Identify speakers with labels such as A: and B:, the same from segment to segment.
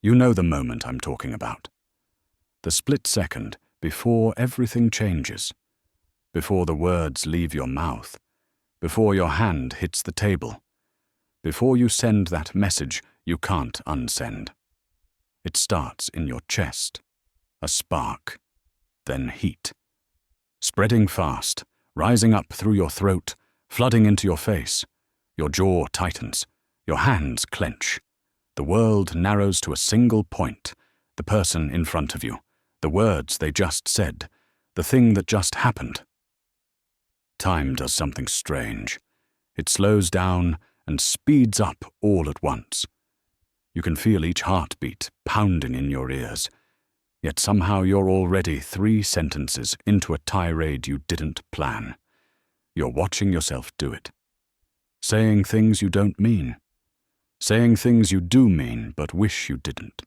A: You know the moment I'm talking about. The split second before everything changes, before the words leave your mouth, before your hand hits the table, before you send that message you can't unsend. It starts in your chest, a spark, then heat, spreading fast, rising up through your throat, flooding into your face. Your jaw tightens, your hands clench. The world narrows to a single point, the person in front of you, the words they just said, the thing that just happened. Time does something strange. It slows down and speeds up all at once. You can feel each heartbeat pounding in your ears, yet somehow you're already 3 sentences into a tirade you didn't plan. You're watching yourself do it. Saying things you don't mean. Saying things you do mean but wish you didn't.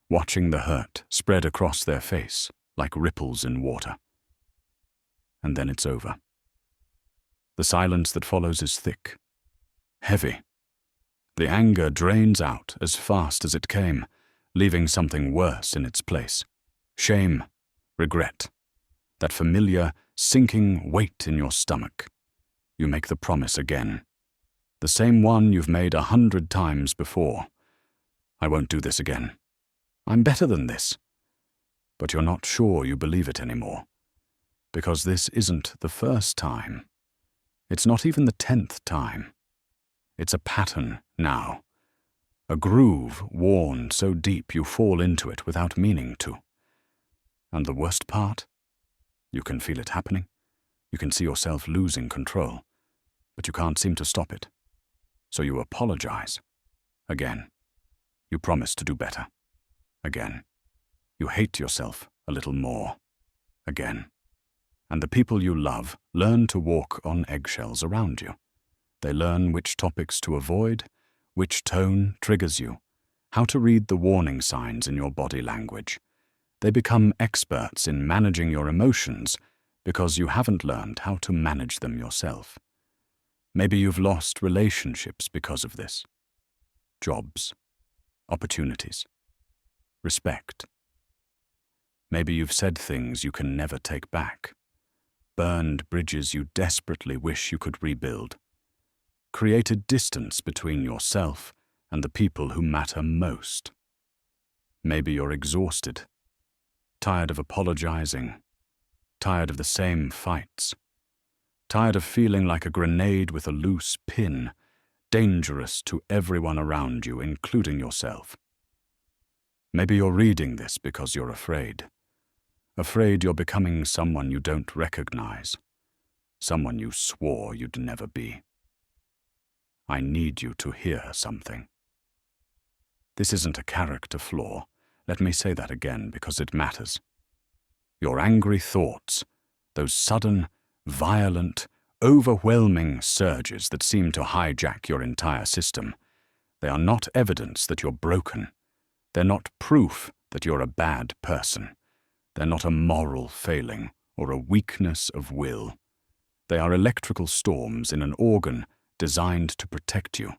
A: Watching the hurt spread across their face like ripples in water. And then it's over. The silence that follows is thick, heavy. The anger drains out as fast as it came, leaving something worse in its place. Shame, regret, that familiar, sinking weight in your stomach. You make the promise again. The same one you've made 100 times before. I won't do this again. I'm better than this. But you're not sure you believe it anymore. Because this isn't the first time. It's not even the 10th time. It's a pattern now. A groove worn so deep you fall into it without meaning to. And the worst part? You can feel it happening. You can see yourself losing control. But you can't seem to stop it. So you apologize. Again. You promise to do better. Again. You hate yourself a little more. Again. And the people you love learn to walk on eggshells around you. They learn which topics to avoid, which tone triggers you, how to read the warning signs in your body language. They become experts in managing your emotions because you haven't learned how to manage them yourself. Maybe you've lost relationships because of this. Jobs, opportunities, respect. Maybe you've said things you can never take back, burned bridges you desperately wish you could rebuild, created distance between yourself and the people who matter most. Maybe you're exhausted, tired of apologizing, tired of the same fights, tired of feeling like a grenade with a loose pin, dangerous to everyone around you, including yourself. Maybe you're reading this because you're afraid. Afraid you're becoming someone you don't recognize, someone you swore you'd never be. I need you to hear something. This isn't a character flaw. Let me say that again because it matters. Your angry thoughts, those sudden, violent, overwhelming surges that seem to hijack your entire system, they are not evidence that you're broken. They're not proof that you're a bad person. They're not a moral failing or a weakness of will. They are electrical storms in an organ designed to protect you.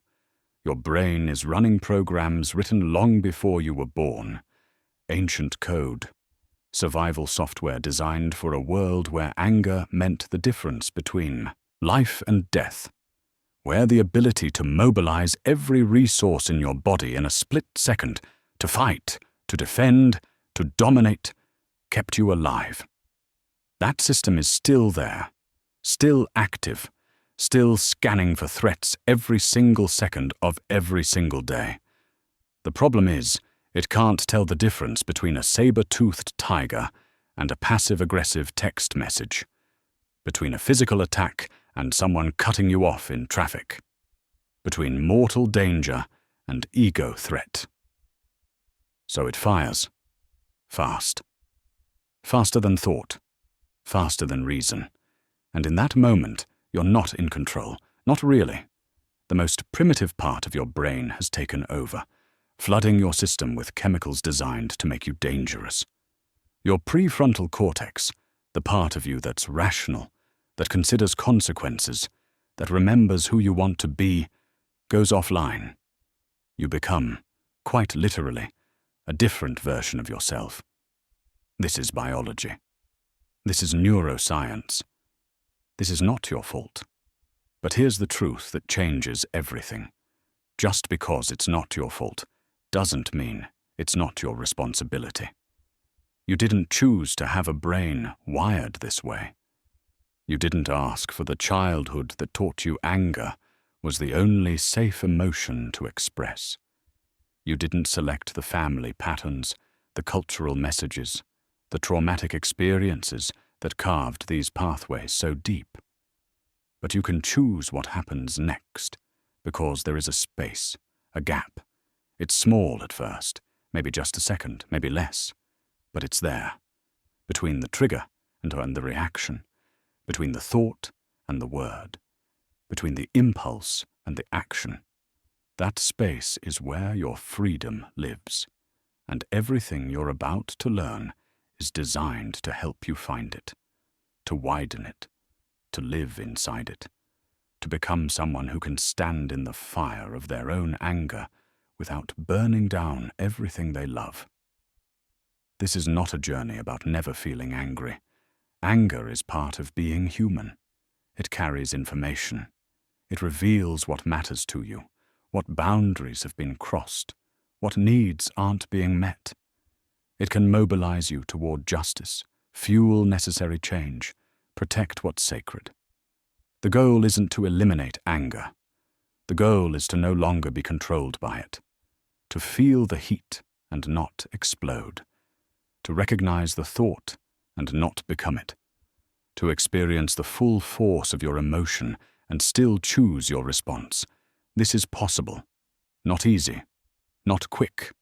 A: Your brain is running programs written long before you were born. Ancient code. Survival software designed for a world where anger meant the difference between life and death. Where the ability to mobilize every resource in your body in a split second, to fight, to defend, to dominate, kept you alive. That system is still there, still active, still scanning for threats every single second of every single day. The problem is, it can't tell the difference between a saber-toothed tiger and a passive-aggressive text message, between a physical attack and someone cutting you off in traffic, between mortal danger and ego threat. So it fires, fast. Faster than thought, faster than reason. And in that moment, you're not in control, not really. The most primitive part of your brain has taken over, flooding your system with chemicals designed to make you dangerous. Your prefrontal cortex, the part of you that's rational, that considers consequences, that remembers who you want to be, goes offline. You become quite literally, a different version of yourself. This is biology. This is neuroscience. This is not your fault. But here's the truth that changes everything. Just because it's not your fault doesn't mean it's not your responsibility. You didn't choose to have a brain wired this way. You didn't ask for the childhood that taught you anger was the only safe emotion to express. You didn't select the family patterns, the cultural messages, the traumatic experiences that carved these pathways so deep. But you can choose what happens next, because there is a space, a gap. It's small at first, maybe just a second, maybe less, but it's there, between the trigger and the reaction, between the thought and the word, between the impulse and the action. That space is where your freedom lives, and everything you're about to learn is designed to help you find it, to widen it, to live inside it, to become someone who can stand in the fire of their own anger without burning down everything they love. This is not a journey about never feeling angry. Anger is part of being human. It carries information. It reveals what matters to you, what boundaries have been crossed, what needs aren't being met. It can mobilize you toward justice, fuel necessary change, protect what's sacred. The goal isn't to eliminate anger. The goal is to no longer be controlled by it, to feel the heat and not explode, to recognize the thought and not become it, to experience the full force of your emotion and still choose your response. This is possible. Not easy, not quick,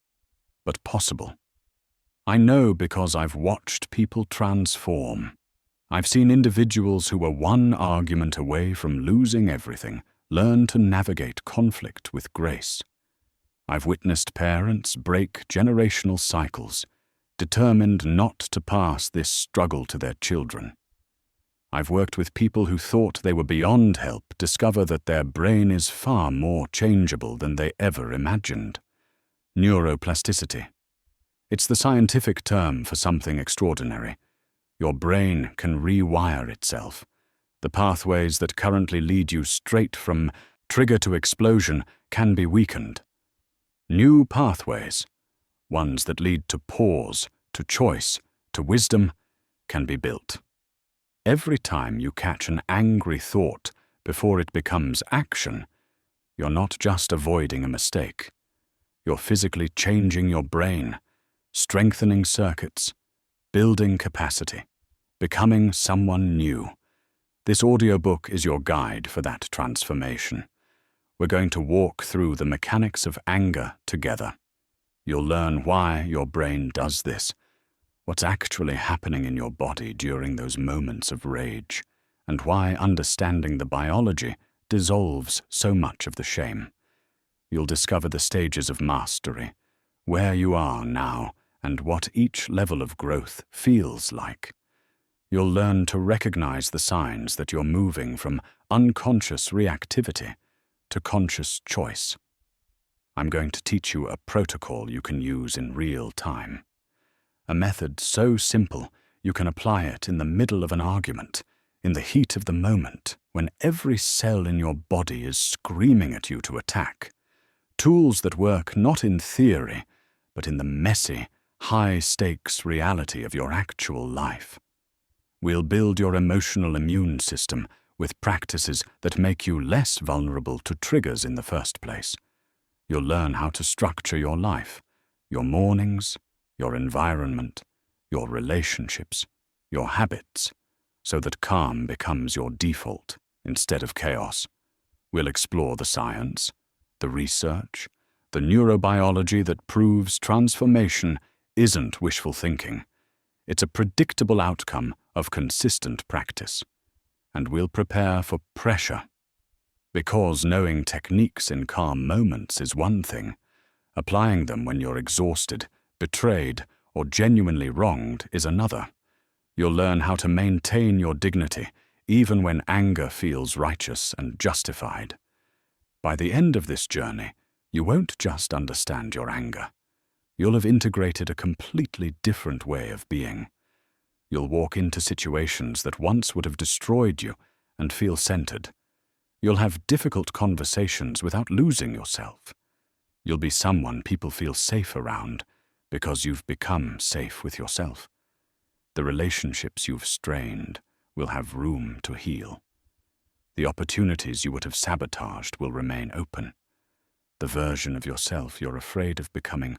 A: but possible. I know because I've watched people transform. I've seen individuals who were one argument away from losing everything learn to navigate conflict with grace. I've witnessed parents break generational cycles, determined not to pass this struggle to their children. I've worked with people who thought they were beyond help discover that their brain is far more changeable than they ever imagined. Neuroplasticity. It's the scientific term for something extraordinary. Your brain can rewire itself. The pathways that currently lead you straight from trigger to explosion can be weakened. New pathways, ones that lead to pause, to choice, to wisdom, can be built. Every time you catch an angry thought before it becomes action, you're not just avoiding a mistake. You're physically changing your brain, strengthening circuits, building capacity, becoming someone new. This audiobook is your guide for that transformation. We're going to walk through the mechanics of anger together. You'll learn why your brain does this, what's actually happening in your body during those moments of rage, and why understanding the biology dissolves so much of the shame. You'll discover the stages of mastery, where you are now, and what each level of growth feels like. You'll learn to recognize the signs that you're moving from unconscious reactivity to conscious choice. I'm going to teach you a protocol you can use in real time. A method so simple you can apply it in the middle of an argument, in the heat of the moment, when every cell in your body is screaming at you to attack. Tools that work not in theory, but in the messy, high-stakes reality of your actual life. We'll build your emotional immune system with practices that make you less vulnerable to triggers in the first place. You'll learn how to structure your life, your mornings, your environment, your relationships, your habits, so that calm becomes your default instead of chaos. We'll explore the science, the research, the neurobiology that proves transformation isn't wishful thinking. It's a predictable outcome of consistent practice. And we'll prepare for pressure. Because knowing techniques in calm moments is one thing, applying them when you're exhausted, betrayed, or genuinely wronged is another. You'll learn how to maintain your dignity even when anger feels righteous and justified. By the end of this journey, You won't just understand your anger. You'll have integrated a completely different way of being. You'll walk into situations that once would have destroyed you and feel centered. You'll have difficult conversations without losing yourself. You'll be someone people feel safe around because you've become safe with yourself. The relationships you've strained will have room to heal. The opportunities you would have sabotaged will remain open. The version of yourself you're afraid of becoming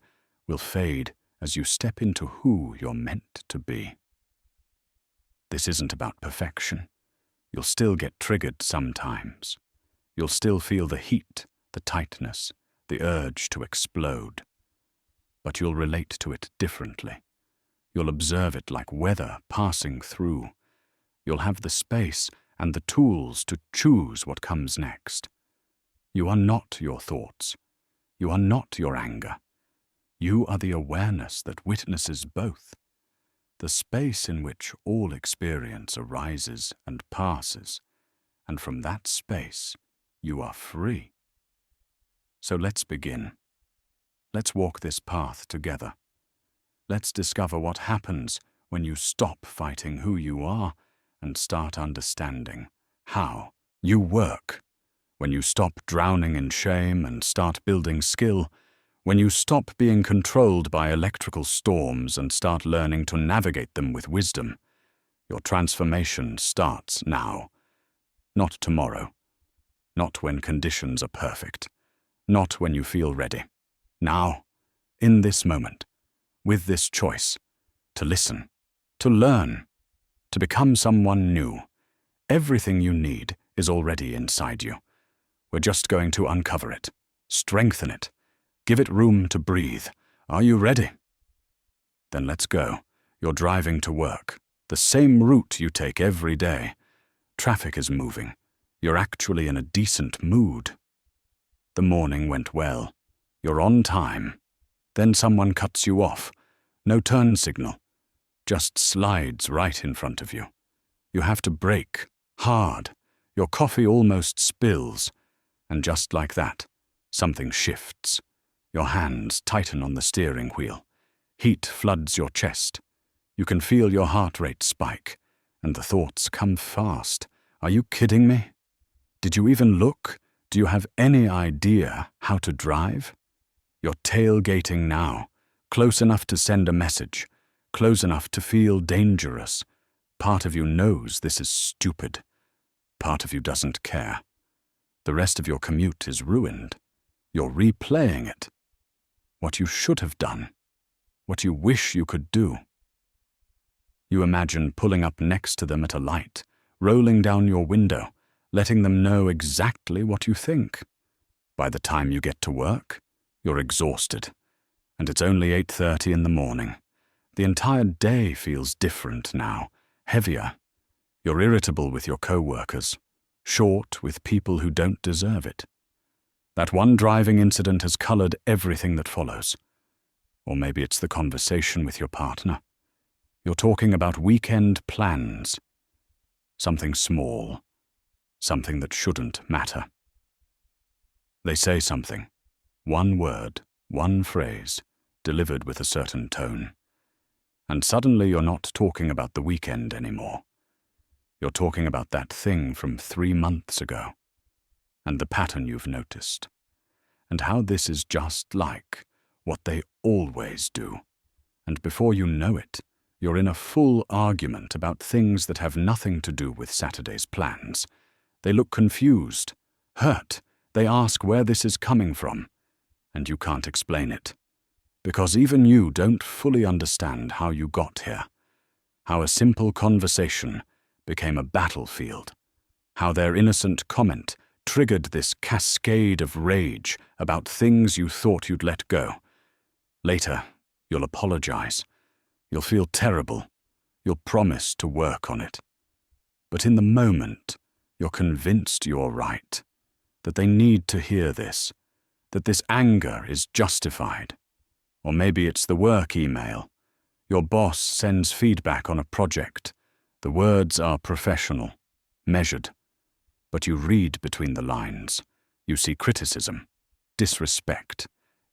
A: will fade as you step into who you're meant to be. This isn't about perfection. You'll still get triggered sometimes. You'll still feel the heat, the tightness, the urge to explode. But you'll relate to it differently. You'll observe it like weather passing through. You'll have the space and the tools to choose what comes next. You are not your thoughts. You are not your anger. You are the awareness that witnesses both, the space in which all experience arises and passes, and from that space you are free. So let's begin. Let's walk this path together. Let's discover what happens when you stop fighting who you are and start understanding how you work. When you stop drowning in shame and start building skill. When you stop being controlled by electrical storms and start learning to navigate them with wisdom. Your transformation starts now, not tomorrow, not when conditions are perfect, not when you feel ready. Now, in this moment, with this choice, to listen, to learn, to become someone new. Everything you need is already inside you. We're just going to uncover it, strengthen it, give it room to breathe. Are you ready? Then let's go. You're driving to work, the same route you take every day. Traffic is moving. You're actually in a decent mood. The morning went well. You're on time. Then someone cuts you off. No turn signal. Just slides right in front of you. You have to brake, hard. Your coffee almost spills. And just like that, something shifts. Your hands tighten on the steering wheel. Heat floods your chest. You can feel your heart rate spike, and the thoughts come fast. Are you kidding me? Did you even look? Do you have any idea how to drive? You're tailgating now, close enough to send a message, close enough to feel dangerous. Part of you knows this is stupid. Part of you doesn't care. The rest of your commute is ruined. You're replaying it. What you should have done. What you wish you could do. You imagine pulling up next to them at a light, rolling down your window, letting them know exactly what you think. By the time you get to work, you're exhausted, and it's only 8:30 in the morning. The entire day feels different now, heavier. You're irritable with your co-workers, short with people who don't deserve it. That one driving incident has colored everything that follows. Or maybe it's the conversation with your partner. You're talking about weekend plans. Something small. Something that shouldn't matter. They say something. One word, one phrase, delivered with a certain tone. And suddenly you're not talking about the weekend anymore. You're talking about that thing from 3 months ago. And the pattern you've noticed. And how this is just like what they always do. And before you know it, you're in a full argument about things that have nothing to do with Saturday's plans. They look confused, hurt. They ask where this is coming from. And you can't explain it. Because even you don't fully understand how you got here. How a simple conversation became a battlefield. How their innocent comment triggered this cascade of rage about things you thought you'd let go. Later, you'll apologize. You'll feel terrible. You'll promise to work on it. But in the moment, you're convinced you're right. That they need to hear this. That this anger is justified. Or maybe it's the work email. Your boss sends feedback on a project. The words are professional, measured. But you read between the lines. You see criticism, disrespect,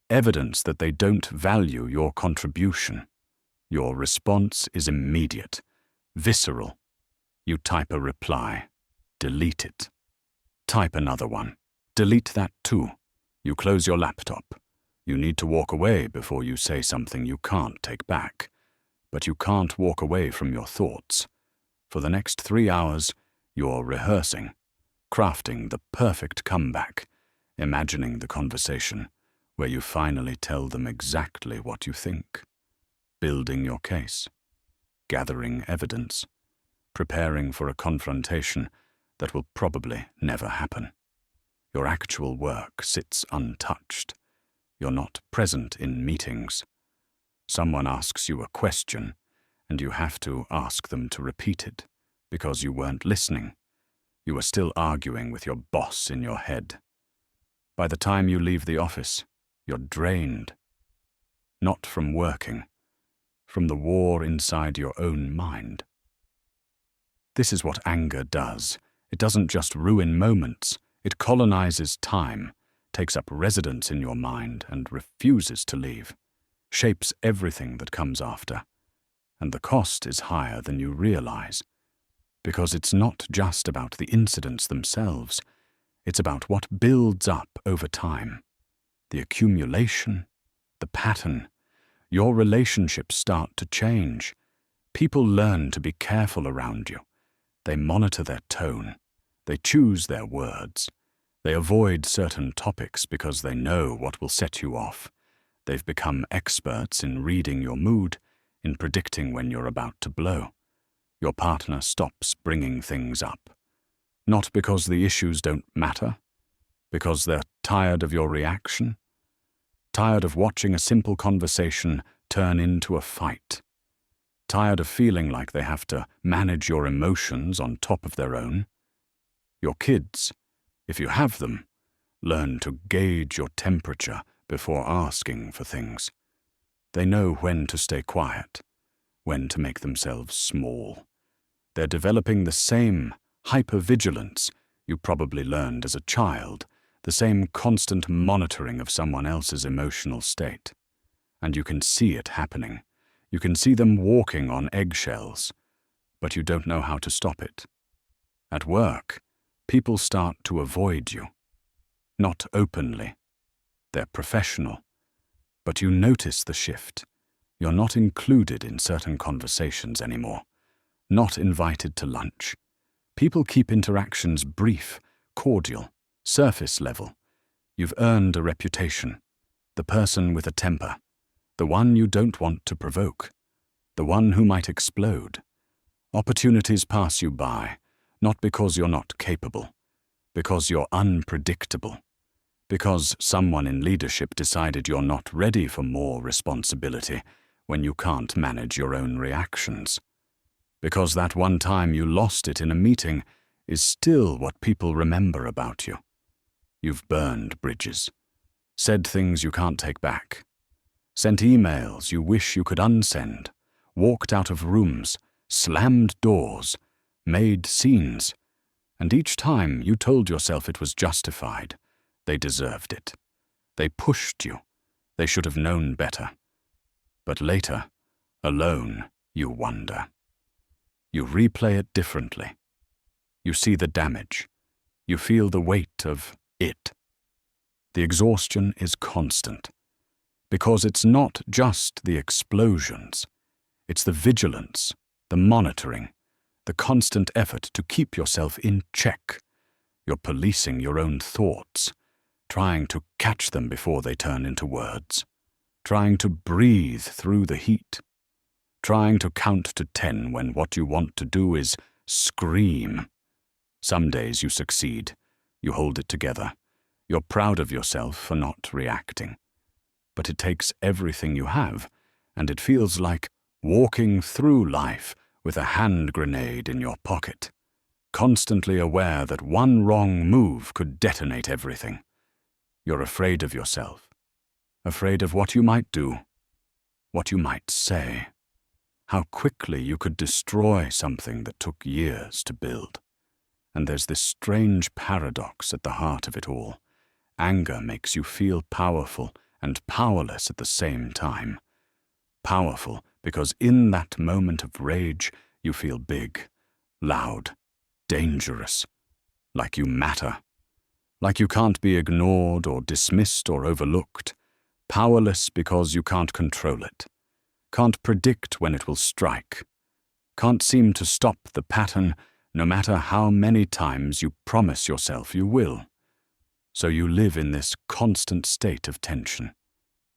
A: evidence that they don't value your contribution. Your response is immediate, visceral. You type a reply. Delete it. Type another one. Delete that too. You close your laptop. You need to walk away before you say something you can't take back. But you can't walk away from your thoughts. For the next 3 hours, you're rehearsing, crafting the perfect comeback, imagining the conversation where you finally tell them exactly what you think, building your case, gathering evidence, preparing for a confrontation that will probably never happen. Your actual work sits untouched. You're not present in meetings. Someone asks you a question, and you have to ask them to repeat it, because you weren't listening. You were still arguing with your boss in your head. By the time you leave the office, you're drained. Not from working, from the war inside your own mind. This is what anger does. It doesn't just ruin moments, it colonizes time, takes up residence in your mind and refuses to leave, shapes everything that comes after. And the cost is higher than you realize, because it's not just about the incidents themselves, it's about what builds up over time. The accumulation, the pattern. Your relationships start to change. People learn to be careful around you. They monitor their tone. They choose their words. They avoid certain topics because they know what will set you off. They've become experts in reading your mood, in predicting when you're about to blow. Your partner stops bringing things up. Not because the issues don't matter, because they're tired of your reaction, tired of watching a simple conversation turn into a fight, tired of feeling like they have to manage your emotions on top of their own. Your kids, if you have them, learn to gauge your temperature before asking for things. They know when to stay quiet, when to make themselves small. They're developing the same hypervigilance you probably learned as a child, the same constant monitoring of someone else's emotional state. And you can see it happening. You can see them walking on eggshells, but you don't know how to stop it. At work, people start to avoid you. Not openly. They're professional. But you notice the shift. You're not included in certain conversations anymore. Not invited to lunch. People keep interactions brief, cordial, surface level. You've earned a reputation. The person with a temper. The one you don't want to provoke. The one who might explode. Opportunities pass you by, not because you're not capable, because you're unpredictable, because someone in leadership decided you're not ready for more responsibility when you can't manage your own reactions. Because that one time you lost it in a meeting is still what people remember about you. You've burned bridges, said things you can't take back, sent emails you wish you could unsend, walked out of rooms, slammed doors, made scenes, and each time you told yourself it was justified. They deserved it. They pushed you. They should have known better. But later, alone, you wonder. You replay it differently. You see the damage. You feel the weight of it. The exhaustion is constant. Because it's not just the explosions. It's the vigilance, the monitoring, the constant effort to keep yourself in check. You're policing your own thoughts, trying to catch them before they turn into words, trying to breathe through the heat, trying to count to 10 when what you want to do is scream. Some days you succeed, you hold it together, you're proud of yourself for not reacting. But it takes everything you have, and it feels like walking through life with a hand grenade in your pocket, constantly aware that one wrong move could detonate everything. You're afraid of yourself, afraid of what you might do, what you might say, how quickly you could destroy something that took years to build. And there's this strange paradox at the heart of it all. Anger makes you feel powerful and powerless at the same time. Powerful because in that moment of rage you feel big, loud, dangerous, like you matter, like you can't be ignored or dismissed or overlooked. Powerless because you can't control it, can't predict when it will strike, can't seem to stop the pattern no matter how many times you promise yourself you will. So you live in this constant state of tension,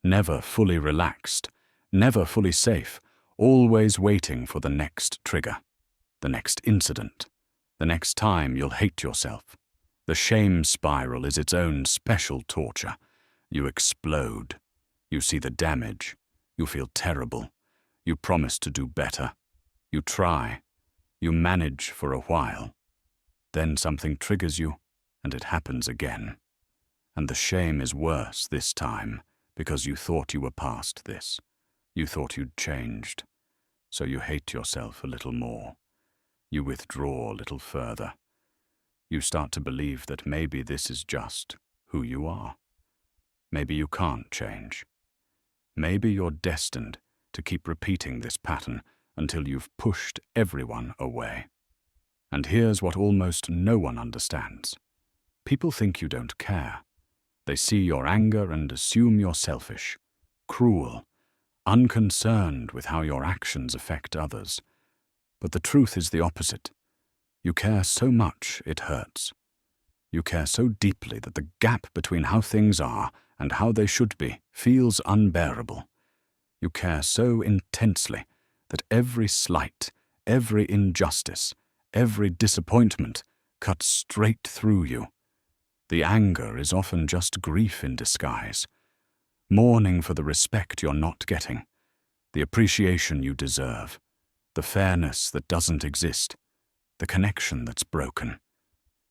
A: never fully relaxed, never fully safe, always waiting for the next trigger, the next incident, the next time you'll hate yourself. The shame spiral is its own special torture. You explode. You see the damage. You feel terrible. You promise to do better. You try. You manage for a while. Then something triggers you, and it happens again. And the shame is worse this time, because you thought you were past this. You thought you'd changed. So you hate yourself a little more. You withdraw a little further. You start to believe that maybe this is just who you are. Maybe you can't change. Maybe you're destined to keep repeating this pattern until you've pushed everyone away. And here's what almost no one understands. People think you don't care. They see your anger and assume you're selfish, cruel, unconcerned with how your actions affect others. But the truth is the opposite. You care so much it hurts. You care so deeply that the gap between how things are and how they should be feels unbearable. You care so intensely that every slight, every injustice, every disappointment cuts straight through you. The anger is often just grief in disguise, mourning for the respect you're not getting, the appreciation you deserve, the fairness that doesn't exist, the connection that's broken.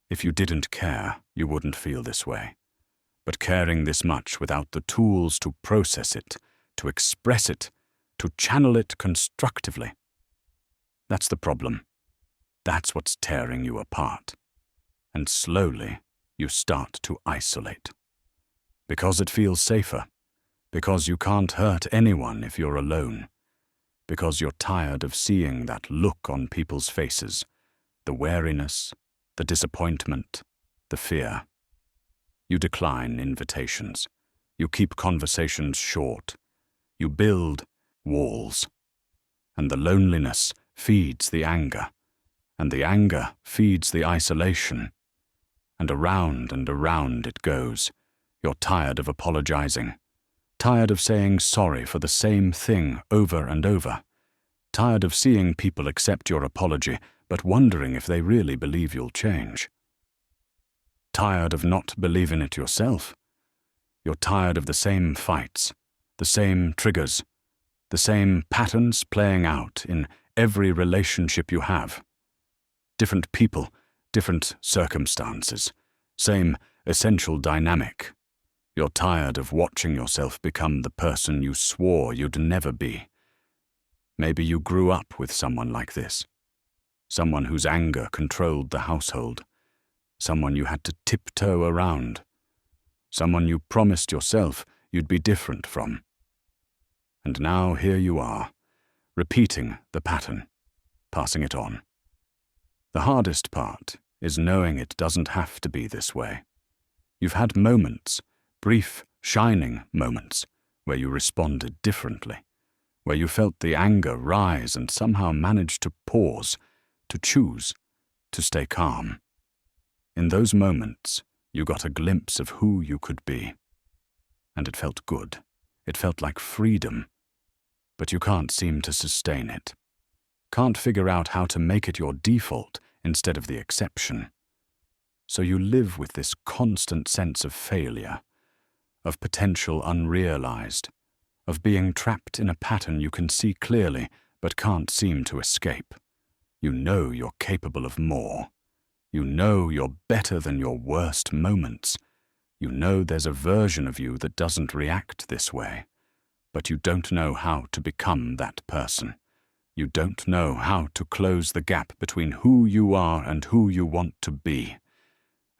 A: If you didn't care, you wouldn't feel this way. But caring this much without the tools to process it, to express it, to channel it constructively, that's the problem. That's what's tearing you apart. And slowly, you start to isolate. Because it feels safer. Because you can't hurt anyone if you're alone. Because you're tired of seeing that look on people's faces, the wariness, the disappointment, the fear. You decline invitations. You keep conversations short. You build walls. And the loneliness feeds the anger. And the anger feeds the isolation. And around it goes. You're tired of apologizing. Tired of saying sorry for the same thing over and over. Tired of seeing people accept your apology, but wondering if they really believe you'll change. Tired of not believing it yourself. You're tired of the same fights, the same triggers, the same patterns playing out in every relationship you have. Different people, different circumstances, same essential dynamic. You're tired of watching yourself become the person you swore you'd never be. Maybe you grew up with someone like this. Someone whose anger controlled the household. Someone you had to tiptoe around. Someone you promised yourself you'd be different from. And now here you are, repeating the pattern, passing it on. The hardest part is knowing it doesn't have to be this way. You've had moments, brief, shining moments, where you responded differently, where you felt the anger rise and somehow managed to pause, to choose, to stay calm. In those moments, you got a glimpse of who you could be. And it felt good. It felt like freedom. But you can't seem to sustain it. Can't figure out how to make it your default instead of the exception. So you live with this constant sense of failure, of potential unrealized, of being trapped in a pattern you can see clearly but can't seem to escape. You know you're capable of more. You know you're better than your worst moments. You know there's a version of you that doesn't react this way. But you don't know how to become that person. You don't know how to close the gap between who you are and who you want to be.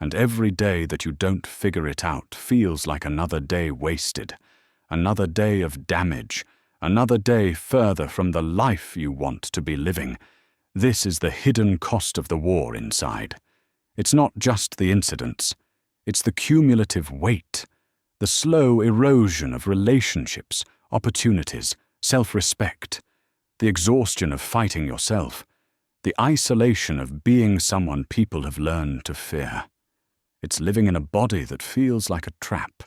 A: And every day that you don't figure it out feels like another day wasted, another day of damage, another day further from the life you want to be living. This is the hidden cost of the war inside. It's not just the incidents. It's the cumulative weight, the slow erosion of relationships, opportunities, self-respect, the exhaustion of fighting yourself, the isolation of being someone people have learned to fear. It's living in a body that feels like a trap,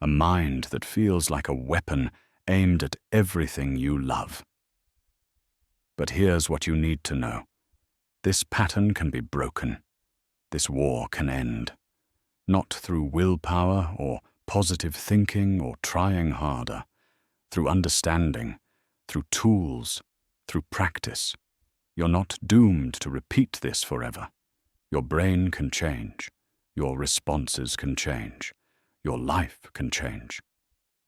A: a mind that feels like a weapon aimed at everything you love. But here's what you need to know. This pattern can be broken. This war can end. Not through willpower or positive thinking or trying harder. Through understanding, through tools, through practice. You're not doomed to repeat this forever. Your brain can change. Your responses can change. Your life can change.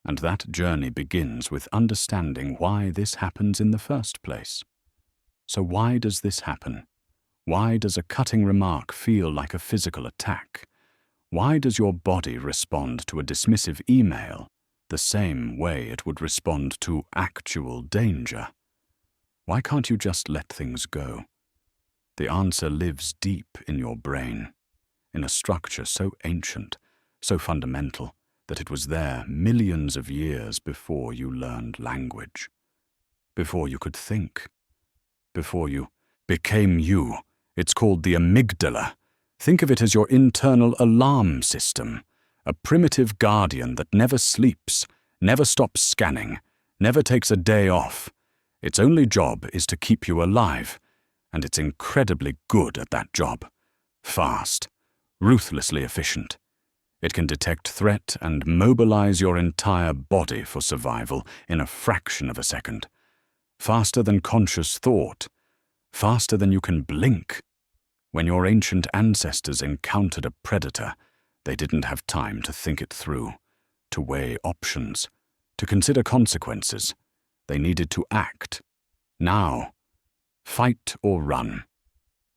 A: And that journey begins with understanding why this happens in the first place. So why does this happen? Why does a cutting remark feel like a physical attack? Why does your body respond to a dismissive email the same way it would respond to actual danger? Why can't you just let things go? The answer lives deep in your brain, in a structure so ancient, so fundamental, that it was there millions of years before you learned language, before you could think, before you became you. It's called the amygdala. Think of it as your internal alarm system, a primitive guardian that never sleeps, never stops scanning, never takes a day off. Its only job is to keep you alive, and it's incredibly good at that job. Fast, ruthlessly efficient. It can detect threat and mobilize your entire body for survival in a fraction of a second. Faster than conscious thought, faster than you can blink. When your ancient ancestors encountered a predator, they didn't have time to think it through, to weigh options, to consider consequences. They needed to act. Now, fight or run,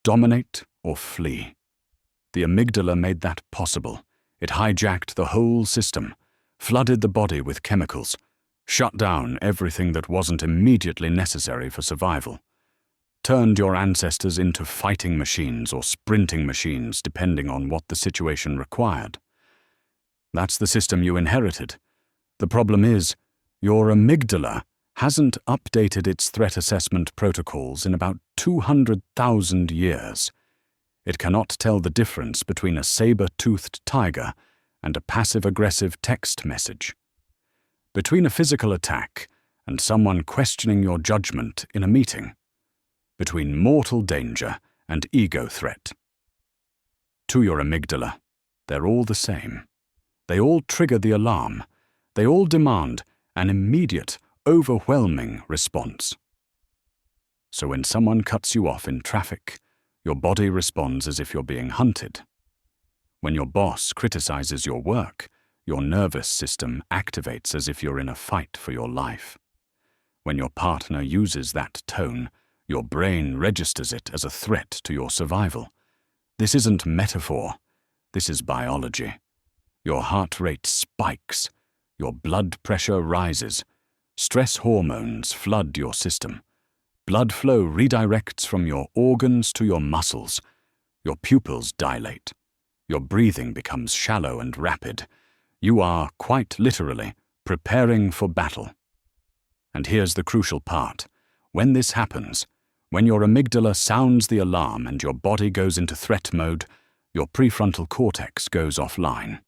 A: dominate or flee. The amygdala made that possible. It hijacked the whole system, flooded the body with chemicals, shut down everything that wasn't immediately necessary for survival, turned your ancestors into fighting machines or sprinting machines depending on what the situation required. That's the system you inherited. The problem is, your amygdala hasn't updated its threat assessment protocols in about 200,000 years. It cannot tell the difference between a saber-toothed tiger and a passive-aggressive text message, between a physical attack and someone questioning your judgment in a meeting, between mortal danger and ego threat. To your amygdala, they're all the same. They all trigger the alarm. They all demand an immediate, overwhelming response. So when someone cuts you off in traffic, your body responds as if you're being hunted. When your boss criticizes your work, your nervous system activates as if you're in a fight for your life. When your partner uses that tone, your brain registers it as a threat to your survival. This isn't metaphor. This is biology. Your heart rate spikes. Your blood pressure rises. Stress hormones flood your system. Blood flow redirects from your organs to your muscles. Your pupils dilate. Your breathing becomes shallow and rapid. You are, quite literally, preparing for battle. And here's the crucial part. When this happens, when your amygdala sounds the alarm and your body goes into threat mode, your prefrontal cortex goes offline.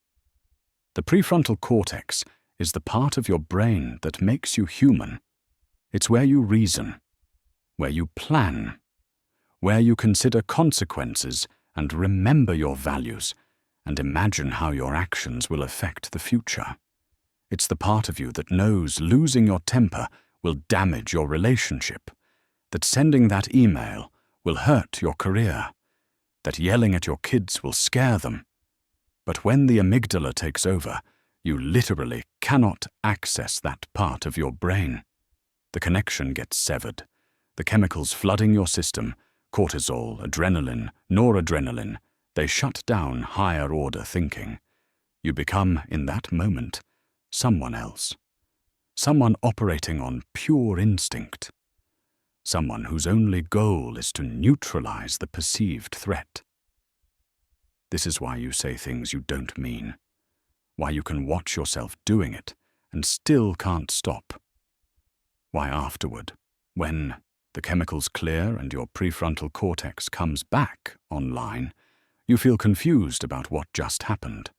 A: The prefrontal cortex is the part of your brain that makes you human. It's where you reason, where you plan, where you consider consequences and remember your values and imagine how your actions will affect the future. It's the part of you that knows losing your temper will damage your relationship, that sending that email will hurt your career, that yelling at your kids will scare them. But when the amygdala takes over, you literally cannot access that part of your brain. The connection gets severed. The chemicals flooding your system, cortisol, adrenaline, noradrenaline, They shut down higher-order thinking. You become, in that moment, someone else. Someone operating on pure instinct. Someone whose only goal is to neutralize the perceived threat. This is why you say things you don't mean. Why you can watch yourself doing it and still can't stop. Why afterward, when the chemicals clear and your prefrontal cortex comes back online, you feel confused about what just happened.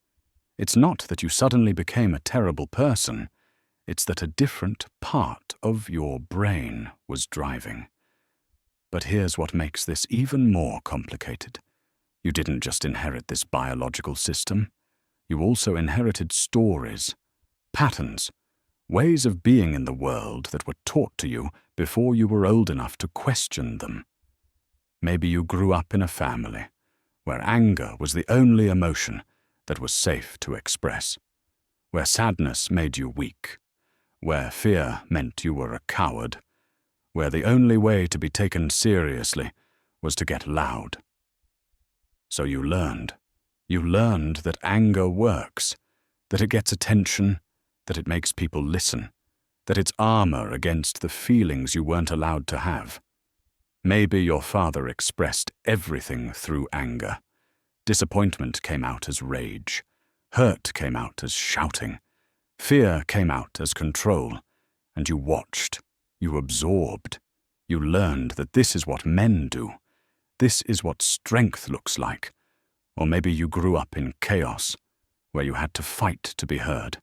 A: It's not that you suddenly became a terrible person, it's that a different part of your brain was driving. But here's what makes this even more complicated. You didn't just inherit this biological system. You also inherited stories, patterns, ways of being in the world that were taught to you before you were old enough to question them. Maybe you grew up in a family where anger was the only emotion that was safe to express, where sadness made you weak, where fear meant you were a coward, where the only way to be taken seriously was to get loud. So you learned that anger works, that it gets attention, that it makes people listen, that it's armor against the feelings you weren't allowed to have. Maybe your father expressed everything through anger. Disappointment came out as rage. Hurt came out as shouting. Fear came out as control. And you watched. You absorbed. You learned that this is what men do. This is what strength looks like. Or maybe you grew up in chaos, where you had to fight to be heard,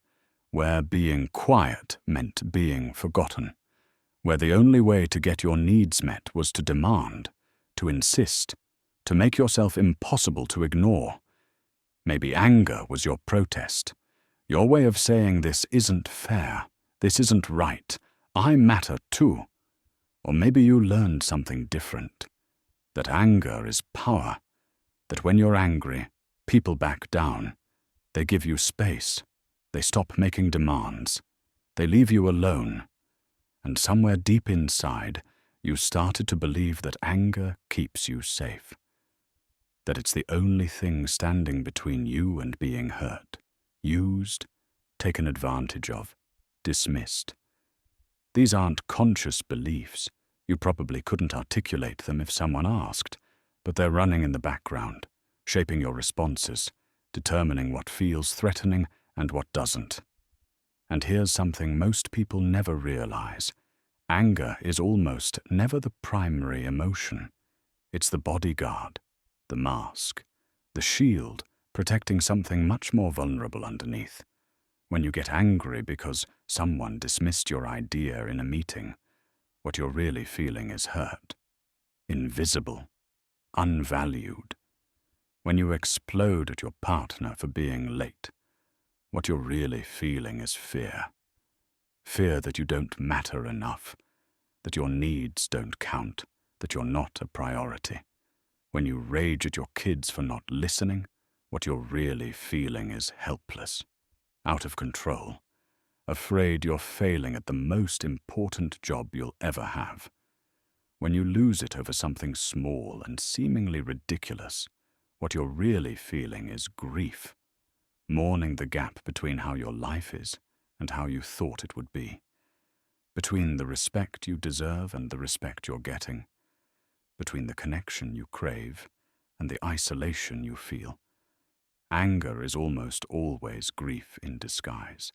A: where being quiet meant being forgotten, where the only way to get your needs met was to demand, to insist, to make yourself impossible to ignore. Maybe anger was your protest, your way of saying this isn't fair, this isn't right, I matter too. Or maybe you learned something different, that anger is power, that when you're angry, people back down, they give you space, they stop making demands, they leave you alone, and somewhere deep inside, you started to believe that anger keeps you safe, that it's the only thing standing between you and being hurt, used, taken advantage of, dismissed. These aren't conscious beliefs. You probably couldn't articulate them if someone asked, but they're running in the background, shaping your responses, determining what feels threatening and what doesn't. And here's something most people never realize. Anger is almost never the primary emotion. It's the bodyguard, the mask, the shield protecting something much more vulnerable underneath. When you get angry because someone dismissed your idea in a meeting, what you're really feeling is hurt, invisible, unvalued. When you explode at your partner for being late, what you're really feeling is fear. Fear that you don't matter enough, that your needs don't count, that you're not a priority. When you rage at your kids for not listening, what you're really feeling is helpless, out of control, afraid you're failing at the most important job you'll ever have. When you lose it over something small and seemingly ridiculous, what you're really feeling is grief, mourning the gap between how your life is and how you thought it would be, between the respect you deserve and the respect you're getting, between the connection you crave and the isolation you feel. Anger is almost always grief in disguise.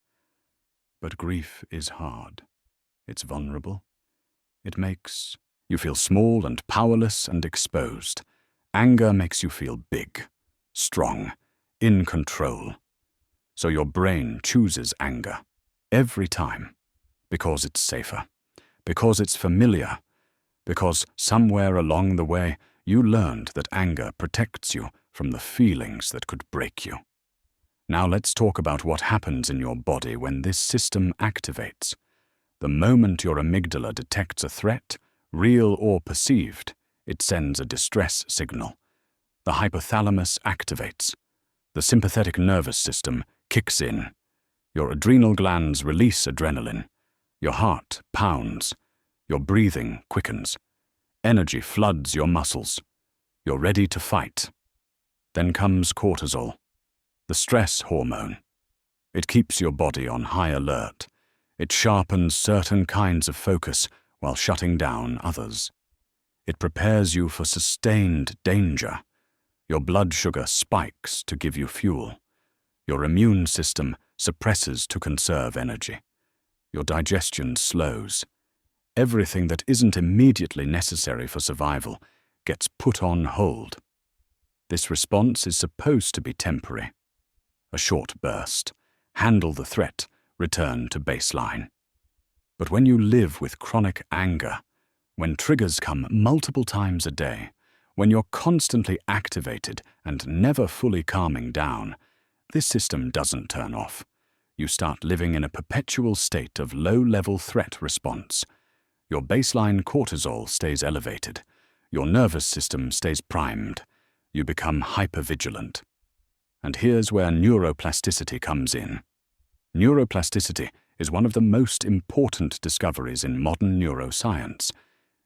A: But grief is hard. It's vulnerable. It makes you feel small and powerless and exposed. Anger makes you feel big, strong, in control. So your brain chooses anger every time because it's safer, because it's familiar, because somewhere along the way you learned that anger protects you from the feelings that could break you. Now let's talk about what happens in your body when this system activates. The moment your amygdala detects a threat, real or perceived, it sends a distress signal. The hypothalamus activates. The sympathetic nervous system kicks in. Your adrenal glands release adrenaline. Your heart pounds. Your breathing quickens. Energy floods your muscles. You're ready to fight. Then comes cortisol, the stress hormone. It keeps your body on high alert. It sharpens certain kinds of focus while shutting down others. It prepares you for sustained danger. Your blood sugar spikes to give you fuel. Your immune system suppresses to conserve energy. Your digestion slows. Everything that isn't immediately necessary for survival gets put on hold. This response is supposed to be temporary. A short burst. Handle the threat, return to baseline. But when you live with chronic anger, when triggers come multiple times a day, when you're constantly activated and never fully calming down, this system doesn't turn off. You start living in a perpetual state of low-level threat response. Your baseline cortisol stays elevated. Your nervous system stays primed. You become hypervigilant. And here's where neuroplasticity comes in. Neuroplasticity is one of the most important discoveries in modern neuroscience.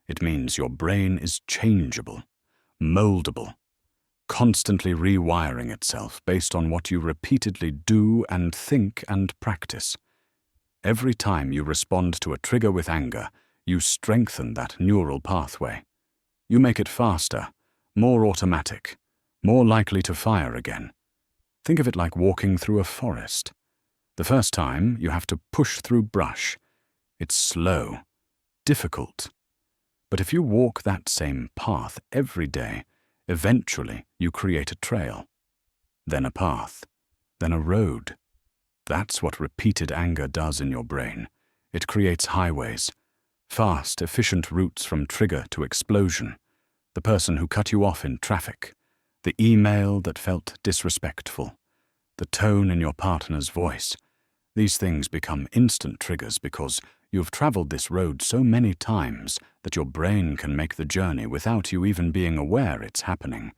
A: It means your brain is changeable, moldable, constantly rewiring itself based on what you repeatedly do and think and practice. Every time you respond to a trigger with anger, you strengthen that neural pathway. You make it faster, more automatic, more likely to fire again. Think of it like walking through a forest. The first time, you have to push through brush. It's slow, difficult. But if you walk that same path every day, eventually you create a trail, then a path, then a road. That's what repeated anger does in your brain. It creates highways, fast, efficient routes from trigger to explosion. The person who cut you off in traffic, the email that felt disrespectful, the tone in your partner's voice. These things become instant triggers because you've traveled this road so many times that your brain can make the journey without you even being aware it's happening.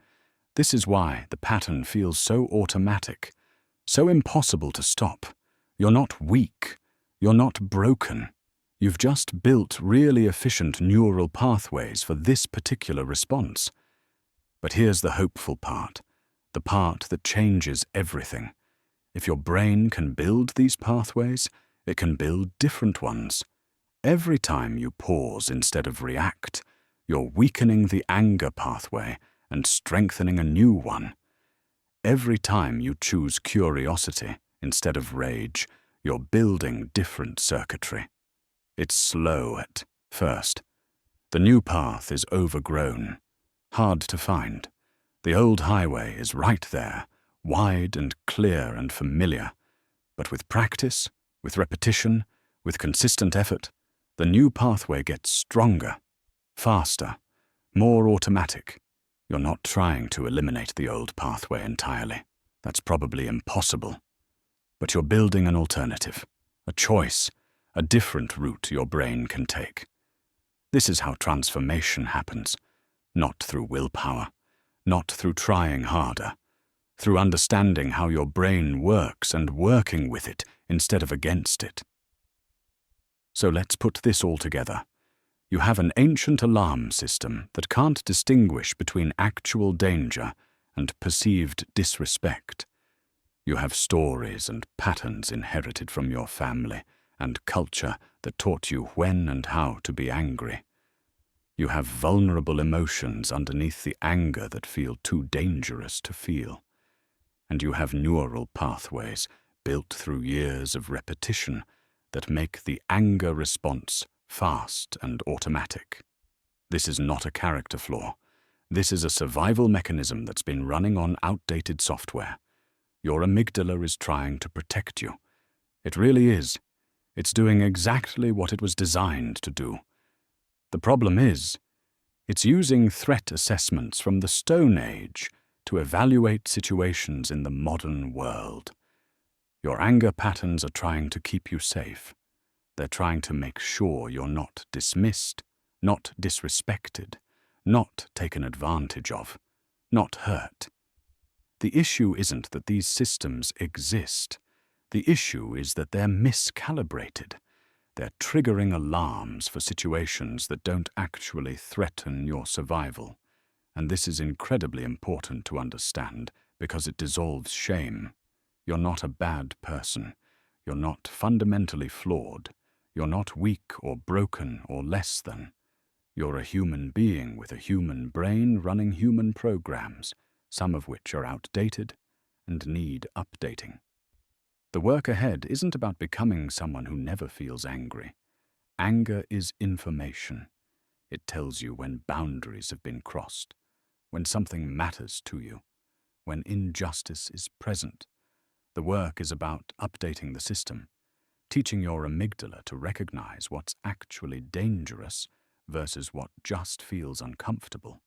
A: This is why the pattern feels so automatic, so impossible to stop. You're not weak. You're not broken. You've just built really efficient neural pathways for this particular response. But here's the hopeful part, the part that changes everything. If your brain can build these pathways, it can build different ones. Every time you pause instead of react, you're weakening the anger pathway and strengthening a new one. Every time you choose curiosity instead of rage, you're building different circuitry. It's slow at first. The new path is overgrown, hard to find. The old highway is right there, wide and clear and familiar. But with practice, with repetition, with consistent effort, the new pathway gets stronger, faster, more automatic. You're not trying to eliminate the old pathway entirely. That's probably impossible. But you're building an alternative, a choice, a different route your brain can take. This is how transformation happens, not through willpower, not through trying harder, through understanding how your brain works and working with it instead of against it. So let's put this all together. You have an ancient alarm system that can't distinguish between actual danger and perceived disrespect. You have stories and patterns inherited from your family and culture that taught you when and how to be angry. You have vulnerable emotions underneath the anger that feel too dangerous to feel. And you have neural pathways built through years of repetition that make the anger response fast and automatic. This is not a character flaw. This is a survival mechanism that's been running on outdated software. Your amygdala is trying to protect you. It really is. It's doing exactly what it was designed to do. The problem is, it's using threat assessments from the Stone Age to evaluate situations in the modern world. Your anger patterns are trying to keep you safe. They're trying to make sure you're not dismissed, not disrespected, not taken advantage of, not hurt. The issue isn't that these systems exist. The issue is that they're miscalibrated. They're triggering alarms for situations that don't actually threaten your survival. And this is incredibly important to understand because it dissolves shame. You're not a bad person. You're not fundamentally flawed. You're not weak or broken or less than. You're a human being with a human brain running human programs, some of which are outdated and need updating. The work ahead isn't about becoming someone who never feels angry. Anger is information. It tells you when boundaries have been crossed, when something matters to you, when injustice is present. The work is about updating the system, teaching your amygdala to recognize what's actually dangerous versus what just feels uncomfortable,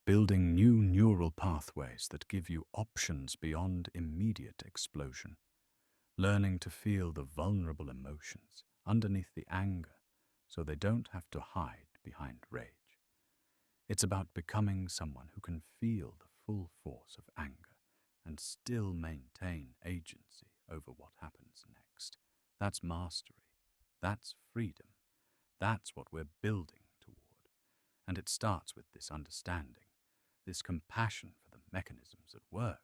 A: building new neural pathways that give you options beyond immediate explosion, learning to feel the vulnerable emotions underneath the anger so they don't have to hide behind rage. It's about becoming someone who can feel the full force of anger and still maintain agency over what happens next. That's mastery. That's freedom. That's what we're building toward. And it starts with this understanding, this compassion for the mechanisms at work,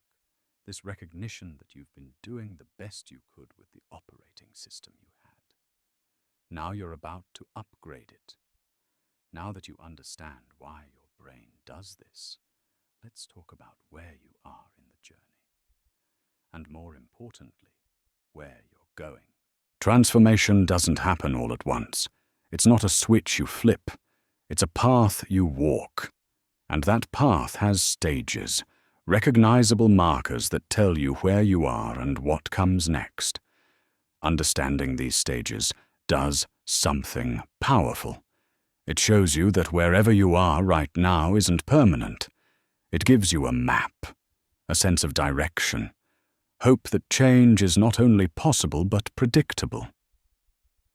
A: this recognition that you've been doing the best you could with the operating system you had. Now you're about to upgrade it. Now that you understand why your brain does this, let's talk about where you are in the journey. And more importantly, where you're going. Transformation doesn't happen all at once. It's not a switch you flip. It's a path you walk. And that path has stages, recognizable markers that tell you where you are and what comes next. Understanding these stages does something powerful. It shows you that wherever you are right now isn't permanent. It gives you a map, a sense of direction, hope that change is not only possible but predictable.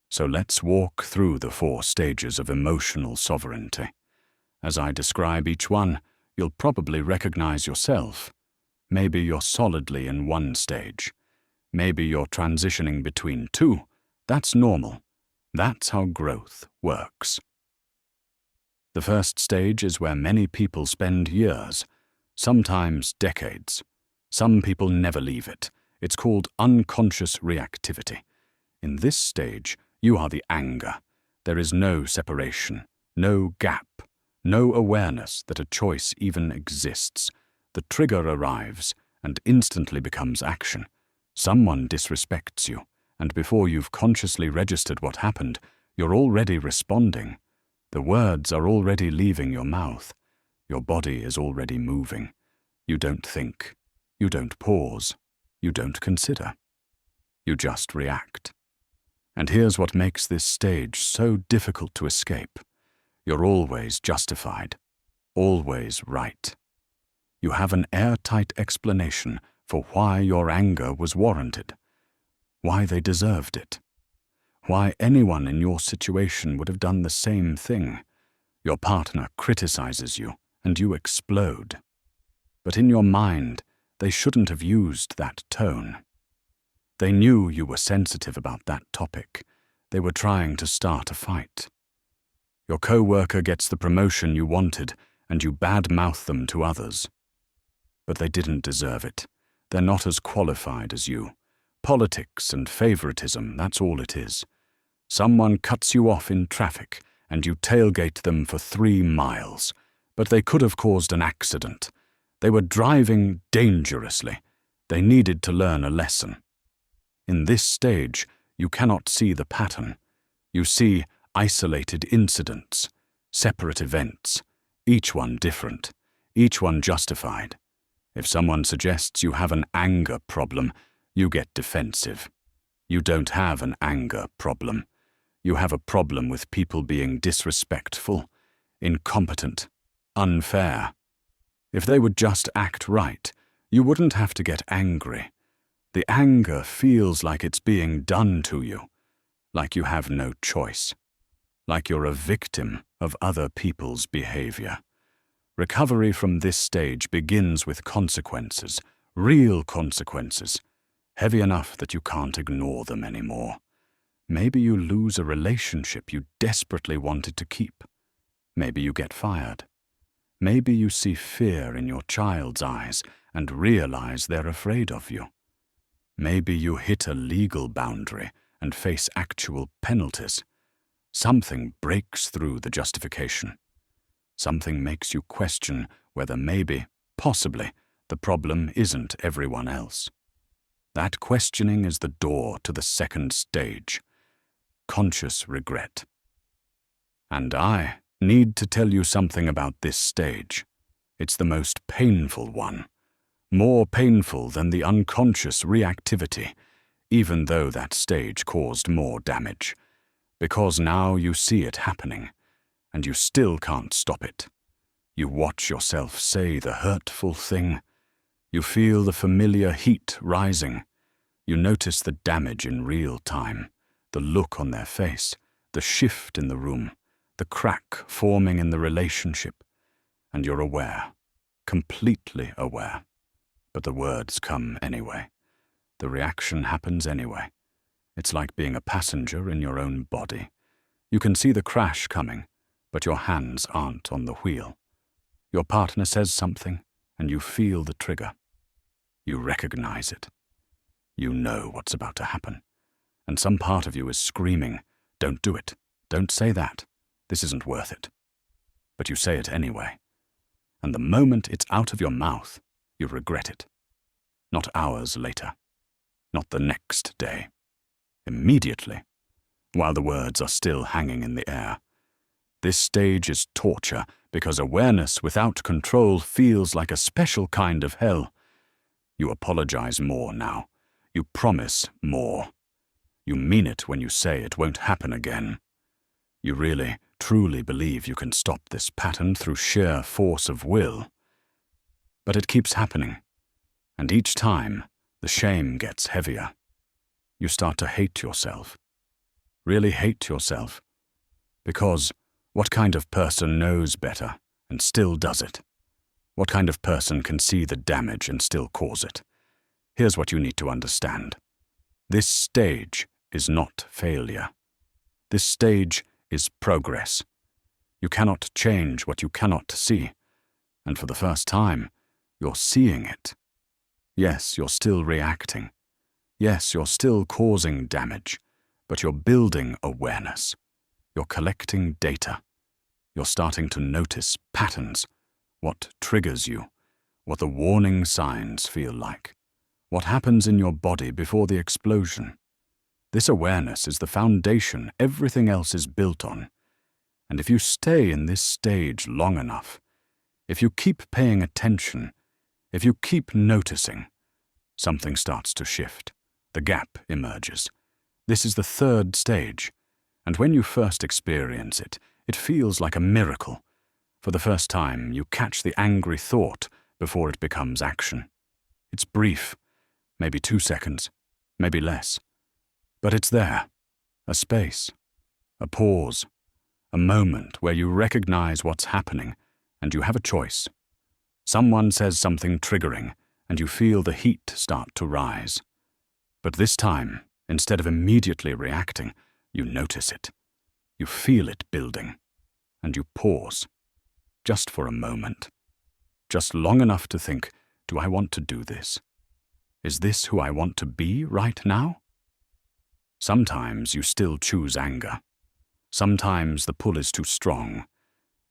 A: So let's walk through the 4 stages of emotional sovereignty. As I describe each one, you'll probably recognize yourself. Maybe you're solidly in one stage. Maybe you're transitioning between 2. That's normal. That's how growth works. The first stage is where many people spend years, sometimes decades. Some people never leave it. It's called unconscious reactivity. In this stage, you are the anger. There is no separation, no gap, no awareness that a choice even exists. The trigger arrives and instantly becomes action. Someone disrespects you, and before you've consciously registered what happened, you're already responding. The words are already leaving your mouth. Your body is already moving. You don't think. You don't pause. You don't consider. You just react. And here's what makes this stage so difficult to escape. You're always justified, always right. You have an airtight explanation for why your anger was warranted, why they deserved it, why anyone in your situation would have done the same thing. Your partner criticizes you, and you explode. But in your mind, they shouldn't have used that tone. They knew you were sensitive about that topic. They were trying to start a fight. Your co-worker gets the promotion you wanted, and you badmouth them to others. But they didn't deserve it. They're not as qualified as you. Politics and favoritism, that's all it is. Someone cuts you off in traffic, and you tailgate them for 3 miles. But they could have caused an accident. They were driving dangerously. They needed to learn a lesson. In this stage, you cannot see the pattern. You see isolated incidents, separate events, each one different, each one justified. If someone suggests you have an anger problem, you get defensive. You don't have an anger problem. You have a problem with people being disrespectful, incompetent, unfair. If they would just act right, you wouldn't have to get angry. The anger feels like it's being done to you, like you have no choice, like you're a victim of other people's behavior. Recovery from this stage begins with consequences, real consequences, heavy enough that you can't ignore them anymore. Maybe you lose a relationship you desperately wanted to keep. Maybe you get fired. Maybe you see fear in your child's eyes and realize they're afraid of you. Maybe you hit a legal boundary and face actual penalties. Something breaks through the justification. Something makes you question whether maybe, possibly, the problem isn't everyone else. That questioning is the door to the second stage, conscious regret. And I need to tell you something about this stage. It's the most painful one, more painful than the unconscious reactivity, even though that stage caused more damage, because now you see it happening, and you still can't stop it. You watch yourself say the hurtful thing. You feel the familiar heat rising. You notice the damage in real time, the look on their face, the shift in the room, the crack forming in the relationship, and you're aware, completely aware. But the words come anyway. The reaction happens anyway. It's like being a passenger in your own body. You can see the crash coming, but your hands aren't on the wheel. Your partner says something, and you feel the trigger. You recognize it. You know what's about to happen. And some part of you is screaming, "Don't do it. Don't say that. This isn't worth it." But you say it anyway. And the moment it's out of your mouth, you regret it. Not hours later. Not the next day. Immediately, while the words are still hanging in the air. This stage is torture because awareness without control feels like a special kind of hell. You apologize more now. You promise more. You mean it when you say it won't happen again. You really, truly believe you can stop this pattern through sheer force of will. But it keeps happening, and each time the shame gets heavier. You start to hate yourself. Really hate yourself. Because what kind of person knows better and still does it? What kind of person can see the damage and still cause it? Here's what you need to understand. This stage is not failure. This stage is progress. You cannot change what you cannot see, and for the first time, you're seeing it. Yes, you're still reacting. Yes, you're still causing damage, but you're building awareness. You're collecting data. You're starting to notice patterns, what triggers you, what the warning signs feel like, what happens in your body before the explosion. This awareness is the foundation everything else is built on. And if you stay in this stage long enough, if you keep paying attention, if you keep noticing, something starts to shift. The gap emerges. This is the third stage, and when you first experience it, it feels like a miracle. For the first time, you catch the angry thought before it becomes action. It's brief, maybe 2 seconds, maybe less. But it's there, a space, a pause, a moment where you recognize what's happening and you have a choice. Someone says something triggering and you feel the heat start to rise. But this time, instead of immediately reacting, you notice it. You feel it building, and you pause, just for a moment, just long enough to think, do I want to do this? Is this who I want to be right now? Sometimes you still choose anger. Sometimes the pull is too strong.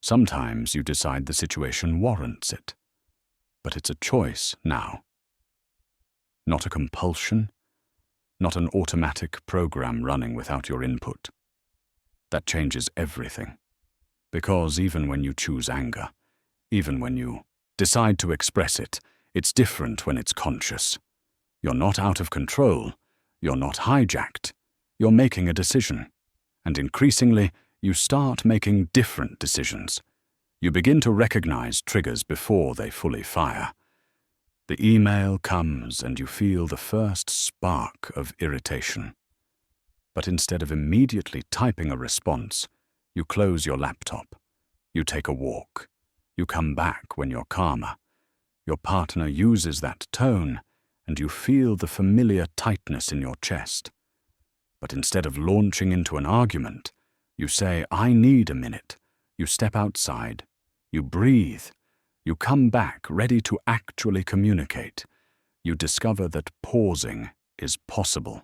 A: Sometimes you decide the situation warrants it. But it's a choice now. Not a compulsion, not an automatic program running without your input. That changes everything. Because even when you choose anger, even when you decide to express it, it's different when it's conscious. You're not out of control. You're not hijacked. You're making a decision. And increasingly, you start making different decisions. You begin to recognize triggers before they fully fire. The email comes and you feel the first spark of irritation. But instead of immediately typing a response, you close your laptop. You take a walk. You come back when you're calmer. Your partner uses that tone, and you feel the familiar tightness in your chest. But instead of launching into an argument, you say, I need a minute. You step outside. You breathe. You come back ready to actually communicate. You discover that pausing is possible,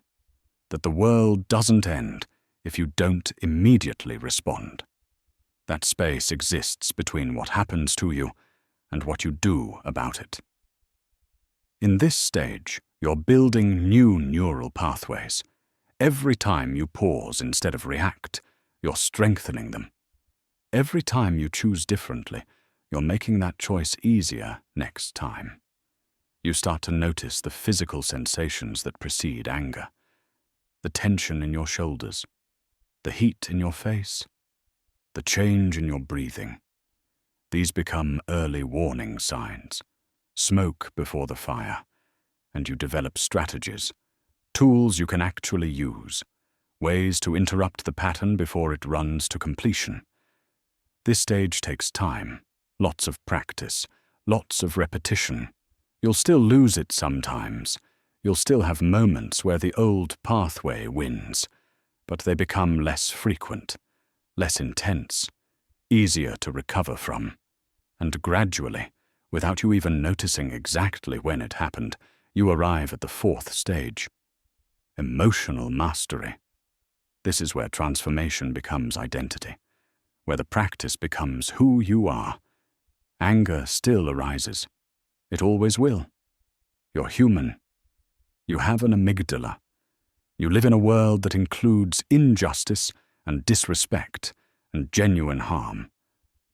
A: that the world doesn't end if you don't immediately respond. That space exists between what happens to you and what you do about it. In this stage, you're building new neural pathways. Every time you pause instead of react, you're strengthening them. Every time you choose differently, you're making that choice easier next time. You start to notice the physical sensations that precede anger, the tension in your shoulders, the heat in your face, the change in your breathing. These become early warning signs, smoke before the fire, and you develop strategies, tools you can actually use, ways to interrupt the pattern before it runs to completion. This stage takes time, lots of practice, lots of repetition. You'll still lose it sometimes. You'll still have moments where the old pathway wins, but they become less frequent, less intense, easier to recover from. And gradually, without you even noticing exactly when it happened, you arrive at the fourth stage. Emotional mastery. This is where transformation becomes identity, where the practice becomes who you are. Anger still arises. It always will. You're human. You have an amygdala. You live in a world that includes injustice and disrespect and genuine harm.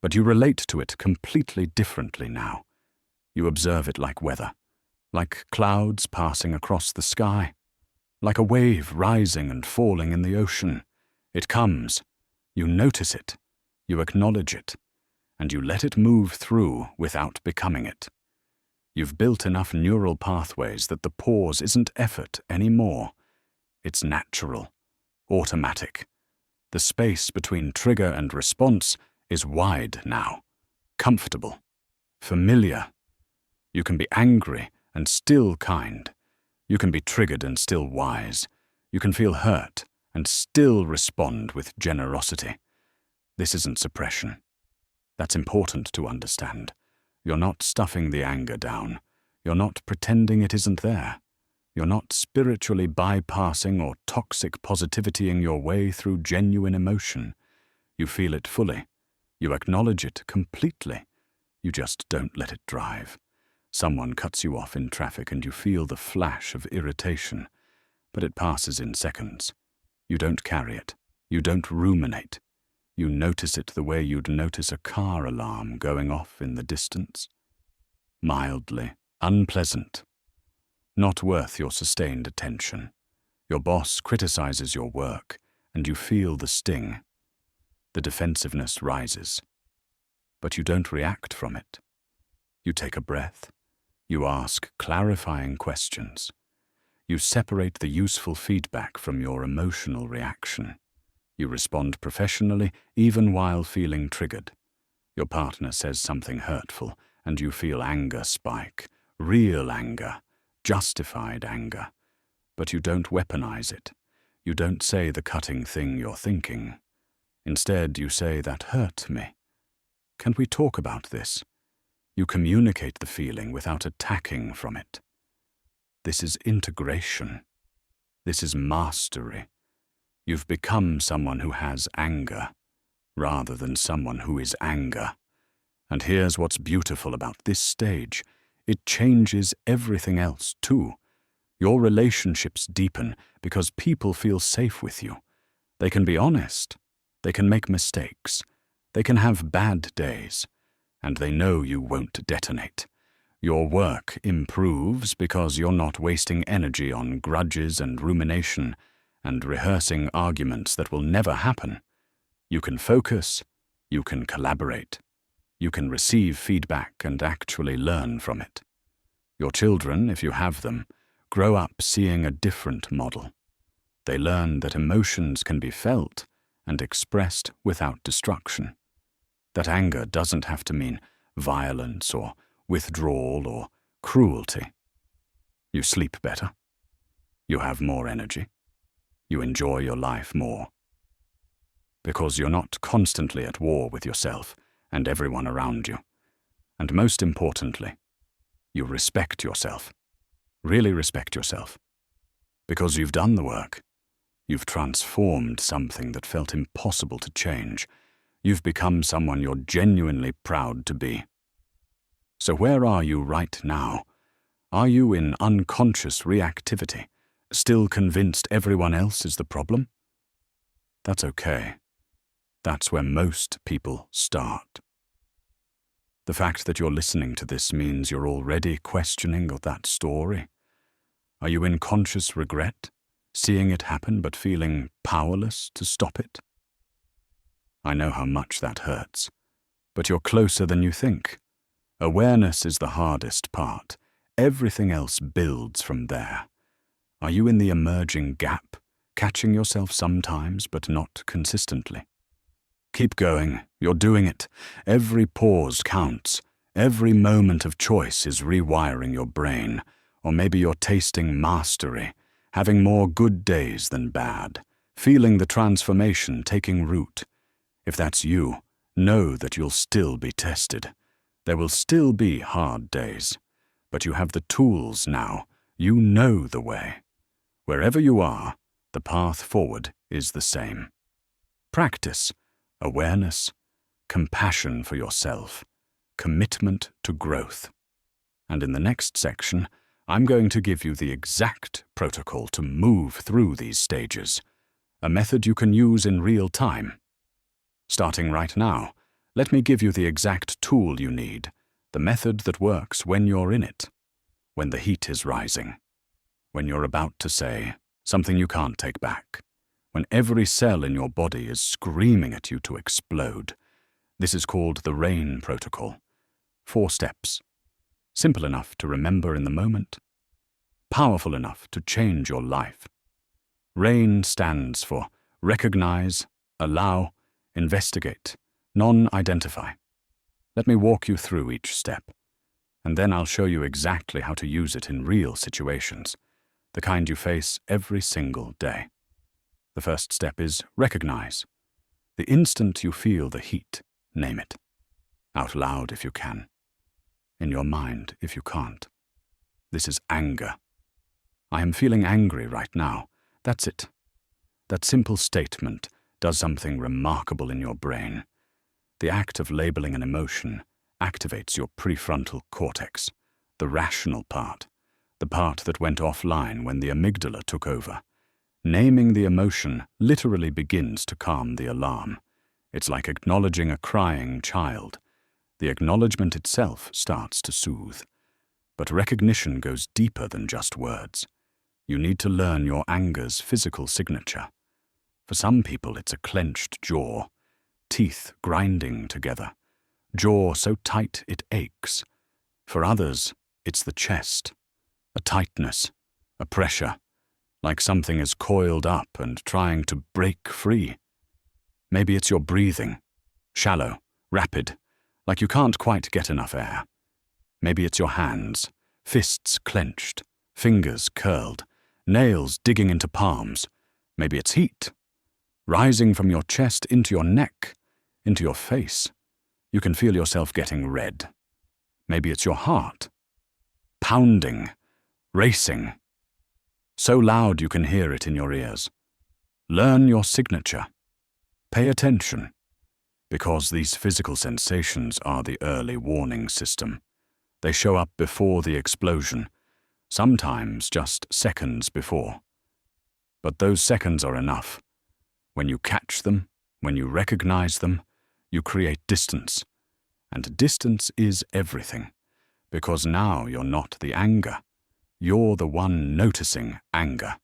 A: But you relate to it completely differently now. You observe it like weather, like clouds passing across the sky, like a wave rising and falling in the ocean. It comes. You notice it. You acknowledge it. And you let it move through without becoming it. You've built enough neural pathways that the pause isn't effort anymore. It's natural, automatic. The space between trigger and response is wide now, comfortable, familiar. You can be angry and still kind. You can be triggered and still wise. You can feel hurt and still respond with generosity. This isn't suppression. That's important to understand. You're not stuffing the anger down. You're not pretending it isn't there. You're not spiritually bypassing or toxic positivitying your way through genuine emotion. You feel it fully. You acknowledge it completely. You just don't let it drive. Someone cuts you off in traffic and you feel the flash of irritation, but it passes in seconds. You don't carry it. You don't ruminate. You notice it the way you'd notice a car alarm going off in the distance. Mildly unpleasant. Not worth your sustained attention. Your boss criticizes your work, and you feel the sting. The defensiveness rises. But you don't react from it. You take a breath. You ask clarifying questions. You separate the useful feedback from your emotional reaction. You respond professionally, even while feeling triggered. Your partner says something hurtful, and you feel anger spike, real anger, justified anger. But you don't weaponize it. You don't say the cutting thing you're thinking. Instead, you say, "That hurt me. Can we talk about this?" You communicate the feeling without attacking from it. This is integration. This is mastery. You've become someone who has anger, rather than someone who is anger. And here's what's beautiful about this stage. It changes everything else, too. Your relationships deepen because people feel safe with you. They can be honest. They can make mistakes. They can have bad days. And they know you won't detonate. Your work improves because you're not wasting energy on grudges and rumination and rehearsing arguments that will never happen. You can focus. You can collaborate. You can receive feedback and actually learn from it. Your children, if you have them, grow up seeing a different model. They learn that emotions can be felt and expressed without destruction. That anger doesn't have to mean violence or withdrawal or cruelty. You sleep better. You have more energy. You enjoy your life more. Because you're not constantly at war with yourself and everyone around you. And most importantly, you respect yourself. Really respect yourself. Because you've done the work. You've transformed something that felt impossible to change. You've become someone you're genuinely proud to be. So where are you right now? Are you in unconscious reactivity, still convinced everyone else is the problem? That's okay. That's where most people start. The fact that you're listening to this means you're already questioning that story. Are you in conscious regret, seeing it happen but feeling powerless to stop it? I know how much that hurts, but you're closer than you think. Awareness is the hardest part. Everything else builds from there. Are you in the emerging gap, catching yourself sometimes but not consistently? Keep going. You're doing it. Every pause counts. Every moment of choice is rewiring your brain. Or maybe you're tasting mastery, having more good days than bad, feeling the transformation taking root. If that's you, know that you'll still be tested. There will still be hard days. But you have the tools now. You know the way. Wherever you are, the path forward is the same. Practice. Awareness, compassion for yourself, commitment to growth. And in the next section, I'm going to give you the exact protocol to move through these stages, a method you can use in real time. Starting right now, let me give you the exact tool you need, the method that works when you're in it, when the heat is rising, when you're about to say something you can't take back. When every cell in your body is screaming at you to explode. This is called the RAIN protocol. 4 steps. Simple enough to remember in the moment. Powerful enough to change your life. RAIN stands for recognize, allow, investigate, non-identify. Let me walk you through each step, and then I'll show you exactly how to use it in real situations, the kind you face every single day. The first step is recognize. The instant you feel the heat, name it. Out loud if you can. In your mind if you can't. This is anger. I am feeling angry right now. That's it. That simple statement does something remarkable in your brain. The act of labeling an emotion activates your prefrontal cortex, the rational part, the part that went offline when the amygdala took over. Naming the emotion literally begins to calm the alarm. It's like acknowledging a crying child. The acknowledgement itself starts to soothe. But recognition goes deeper than just words. You need to learn your anger's physical signature. For some people, it's a clenched jaw, teeth grinding together, jaw so tight it aches. For others, it's the chest, a tightness, a pressure, like something is coiled up and trying to break free. Maybe it's your breathing, shallow, rapid, like you can't quite get enough air. Maybe it's your hands, fists clenched, fingers curled, nails digging into palms. Maybe it's heat, rising from your chest into your neck, into your face. You can feel yourself getting red. Maybe it's your heart, pounding, racing, so loud you can hear it in your ears. Learn your signature. Pay attention, because these physical sensations are the early warning system. They show up before the explosion, sometimes just seconds before. But those seconds are enough. When you catch them, when you recognize them, you create distance. And distance is everything, because now you're not the anger. You're the one noticing anger.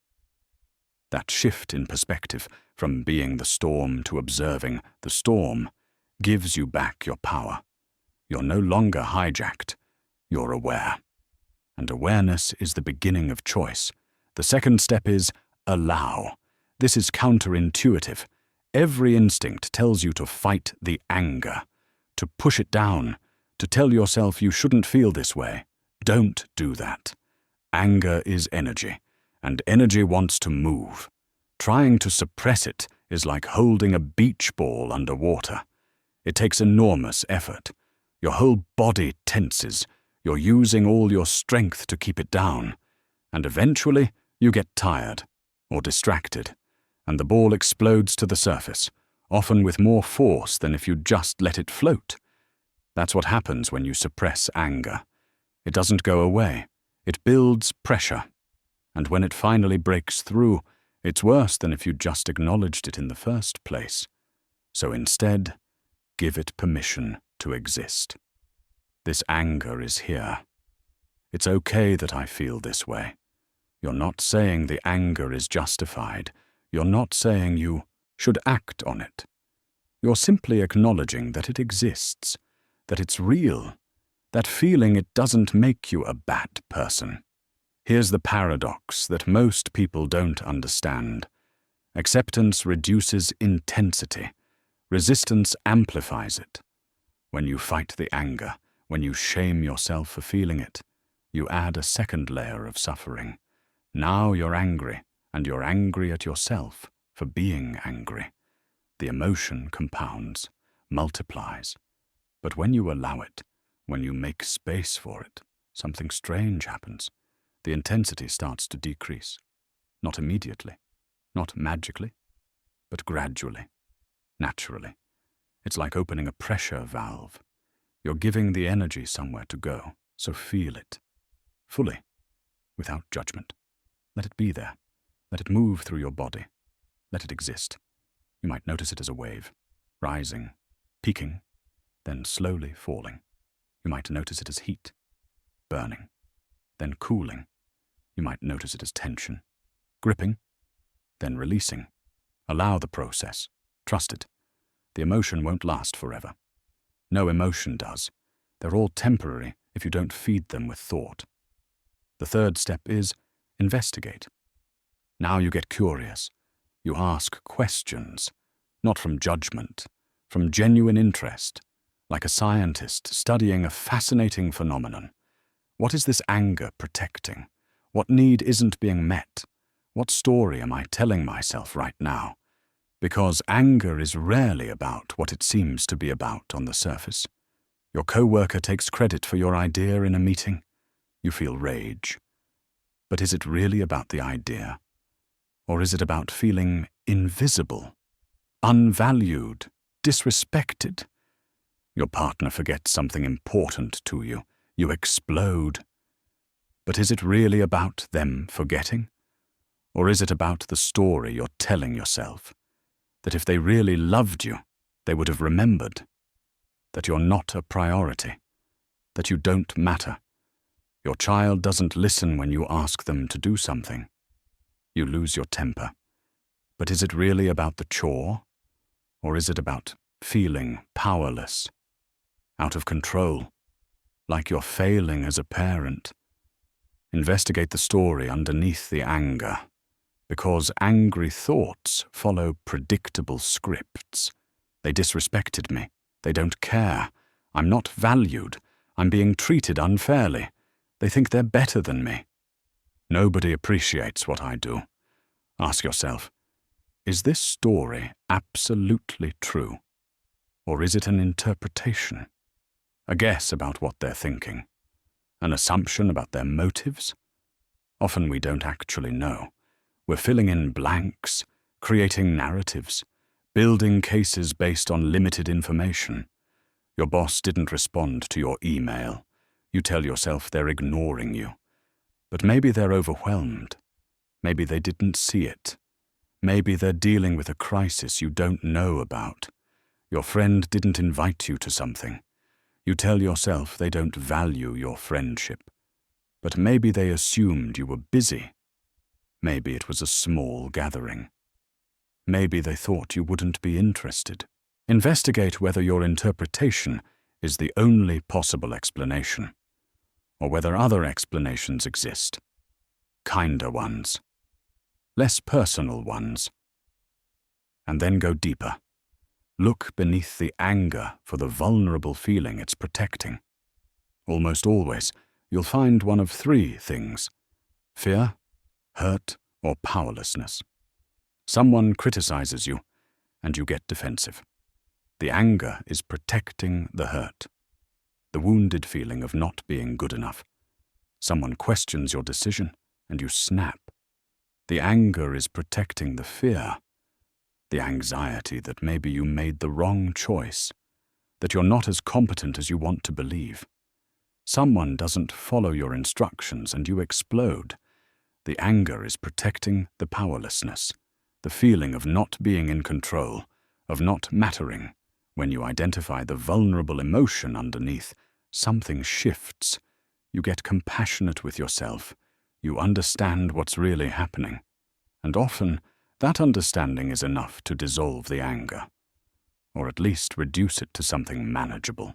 A: That shift in perspective from being the storm to observing the storm gives you back your power. You're no longer hijacked. You're aware. And awareness is the beginning of choice. The second step is allow. This is counterintuitive. Every instinct tells you to fight the anger, to push it down, to tell yourself you shouldn't feel this way. Don't do that. Anger is energy, and energy wants to move. Trying to suppress it is like holding a beach ball underwater. It takes enormous effort. Your whole body tenses. You're using all your strength to keep it down. And eventually, you get tired or distracted, and the ball explodes to the surface, often with more force than if you'd just let it float. That's what happens when you suppress anger. It doesn't go away. It builds pressure. And when it finally breaks through, it's worse than if you'd just acknowledged it in the first place. So instead, give it permission to exist. This anger is here. It's okay that I feel this way. You're not saying the anger is justified. You're not saying you should act on it. You're simply acknowledging that it exists, that it's real, that feeling it doesn't make you a bad person. Here's the paradox that most people don't understand. Acceptance reduces intensity. Resistance amplifies it. When you fight the anger, when you shame yourself for feeling it, you add a second layer of suffering. Now you're angry, and you're angry at yourself for being angry. The emotion compounds, multiplies. But when you allow it, when you make space for it, something strange happens. The intensity starts to decrease. Not immediately, not magically, but gradually, naturally. It's like opening a pressure valve. You're giving the energy somewhere to go, so feel it. Fully, without judgment. Let it be there. Let it move through your body. Let it exist. You might notice it as a wave, rising, peaking, then slowly falling. You might notice it as heat, burning, then cooling. You might notice it as tension, gripping, then releasing. Allow the process. Trust it. The emotion won't last forever. No emotion does. They're all temporary if you don't feed them with thought. The third step is investigate. Now you get curious. You ask questions, not from judgment, from genuine interest, like a scientist studying a fascinating phenomenon. What is this anger protecting? What need isn't being met? What story am I telling myself right now? Because anger is rarely about what it seems to be about on the surface. Your coworker takes credit for your idea in a meeting. You feel rage. But is it really about the idea? Or is it about feeling invisible, unvalued, disrespected? Your partner forgets something important to you. You explode. But is it really about them forgetting? Or is it about the story you're telling yourself? That if they really loved you, they would have remembered. That you're not a priority. That you don't matter. Your child doesn't listen when you ask them to do something. You lose your temper. But is it really about the chore? Or is it about feeling powerless, out of control, like you're failing as a parent? Investigate the story underneath the anger, because angry thoughts follow predictable scripts. They disrespected me. They don't care. I'm not valued. I'm being treated unfairly. They think they're better than me. Nobody appreciates what I do. Ask yourself, is this story absolutely true? Or is it an interpretation? A guess about what they're thinking? An assumption about their motives? Often we don't actually know. We're filling in blanks, creating narratives, building cases based on limited information. Your boss didn't respond to your email. You tell yourself they're ignoring you. But maybe they're overwhelmed. Maybe they didn't see it. Maybe they're dealing with a crisis you don't know about. Your friend didn't invite you to something. You tell yourself they don't value your friendship. But maybe they assumed you were busy. Maybe it was a small gathering. Maybe they thought you wouldn't be interested. Investigate whether your interpretation is the only possible explanation, or whether other explanations exist. Kinder ones. Less personal ones. And then go deeper. Look beneath the anger for the vulnerable feeling it's protecting. Almost always, you'll find one of three things: fear, hurt, or powerlessness. Someone criticizes you, and you get defensive. The anger is protecting the hurt. the wounded feeling of not being good enough. Someone questions your decision, and you snap. The anger is protecting the fear, the anxiety that maybe you made the wrong choice, that you're not as competent as you want to believe. Someone doesn't follow your instructions and you explode. The anger is protecting the powerlessness, the feeling of not being in control, of not mattering. When you identify the vulnerable emotion underneath, something shifts. You get compassionate with yourself. You understand what's really happening. And often, that understanding is enough to dissolve the anger, or at least reduce it to something manageable.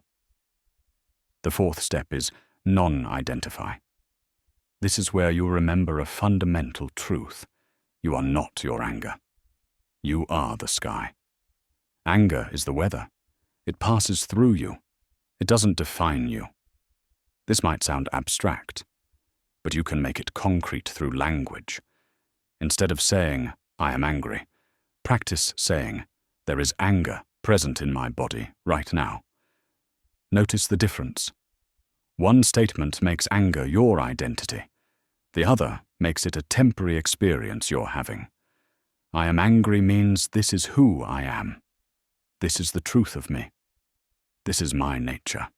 A: The fourth step is non-identify. This is where you remember a fundamental truth. You are not your anger. You are the sky. Anger is the weather. It passes through you. It doesn't define you. This might sound abstract, but you can make it concrete through language. Instead of saying, "I am angry," practice saying, "There is anger present in my body right now." Notice the difference. One statement makes anger your identity. The other makes it a temporary experience you're having. I am angry means this is who I am. This is the truth of me. This is my nature.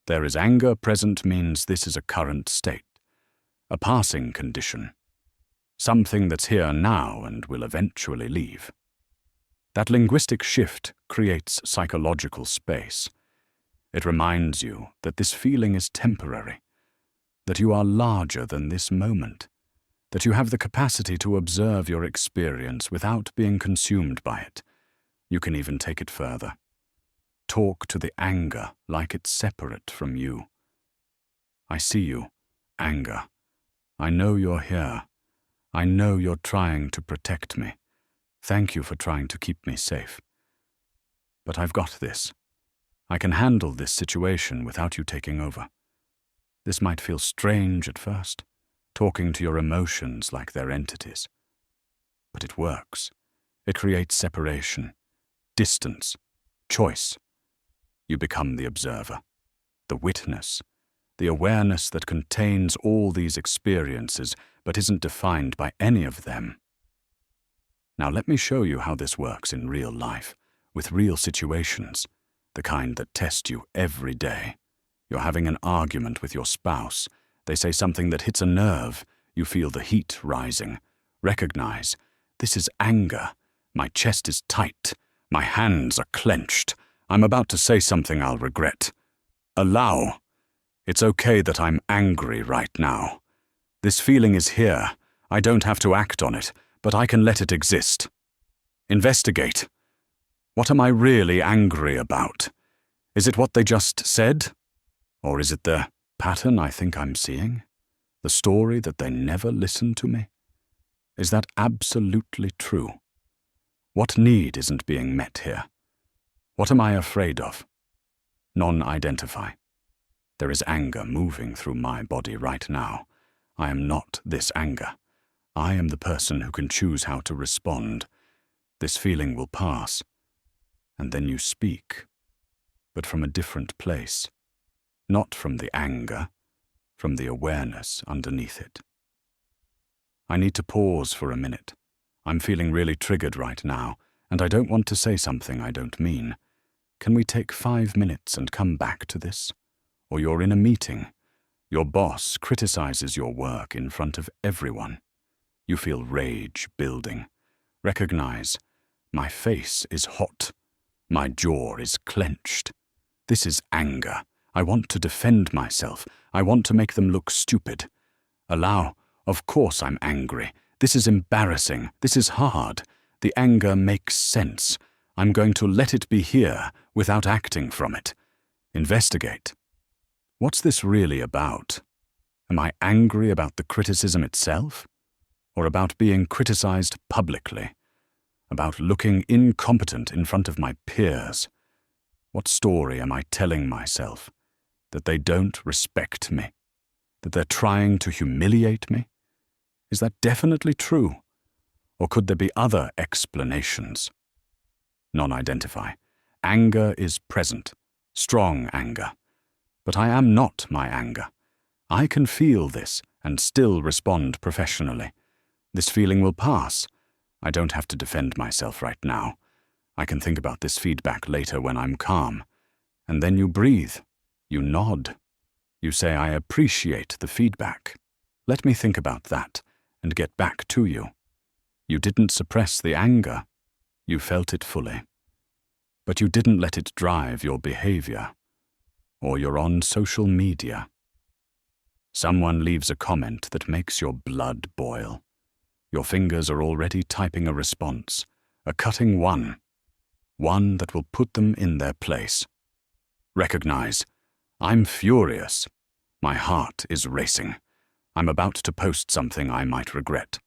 A: There is anger present means this is a current state, a passing condition, something that's here now and will eventually leave. That linguistic shift creates psychological space. It reminds you that this feeling is temporary, that you are larger than this moment, that you have the capacity to observe your experience without being consumed by it. You can even take it further. Talk to the anger like it's separate from you. I see you, anger. I know you're here. I know you're trying to protect me. Thank you for trying to keep me safe. But I've got this. I can handle this situation without you taking over. This might feel strange at first, talking to your emotions like they're entities. But it works. It creates separation, distance, choice. You become the observer, the witness, the awareness that contains all these experiences but isn't defined by any of them. Now let me show you how this works in real life, with real situations, the kind that test you every day. You're having an argument with your spouse. They say something that hits a nerve. You feel the heat rising. Recognize, this is anger. My chest is tight. My hands are clenched. I'm about to say something I'll regret. Allow. It's okay that I'm angry right now. This feeling is here. I don't have to act on it, but I can let it exist. Investigate. What am I really angry about? Is it what they just said? Or is it the pattern I think I'm seeing? The story that they never listened to me? Is that absolutely true? What need isn't being met here? What am I afraid of? Non-identify. There is anger moving through my body right now. I am not this anger. I am the person who can choose how to respond. This feeling will pass. And then you speak, but from a different place. Not from the anger, from the awareness underneath it. I need to pause for a minute. I'm feeling really triggered right now, and I don't want to say something I don't mean. Can we take 5 minutes and come back to this? Or you're in a meeting. Your boss criticizes your work in front of everyone. You feel rage building. Recognize, my face is hot. My jaw is clenched. This is anger. I want to defend myself. I want to make them look stupid. Allow, of course I'm angry. This is embarrassing. This is hard. The anger makes sense. I'm going to let it be here without acting from it. Investigate. What's this really about? Am I angry about the criticism itself? Or about being criticized publicly? About looking incompetent in front of my peers? What story am I telling myself? That they don't respect me? That they're trying to humiliate me? Is that definitely true? Or could there be other explanations? Non-identify. Anger is present. Strong anger. But I am not my anger. I can feel this and still respond professionally. This feeling will pass. I don't have to defend myself right now. I can think about this feedback later when I'm calm. And then you breathe. You nod. You say, I appreciate the feedback. Let me think about that and get back to you. You didn't suppress the anger. You felt it fully. But you didn't let it drive your behavior. Or you're on social media. Someone leaves a comment that makes your blood boil. Your fingers are already typing a response, a cutting one that will put them in their place. Recognize, I'm furious. My heart is racing. I'm about to post something I might regret.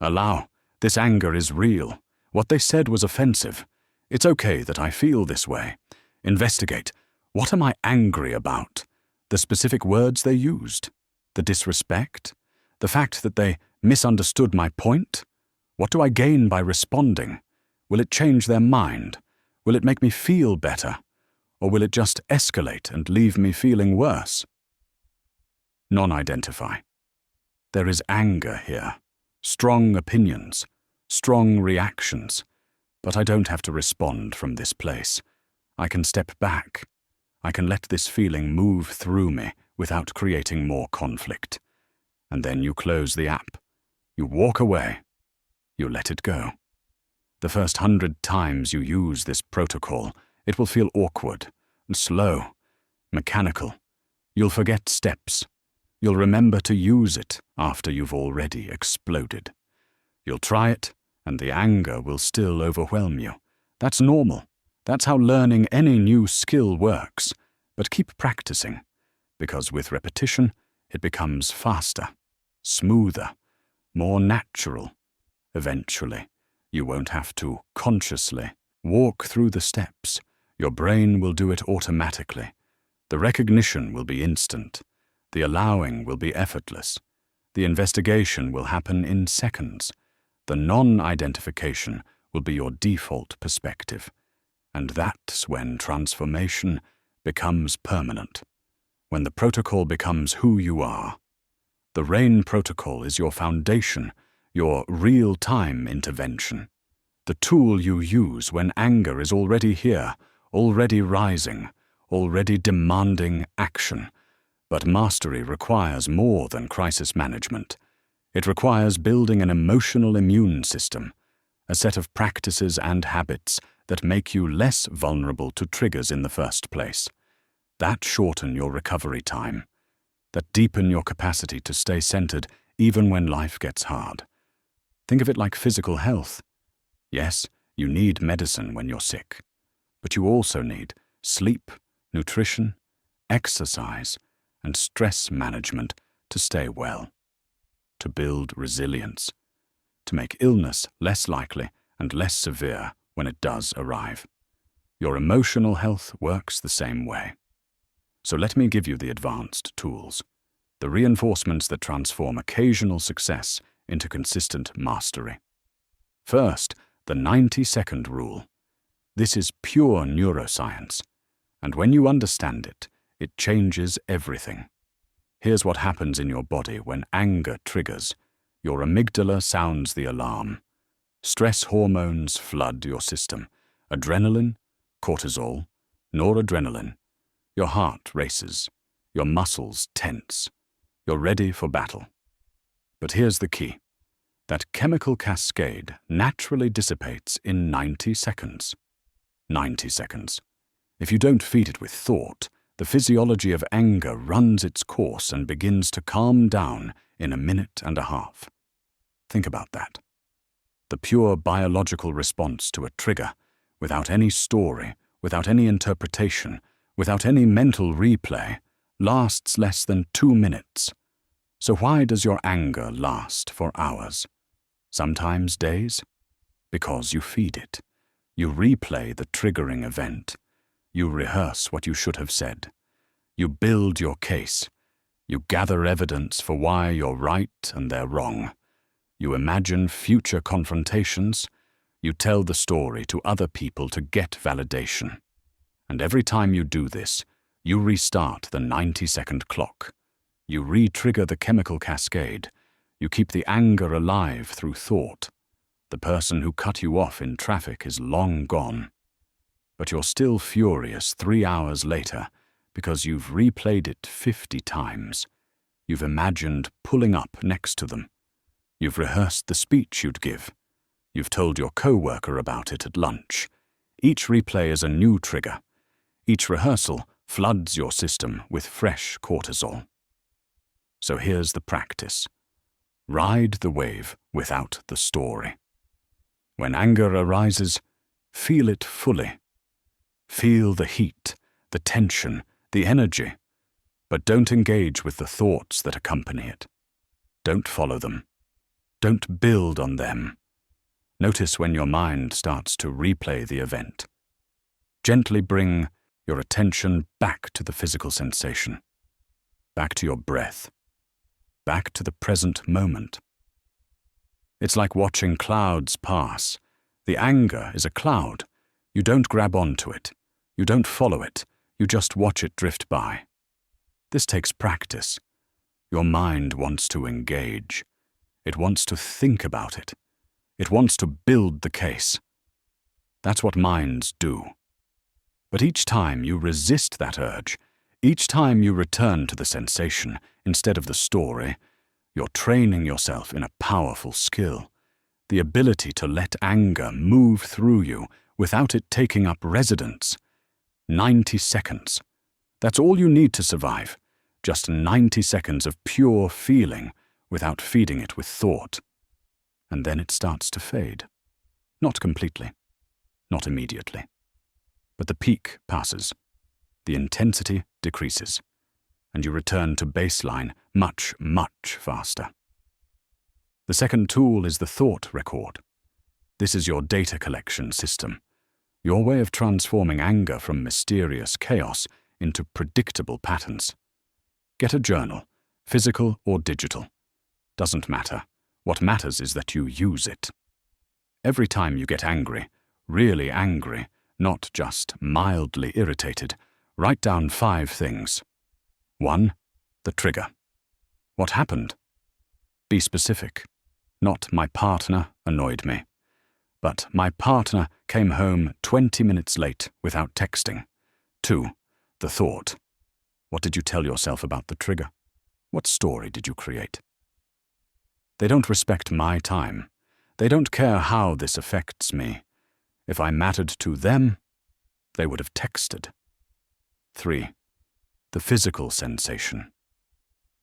A: Allow, this anger is real. What they said was offensive. It's okay that I feel this way. Investigate. What am I angry about? The specific words they used? The disrespect? The fact that they misunderstood my point? What do I gain by responding? Will it change their mind? Will it make me feel better? Or will it just escalate and leave me feeling worse? Non-identify. There is anger here, strong opinions, strong reactions, but I don't have to respond from this place. I can step back. I can let this feeling move through me without creating more conflict. And then you close the app. You walk away. You let it go. The first 100 times you use this protocol, it will feel awkward and slow, mechanical. You'll forget steps. You'll remember to use it after you've already exploded. You'll try it, and the anger will still overwhelm you. That's normal. That's how learning any new skill works. But keep practicing, because with repetition, it becomes faster, smoother, more natural. Eventually, you won't have to consciously walk through the steps. Your brain will do it automatically. The recognition will be instant. The allowing will be effortless. The investigation will happen in seconds. The non-identification will be your default perspective. And that's when transformation becomes permanent. When the protocol becomes who you are. The RAIN protocol is your foundation, your real-time intervention. The tool you use when anger is already here, already rising, already demanding action. But mastery requires more than crisis management. It requires building an emotional immune system, a set of practices and habits that make you less vulnerable to triggers in the first place, that shorten your recovery time, that deepen your capacity to stay centered even when life gets hard. Think of it like physical health. Yes, you need medicine when you're sick, but you also need sleep, nutrition, exercise, and stress management to stay well, to build resilience, to make illness less likely and less severe when it does arrive. Your emotional health works the same way. So let me give you the advanced tools, the reinforcements that transform occasional success into consistent mastery. First, the 90-second rule. This is pure neuroscience, and when you understand it, it changes everything. Here's what happens in your body when anger triggers. Your amygdala sounds the alarm. Stress hormones flood your system. Adrenaline, cortisol, noradrenaline. Your heart races. Your muscles tense. You're ready for battle. But here's the key. That chemical cascade naturally dissipates in 90 seconds. 90 seconds. If you don't feed it with thought, the physiology of anger runs its course and begins to calm down in a minute and a half. Think about that. The pure biological response to a trigger, without any story, without any interpretation, without any mental replay, lasts less than 2 minutes. So why does your anger last for hours? Sometimes days? Because you feed it. You replay the triggering event. You rehearse what you should have said. You build your case. You gather evidence for why you're right and they're wrong. You imagine future confrontations. You tell the story to other people to get validation. And every time you do this, You restart the 90-second clock. You re-trigger the chemical cascade. You keep the anger alive through thought. The person who cut you off in traffic is long gone. But you're still furious 3 hours later because you've replayed it 50 times. You've imagined pulling up next to them. You've rehearsed the speech you'd give. You've told your co-worker about it at lunch. Each replay is a new trigger. Each rehearsal floods your system with fresh cortisol. So here's the practice. Ride the wave without the story. When anger arises, feel it fully. Feel the heat, the tension, the energy, but don't engage with the thoughts that accompany it. Don't follow them. Don't build on them. Notice when your mind starts to replay the event. Gently bring your attention back to the physical sensation, back to your breath, back to the present moment. It's like watching clouds pass. The anger is a cloud. You don't grab onto it. You don't follow it. You just watch it drift by. This takes practice. Your mind wants to engage. It wants to think about it. It wants to build the case. That's what minds do. But each time you resist that urge, each time you return to the sensation instead of the story, you're training yourself in a powerful skill, the ability to let anger move through you without it taking up residence. 90 seconds. That's all you need to survive. Just 90 seconds of pure feeling without feeding it with thought. And then it starts to fade. Not completely. Not immediately. But the peak passes. The intensity decreases. And you return to baseline much, much faster. The second tool is the thought record. This is your data collection system. Your way of transforming anger from mysterious chaos into predictable patterns. Get a journal, physical or digital. Doesn't matter. What matters is that you use it. Every time you get angry, really angry, not just mildly irritated, write down 5 things. 1. The trigger. What happened? Be specific. Not my partner annoyed me, but my partner came home 20 minutes late without texting. 2. The thought. What did you tell yourself about the trigger? What story did you create? They don't respect my time. They don't care how this affects me. If I mattered to them, they would have texted. 3. The physical sensation.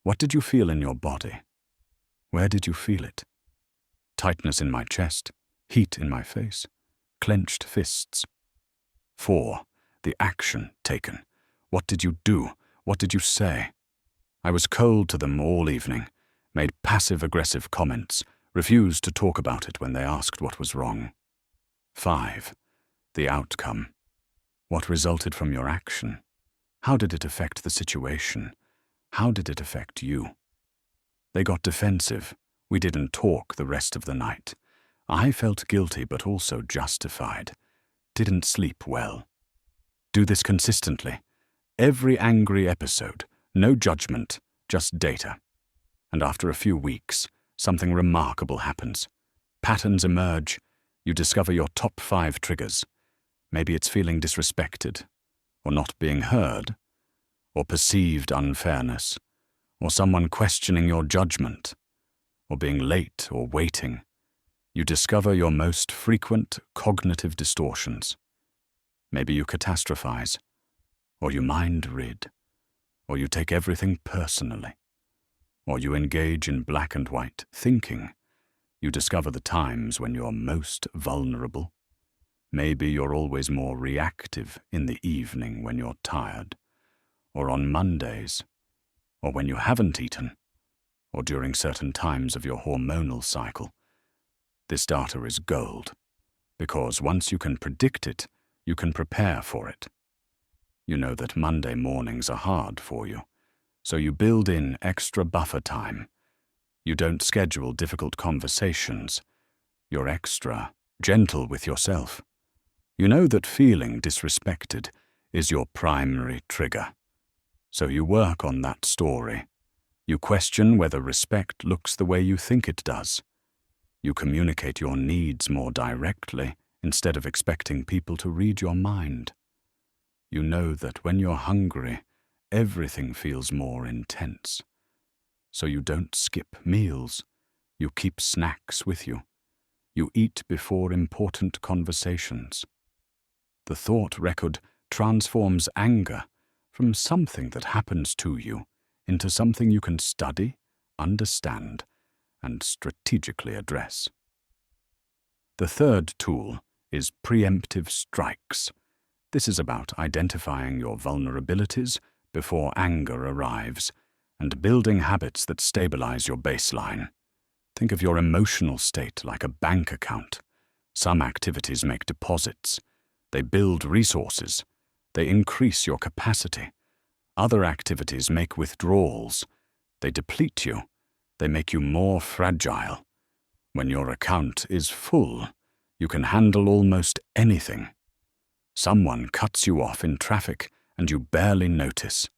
A: What did you feel in your body? Where did you feel it? Tightness in my chest, heat in my face, clenched fists. 4. The action taken. What did you do? What did you say? I was cold to them all evening, made passive-aggressive comments, refused to talk about it when they asked what was wrong. 5. The outcome. What resulted from your action? How did it affect the situation? How did it affect you? They got defensive. We didn't talk the rest of the night. I felt guilty but also justified. Didn't sleep well. Do this consistently. Every angry episode. No judgment, just data. And after a few weeks, something remarkable happens. Patterns emerge. You discover your top 5 triggers. Maybe it's feeling disrespected, or not being heard, or perceived unfairness, or someone questioning your judgment, or being late or waiting. You discover your most frequent cognitive distortions. Maybe you catastrophize, or you mind rid, or you take everything personally, or you engage in black and white thinking. You discover the times when you're most vulnerable. Maybe you're always more reactive in the evening when you're tired, or on Mondays, or when you haven't eaten, or during certain times of your hormonal cycle. This data is gold, because once you can predict it, you can prepare for it. You know that Monday mornings are hard for you, so you build in extra buffer time. You don't schedule difficult conversations. You're extra gentle with yourself. You know that feeling disrespected is your primary trigger. So you work on that story. You question whether respect looks the way you think it does. You communicate your needs more directly instead of expecting people to read your mind. You know that when you're hungry, everything feels more intense. So you don't skip meals. You keep snacks with you. You eat before important conversations. The thought record transforms anger from something that happens to you into something you can study, understand, and strategically address. The third tool is preemptive strikes. This is about identifying your vulnerabilities before anger arrives and building habits that stabilize your baseline. Think of your emotional state like a bank account. Some activities make deposits. They build resources. They increase your capacity. Other activities make withdrawals. They deplete you. They make you more fragile. When your account is full, you can handle almost anything. Someone cuts you off in traffic and you barely notice.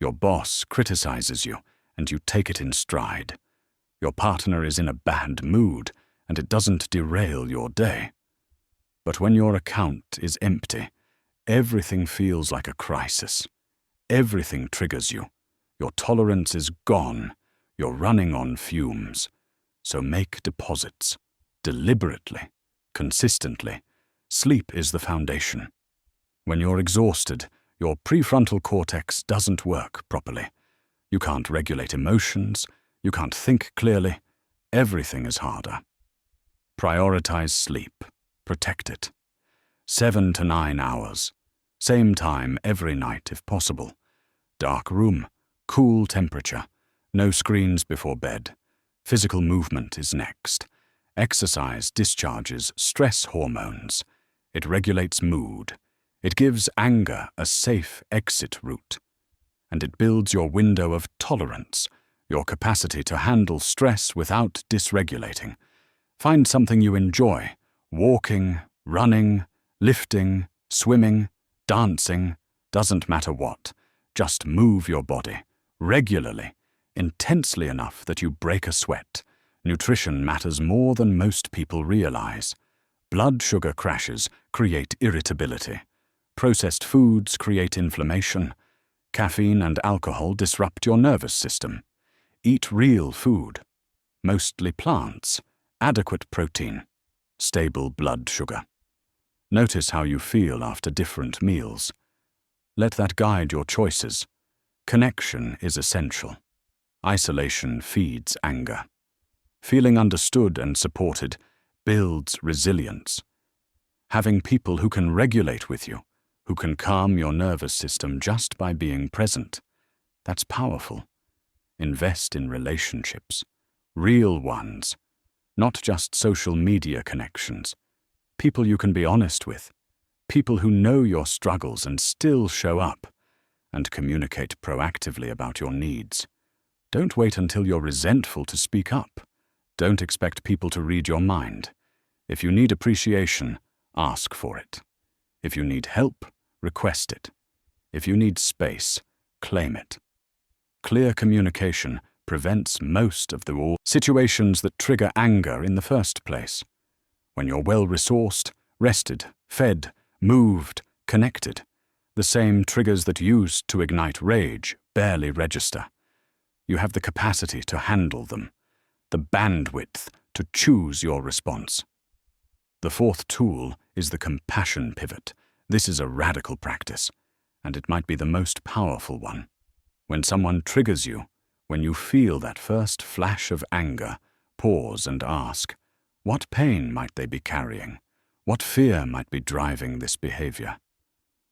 A: Your boss criticizes you and you take it in stride. Your partner is in a bad mood and it doesn't derail your day. But when your account is empty, everything feels like a crisis. Everything triggers you. Your tolerance is gone. You're running on fumes. So make deposits. Deliberately. Consistently. Sleep is the foundation. When you're exhausted, your prefrontal cortex doesn't work properly. You can't regulate emotions. You can't think clearly. Everything is harder. Prioritize sleep. Protect it. 7 to 9 hours. Same time every night if possible. Dark room. Cool temperature. No screens before bed. Physical movement is next. Exercise discharges stress hormones. It regulates mood. It gives anger a safe exit route. And it builds your window of tolerance, your capacity to handle stress without dysregulating. Find something you enjoy. Walking, running, lifting, swimming, dancing, doesn't matter what. Just move your body, regularly, intensely enough that you break a sweat. Nutrition matters more than most people realize. Blood sugar crashes create irritability. Processed foods create inflammation. Caffeine and alcohol disrupt your nervous system. Eat real food, mostly plants, adequate protein, stable blood sugar. Notice how you feel after different meals. Let that guide your choices. Connection is essential. Isolation feeds anger. Feeling understood and supported builds resilience. Having people who can regulate with you, who can calm your nervous system just by being present, that's powerful. Invest in relationships, real ones, not just social media connections. People you can be honest with, people who know your struggles and still show up, and communicate proactively about your needs. Don't wait until you're resentful to speak up. Don't expect people to read your mind. If you need appreciation, ask for it. If you need help, request it. If you need space, claim it. Clear communication prevents most of the situations that trigger anger in the first place. When you're well-resourced, rested, fed, moved, connected, the same triggers that used to ignite rage barely register. You have the capacity to handle them, the bandwidth to choose your response. The fourth tool is the compassion pivot. This is a radical practice, and it might be the most powerful one. When someone triggers you, when you feel that first flash of anger, pause and ask, what pain might they be carrying? What fear might be driving this behavior?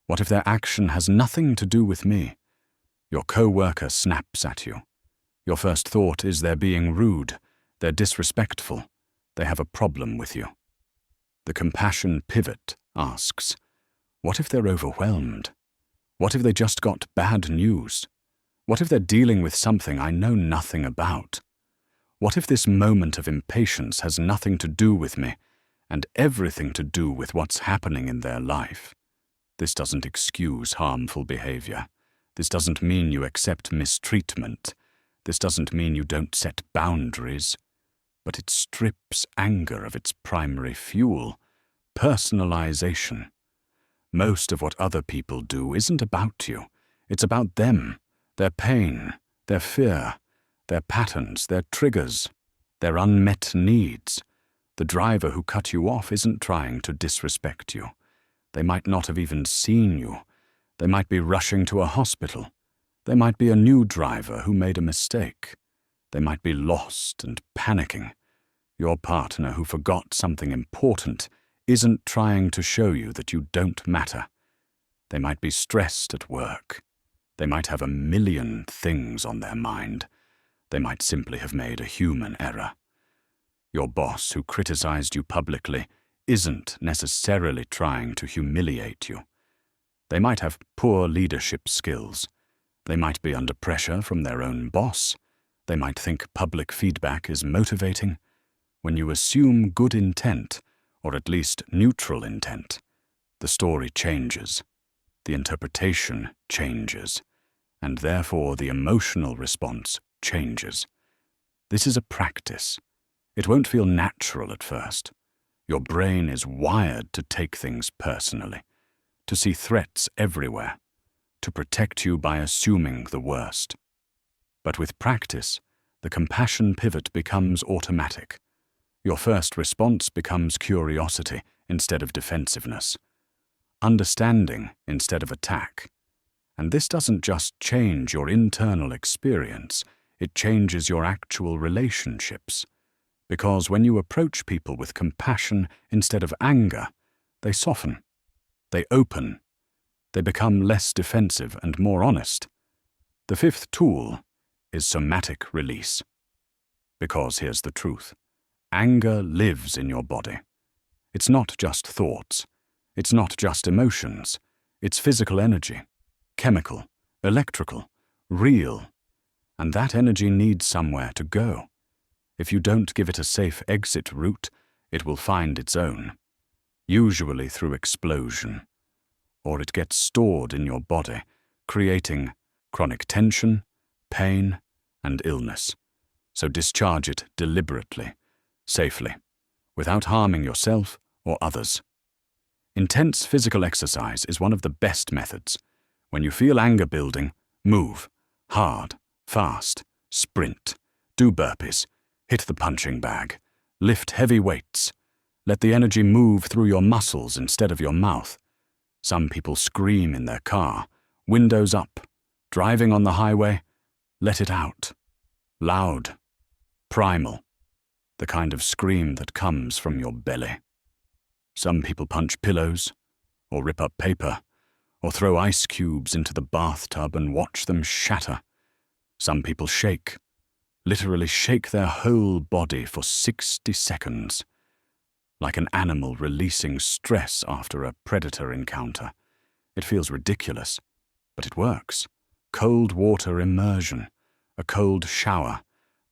A: What if their action has nothing to do with me? Your coworker snaps at you. Your first thought is they're being rude, they're disrespectful, they have a problem with you. The compassion pivot asks, what if they're overwhelmed? What if they just got bad news? What if they're dealing with something I know nothing about? What if this moment of impatience has nothing to do with me and everything to do with what's happening in their life? This doesn't excuse harmful behavior. This doesn't mean you accept mistreatment. This doesn't mean you don't set boundaries. But it strips anger of its primary fuel, personalization. Most of what other people do isn't about you. It's about them, their pain, their fear, their patterns, their triggers, their unmet needs. The driver who cut you off isn't trying to disrespect you. They might not have even seen you. They might be rushing to a hospital. They might be a new driver who made a mistake. They might be lost and panicking. Your partner who forgot something important isn't trying to show you that you don't matter. They might be stressed at work. They might have a million things on their mind. They might simply have made a human error. Your boss who criticized you publicly isn't necessarily trying to humiliate you. They might have poor leadership skills. They might be under pressure from their own boss. They might think public feedback is motivating. When you assume good intent, or at least neutral intent, the story changes, the interpretation changes, and therefore the emotional response changes. This is a practice. It won't feel natural at first. Your brain is wired to take things personally, to see threats everywhere, to protect you by assuming the worst. But with practice, the compassion pivot becomes automatic. Your first response becomes curiosity instead of defensiveness, understanding instead of attack. And this doesn't just change your internal experience, it changes your actual relationships. Because when you approach people with compassion instead of anger, they soften, they open, they become less defensive and more honest. The fifth tool is somatic release. Because here's the truth. Anger lives in your body. It's not just thoughts. It's not just emotions. It's physical energy, chemical, electrical, real. And that energy needs somewhere to go. If you don't give it a safe exit route, it will find its own, usually through explosion. Or it gets stored in your body, creating chronic tension, pain, and illness. So discharge it deliberately, safely, without harming yourself or others. Intense physical exercise is one of the best methods. When you feel anger building, move, hard, fast, sprint, do burpees, hit the punching bag, lift heavy weights. Let the energy move through your muscles instead of your mouth. Some people scream in their car, windows up, driving on the highway. Let it out. Loud, primal, the kind of scream that comes from your belly. Some people punch pillows, or rip up paper, or throw ice cubes into the bathtub and watch them shatter. Some people shake, literally shake their whole body for 60 seconds, like an animal releasing stress after a predator encounter. It feels ridiculous, but it works. Cold water immersion, a cold shower,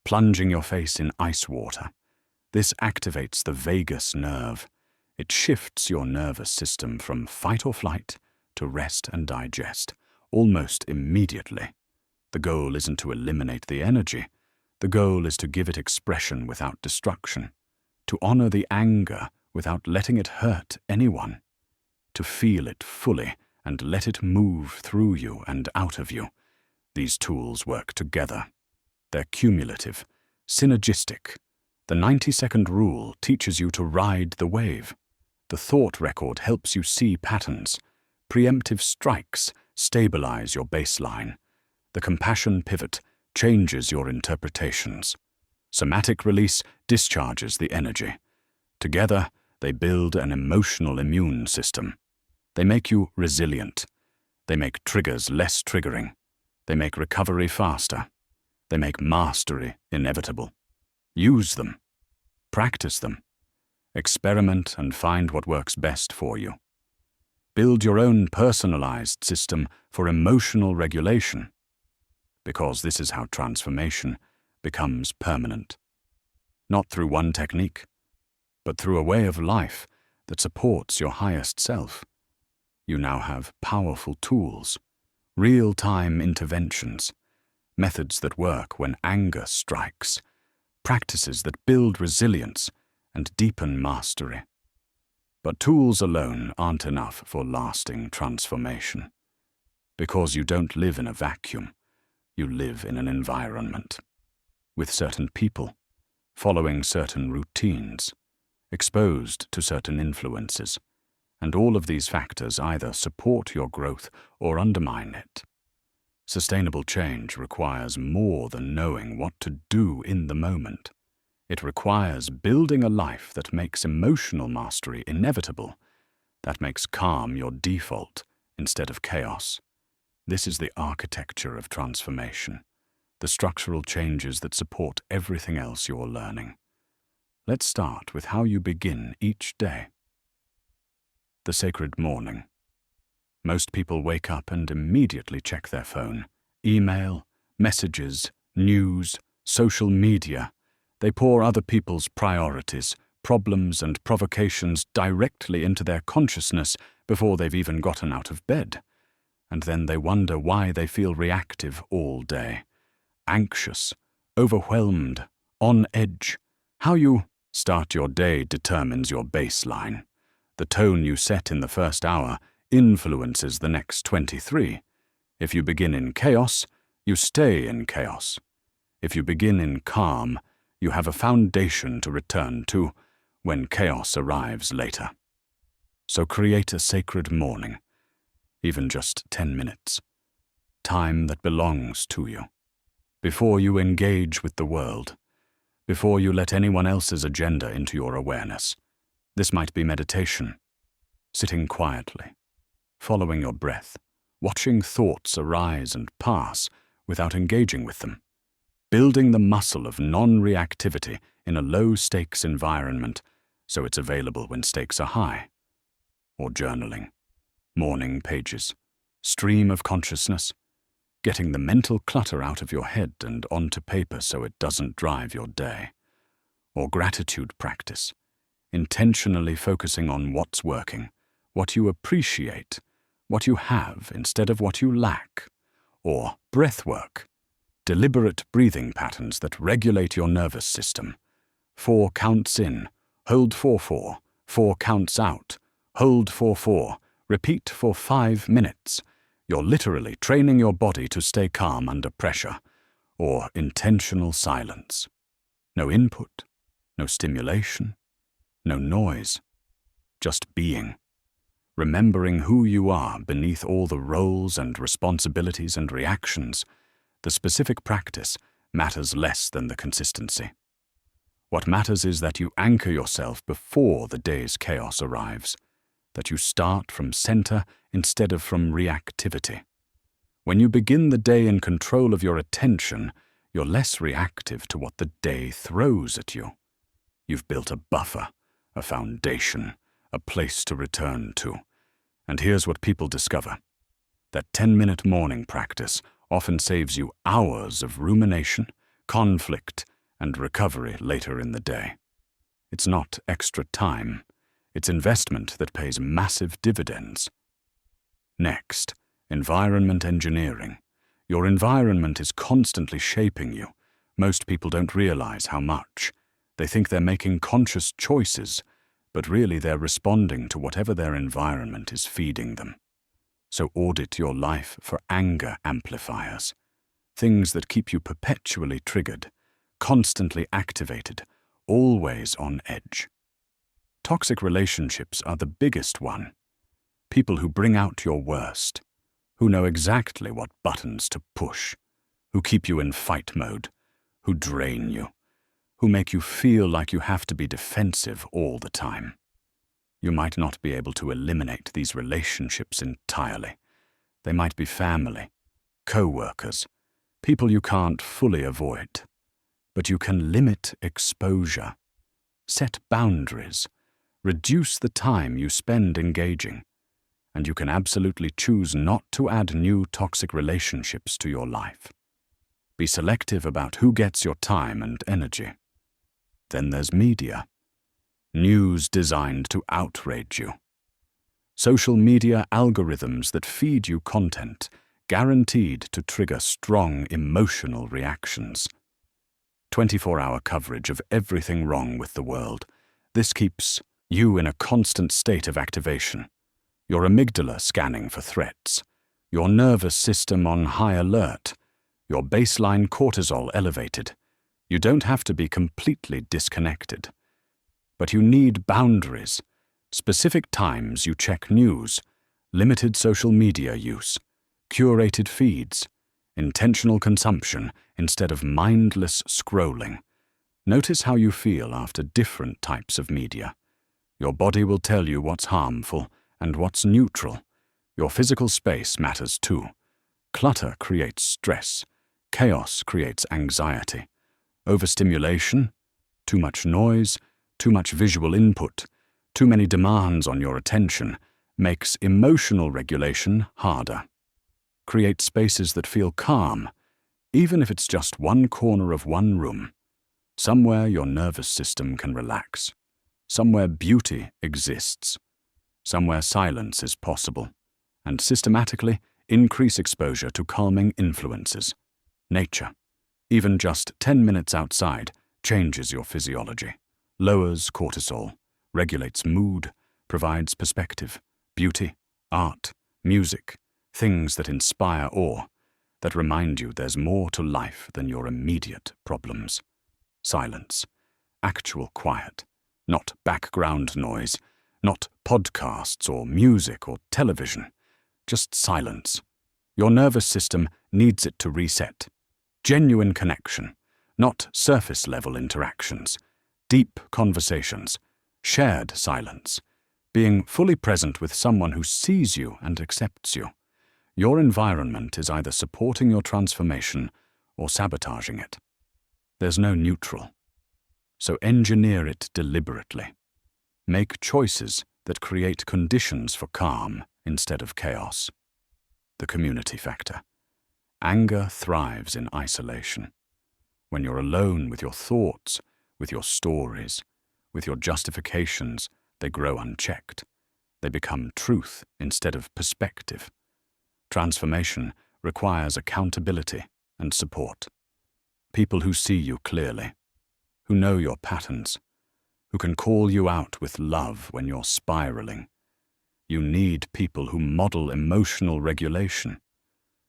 A: plunging your face in ice water. This activates the vagus nerve. It shifts your nervous system from fight or flight to rest and digest, almost immediately. The goal isn't to eliminate the energy. The goal is to give it expression without destruction, to honor the anger without letting it hurt anyone, to feel it fully and let it move through you and out of you. These tools work together. They're cumulative, synergistic. The 90-second rule teaches you to ride the wave. The thought record helps you see patterns. Preemptive strikes stabilize your baseline. The compassion pivot changes your interpretations. Somatic release discharges the energy. Together, they build an emotional immune system. They make you resilient. They make triggers less triggering. They make recovery faster. They make mastery inevitable. Use them. Practice them. Experiment and find what works best for you. Build your own personalized system for emotional regulation, because this is how transformation becomes permanent. Not through one technique, but through a way of life that supports your highest self. You now have powerful tools, real-time interventions, methods that work when anger strikes, practices that build resilience and deepen mastery. But tools alone aren't enough for lasting transformation. Because you don't live in a vacuum, you live in an environment, with certain people, following certain routines, exposed to certain influences, and all of these factors either support your growth or undermine it. Sustainable change requires more than knowing what to do in the moment. It requires building a life that makes emotional mastery inevitable, that makes calm your default instead of chaos. This is the architecture of transformation, the structural changes that support everything else you're learning. Let's start with how you begin each day. The sacred morning. Most people wake up and immediately check their phone. Email, messages, news, social media. They pour other people's priorities, problems, and provocations directly into their consciousness before they've even gotten out of bed. And then they wonder why they feel reactive all day. Anxious, overwhelmed, on edge. How you start your day determines your baseline. The tone you set in the first hour influences the next 23. If you begin in chaos, you stay in chaos. If you begin in calm, you have a foundation to return to when chaos arrives later. So create a sacred morning, even just 10 minutes, time that belongs to you, before you engage with the world, before you let anyone else's agenda into your awareness. This might be meditation, sitting quietly, following your breath, watching thoughts arise and pass without engaging with them, building the muscle of non-reactivity in a low-stakes environment so it's available when stakes are high. Or journaling, morning pages, stream of consciousness, getting the mental clutter out of your head and onto paper so it doesn't drive your day. Or gratitude practice, intentionally focusing on what's working, what you appreciate, what you have instead of what you lack. Or breath work, deliberate breathing patterns that regulate your nervous system. 4 counts in, hold for 4, 4 counts out, hold for 4, repeat for 5 minutes. You're literally training your body to stay calm under pressure. Or intentional silence. No input, no stimulation, no noise, just being. Remembering who you are beneath all the roles and responsibilities and reactions. The specific practice matters less than the consistency. What matters is that you anchor yourself before the day's chaos arrives, that you start from center instead of from reactivity. When you begin the day in control of your attention, you're less reactive to what the day throws at you. You've built a buffer, a foundation, a place to return to. And here's what people discover. That 10-minute morning practice often saves you hours of rumination, conflict, and recovery later in the day. It's not extra time. It's investment that pays massive dividends. Next, environment engineering. Your environment is constantly shaping you. Most people don't realize how much. They think they're making conscious choices, but really they're responding to whatever their environment is feeding them. So audit your life for anger amplifiers, things that keep you perpetually triggered, constantly activated, always on edge. Toxic relationships are the biggest one. People who bring out your worst, who know exactly what buttons to push, who keep you in fight mode, who drain you, who make you feel like you have to be defensive all the time. You might not be able to eliminate these relationships entirely. They might be family, co-workers, people you can't fully avoid. But you can limit exposure, set boundaries, reduce the time you spend engaging, and you can absolutely choose not to add new toxic relationships to your life. Be selective about who gets your time and energy. Then there's media. News designed to outrage you. Social media algorithms that feed you content, guaranteed to trigger strong emotional reactions. 24-hour coverage of everything wrong with the world. This keeps you in a constant state of activation. Your amygdala scanning for threats, your nervous system on high alert, your baseline cortisol elevated. You don't have to be completely disconnected. But you need boundaries, specific times you check news, limited social media use, curated feeds, intentional consumption instead of mindless scrolling. Notice how you feel after different types of media. Your body will tell you what's harmful and what's neutral. Your physical space matters too. Clutter creates stress. Chaos creates anxiety. Overstimulation, too much noise, too much visual input, too many demands on your attention makes emotional regulation harder. Create spaces that feel calm, even if it's just one corner of one room. Somewhere your nervous system can relax. Somewhere beauty exists. Somewhere silence is possible. And systematically increase exposure to calming influences. Nature, even just 10 minutes outside, changes your physiology, lowers cortisol, regulates mood, provides perspective, beauty, art, music, things that inspire awe, that remind you there's more to life than your immediate problems. Silence, actual quiet, not background noise, not podcasts or music or television, just silence. Your nervous system needs it to reset. Genuine connection, not surface-level interactions, deep conversations, shared silence, being fully present with someone who sees you and accepts you. Your environment is either supporting your transformation or sabotaging it. There's no neutral. So engineer it deliberately. Make choices that create conditions for calm instead of chaos. The community factor. Anger thrives in isolation. When you're alone with your thoughts, with your stories, with your justifications, they grow unchecked. They become truth instead of perspective. Transformation requires accountability and support. People who see you clearly, who know your patterns, who can call you out with love when you're spiraling. You need people who model emotional regulation,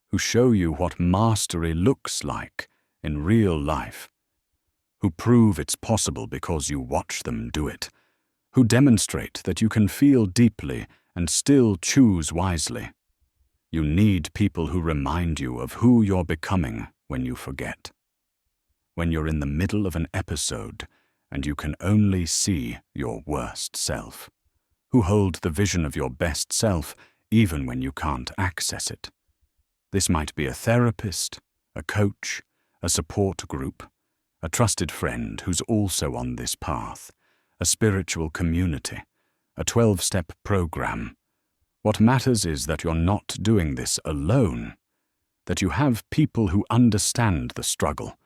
A: who show you what mastery looks like in real life, who prove it's possible because you watch them do it, who demonstrate that you can feel deeply and still choose wisely. You need people who remind you of who you're becoming when you forget. When you're in the middle of an episode and you can only see your worst self, who hold the vision of your best self even when you can't access it. This might be a therapist, a coach, a support group, a trusted friend who's also on this path, a spiritual community, a 12-step program. What matters is that you're not doing this alone, that you have people who understand the struggle,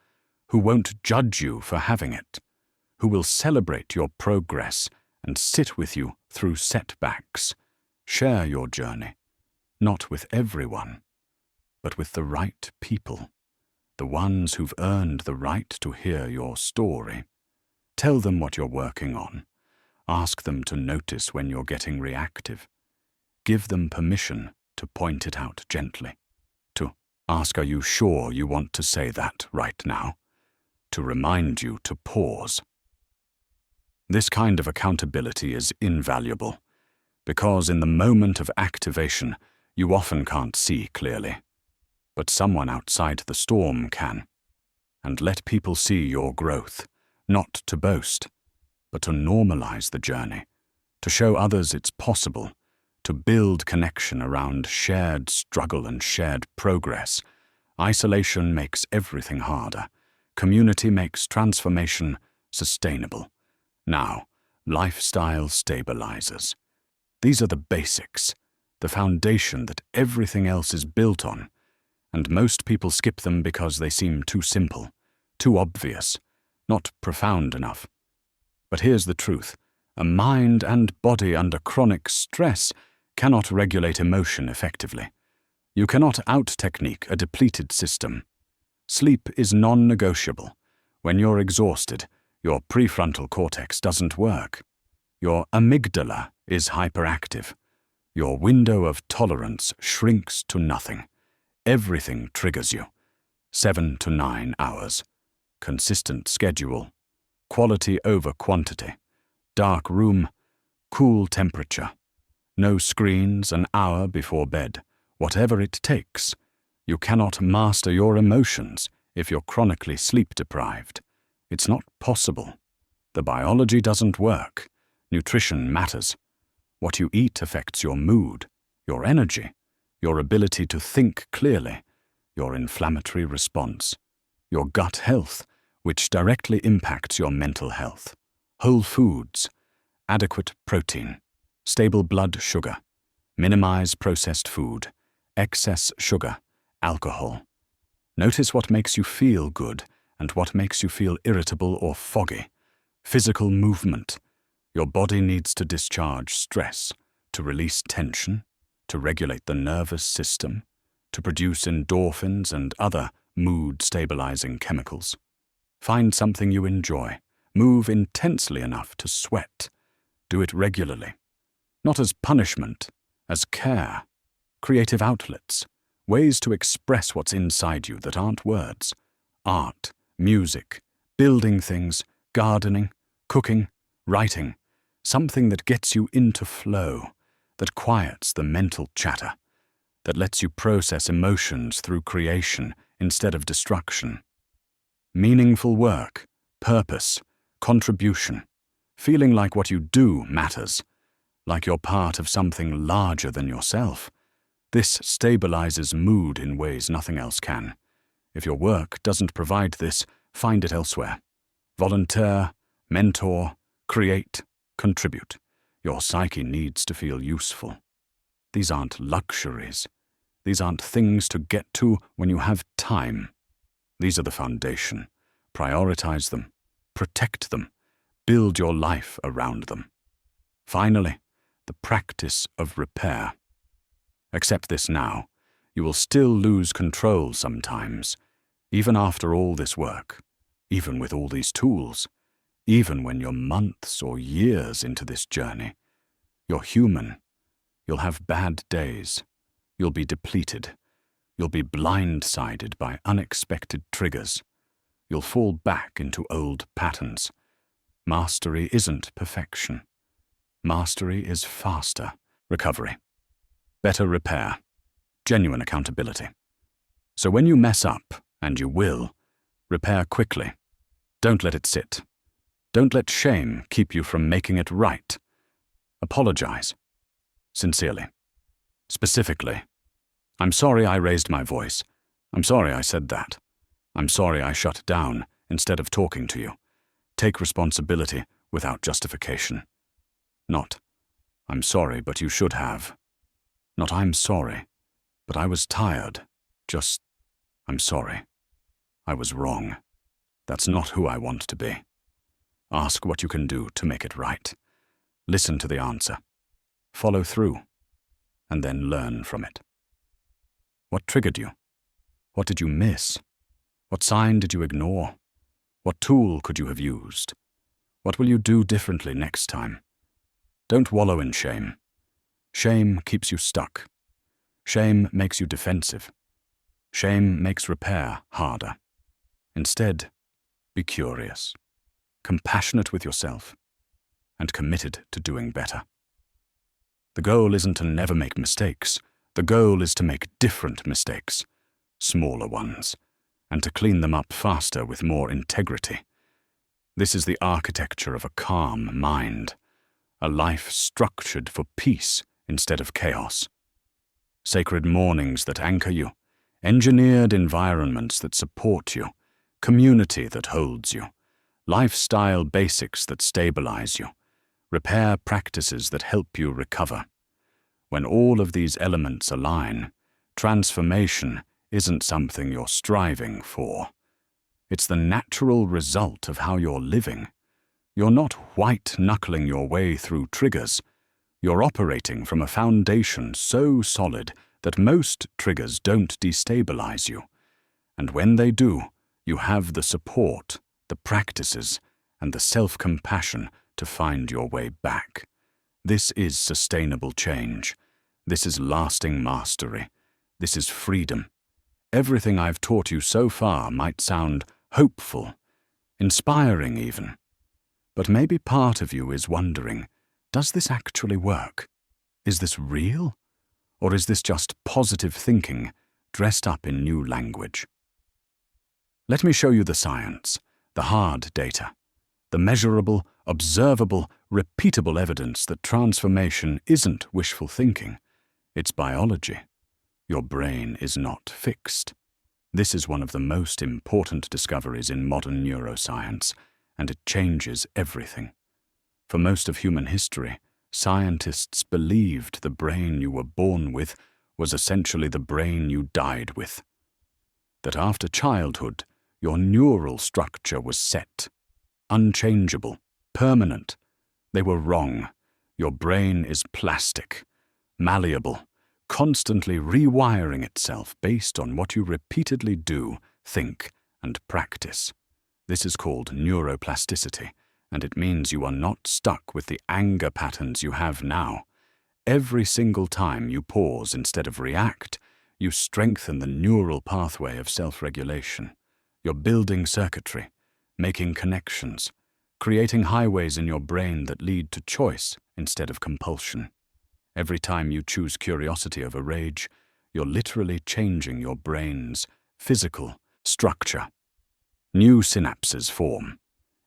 A: who won't judge you for having it, who will celebrate your progress and sit with you through setbacks. Share your journey, not with everyone, but with the right people, the ones who've earned the right to hear your story. Tell them what you're working on. Ask them to notice when you're getting reactive. Give them permission to point it out gently. To ask, are you sure you want to say that right now? To remind you to pause. This kind of accountability is invaluable, because in the moment of activation, you often can't see clearly. But someone outside the storm can. And let people see your growth, not to boast, but to normalize the journey, to show others it's possible, to build connection around shared struggle and shared progress. Isolation makes everything harder. Community makes transformation sustainable. Now, lifestyle stabilizers. These are the basics, the foundation that everything else is built on, and most people skip them because they seem too simple, too obvious, not profound enough. But here's the truth. A mind and body under chronic stress cannot regulate emotion effectively. You cannot out-technique a depleted system. Sleep is non-negotiable. When you're exhausted, your prefrontal cortex doesn't work. Your amygdala is hyperactive. Your window of tolerance shrinks to nothing. Everything triggers you. 7 to 9 hours. Consistent schedule. Quality over quantity. Dark room. Cool temperature. No screens an hour before bed. Whatever it takes. You cannot master your emotions if you're chronically sleep-deprived. It's not possible. The biology doesn't work. Nutrition matters. What you eat affects your mood, your energy, your ability to think clearly, your inflammatory response, your gut health, which directly impacts your mental health. Whole foods, adequate protein, stable blood sugar, minimize processed food, excess sugar, alcohol. Notice what makes you feel good and what makes you feel irritable or foggy. Physical movement. Your body needs to discharge stress, to release tension, to regulate the nervous system, to produce endorphins and other mood-stabilizing chemicals. Find something you enjoy. Move intensely enough to sweat. Do it regularly. Not as punishment, as care. Creative outlets. Ways to express what's inside you that aren't words. Art, music, building things, gardening, cooking, writing. Something that gets you into flow, that quiets the mental chatter, that lets you process emotions through creation instead of destruction. Meaningful work, purpose, contribution, feeling like what you do matters, like you're part of something larger than yourself. This stabilizes mood in ways nothing else can. If your work doesn't provide this, find it elsewhere. Volunteer, mentor, create, contribute. Your psyche needs to feel useful. These aren't luxuries. These aren't things to get to when you have time. These are the foundation. Prioritize them. Protect them. Build your life around them. Finally, the practice of repair. Accept this now. You will still lose control sometimes, even after all this work, even with all these tools, even when you're months or years into this journey. You're human. You'll have bad days. You'll be depleted. You'll be blindsided by unexpected triggers. You'll fall back into old patterns. Mastery isn't perfection. Mastery is faster recovery. Better repair. Genuine accountability. So when you mess up, and you will, repair quickly. Don't let it sit. Don't let shame keep you from making it right. Apologize. Sincerely. Specifically. I'm sorry I raised my voice. I'm sorry I said that. I'm sorry I shut down instead of talking to you. Take responsibility without justification. Not, I'm sorry, but you should have. Not, I'm sorry, but I was tired. Just, I'm sorry. I was wrong. That's not who I want to be. Ask what you can do to make it right. Listen to the answer. Follow through, and then learn from it. What triggered you? What did you miss? What sign did you ignore? What tool could you have used? What will you do differently next time? Don't wallow in shame. Shame keeps you stuck. Shame makes you defensive. Shame makes repair harder. Instead, be curious, compassionate with yourself, and committed to doing better. The goal isn't to never make mistakes. The goal is to make different mistakes, smaller ones, and to clean them up faster with more integrity. This is the architecture of a calm mind, a life structured for peace instead of chaos. Sacred mornings that anchor you, engineered environments that support you, community that holds you, lifestyle basics that stabilize you, repair practices that help you recover. When all of these elements align, transformation isn't something you're striving for. It's the natural result of how you're living. You're not white-knuckling your way through triggers. You're operating from a foundation so solid that most triggers don't destabilize you, and when they do, you have the support, the practices, and the self-compassion to find your way back. This is sustainable change. This is lasting mastery. This is freedom. Everything I've taught you so far might sound hopeful, inspiring even. But maybe part of you is wondering, does this actually work? Is this real? Or is this just positive thinking dressed up in new language? Let me show you the science, the hard data, the measurable, observable, repeatable evidence that transformation isn't wishful thinking. It's biology. Your brain is not fixed. This is one of the most important discoveries in modern neuroscience, and it changes everything. For most of human history, scientists believed the brain you were born with was essentially the brain you died with. That after childhood, your neural structure was set, unchangeable, permanent. They were wrong. Your brain is plastic, malleable, constantly rewiring itself based on what you repeatedly do, think, and practice. This is called neuroplasticity, and it means you are not stuck with the anger patterns you have now. Every single time you pause instead of react, you strengthen the neural pathway of self-regulation. You're building circuitry, making connections, creating highways in your brain that lead to choice instead of compulsion. Every time you choose curiosity over rage, you're literally changing your brain's physical structure. New synapses form.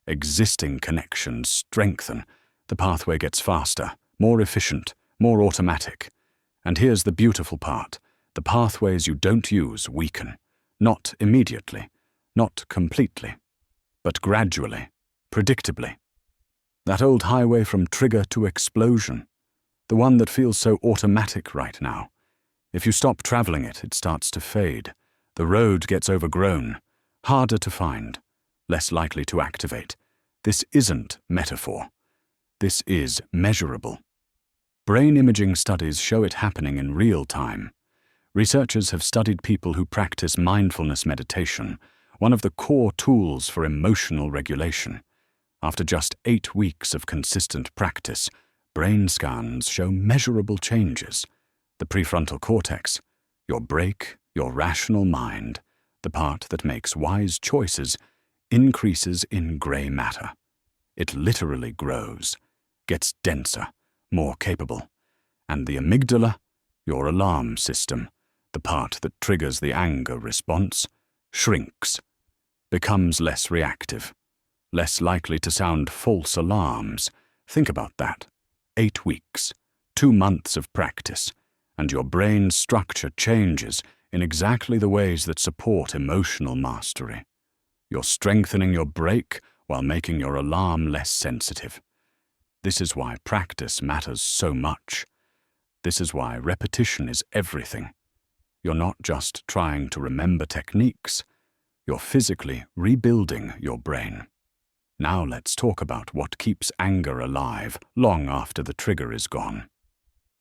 A: Existing connections strengthen. The pathway gets faster, more efficient, more automatic. And here's the beautiful part. The pathways you don't use weaken. Not immediately, not completely, but gradually, predictably. That old highway from trigger to explosion, the one that feels so automatic right now. If you stop traveling it, it starts to fade. The road gets overgrown, harder to find, less likely to activate. This isn't metaphor. This is measurable. Brain imaging studies show it happening in real time. Researchers have studied people who practice mindfulness meditation, one of the core tools for emotional regulation. After just 8 weeks of consistent practice, brain scans show measurable changes. The prefrontal cortex, your brake, your rational mind, the part that makes wise choices, increases in gray matter. It literally grows, gets denser, more capable. And the amygdala, your alarm system, the part that triggers the anger response, shrinks, becomes less reactive, less likely to sound false alarms. Think about that. 8 weeks, 2 months of practice, and your brain's structure changes in exactly the ways that support emotional mastery. You're strengthening your brake while making your alarm less sensitive. This is why practice matters so much. This is why repetition is everything. You're not just trying to remember techniques, you're physically rebuilding your brain. Now let's talk about what keeps anger alive long after the trigger is gone.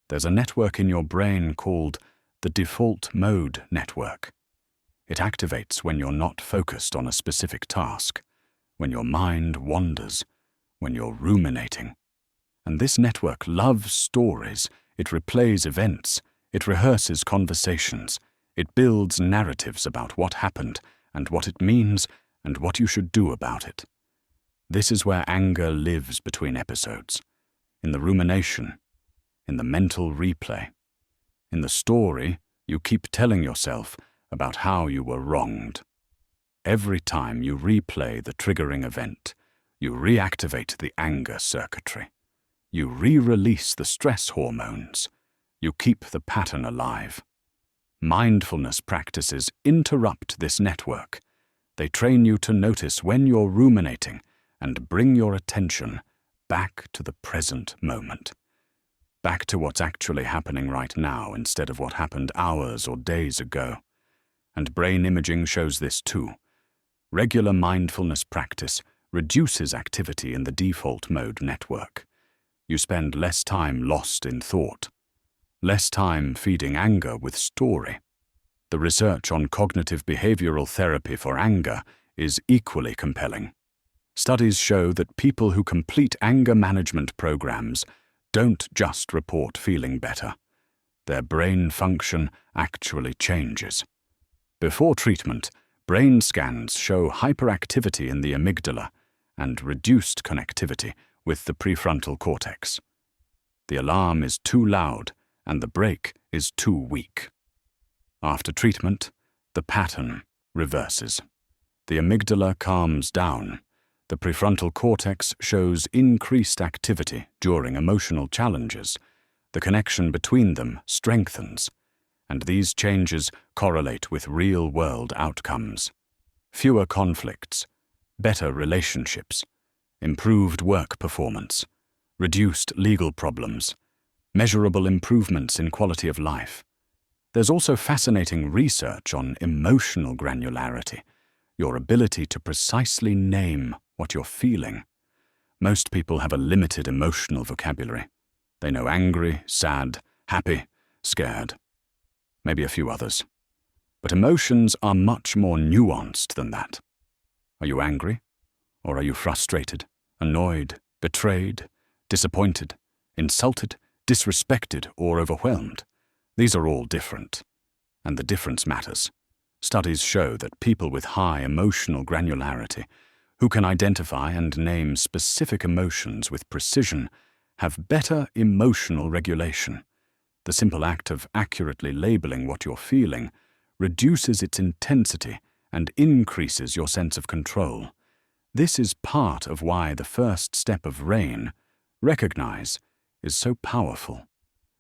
A: There's a network in your brain called the default mode network. It activates when you're not focused on a specific task, when your mind wanders, when you're ruminating. And this network loves stories, it replays events, it rehearses conversations, it builds narratives about what happened and what it means and what you should do about it. This is where anger lives between episodes, in the rumination, in the mental replay, in the story you keep telling yourself about how you were wronged. Every time you replay the triggering event, you reactivate the anger circuitry. You re-release the stress hormones. You keep the pattern alive. Mindfulness practices interrupt this network. They train you to notice when you're ruminating and bring your attention back to the present moment. Back to what's actually happening right now instead of what happened hours or days ago. And brain imaging shows this too. Regular mindfulness practice reduces activity in the default mode network. You spend less time lost in thought. less time feeding anger with story. The research on cognitive behavioral therapy for anger is equally compelling. Studies show that people who complete anger management programs don't just report feeling better. Their brain function actually changes. Before treatment, brain scans show hyperactivity in the amygdala and reduced connectivity with the prefrontal cortex. The alarm is too loud and the brake is too weak. After treatment, the pattern reverses. The amygdala calms down. The prefrontal cortex shows increased activity during emotional challenges. The connection between them strengthens, and these changes correlate with real-world outcomes. Fewer conflicts, better relationships, improved work performance, reduced legal problems, measurable improvements in quality of life. There's also fascinating research on emotional granularity, your ability to precisely name what you're feeling. Most people have a limited emotional vocabulary. They know angry, sad, happy, scared, maybe a few others. But emotions are much more nuanced than that. Are you angry? Or are you frustrated, annoyed, betrayed, disappointed, insulted, disrespected, or overwhelmed? These are all different, and the difference matters. Studies show that people with high emotional granularity, who can identify and name specific emotions with precision, have better emotional regulation. The simple act of accurately labeling what you're feeling reduces its intensity and increases your sense of control. This is part of why the first step of RAIN, recognize, is so powerful.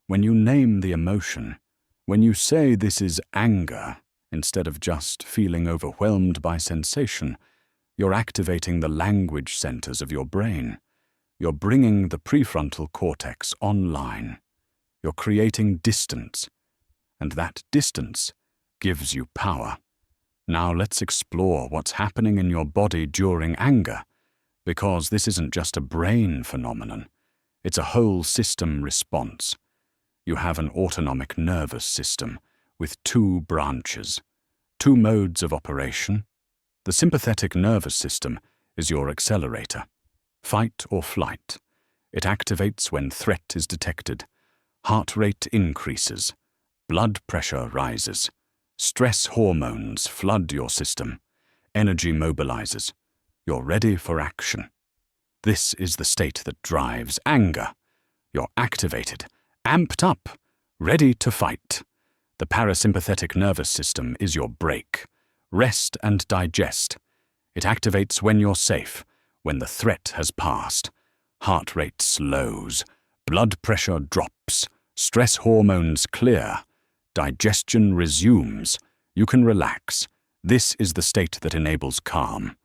A: When you name the emotion, when you say this is anger, instead of just feeling overwhelmed by sensation, you're activating the language centers of your brain. You're bringing the prefrontal cortex online. You're creating distance, and that distance gives you power. Now let's explore what's happening in your body during anger, because this isn't just a brain phenomenon. It's a whole system response. You have an autonomic nervous system with two branches, two modes of operation. The sympathetic nervous system is your accelerator. Fight or flight. It activates when threat is detected. Heart rate increases. Blood pressure rises. Stress hormones flood your system. Energy mobilizes. You're ready for action. This is the state that drives anger. You're activated, amped up, ready to fight. The parasympathetic nervous system is your brake. Rest and digest. It activates when you're safe, when the threat has passed. Heart rate slows. Blood pressure drops. Stress hormones clear. Digestion resumes. You can relax. This is the state that enables calm.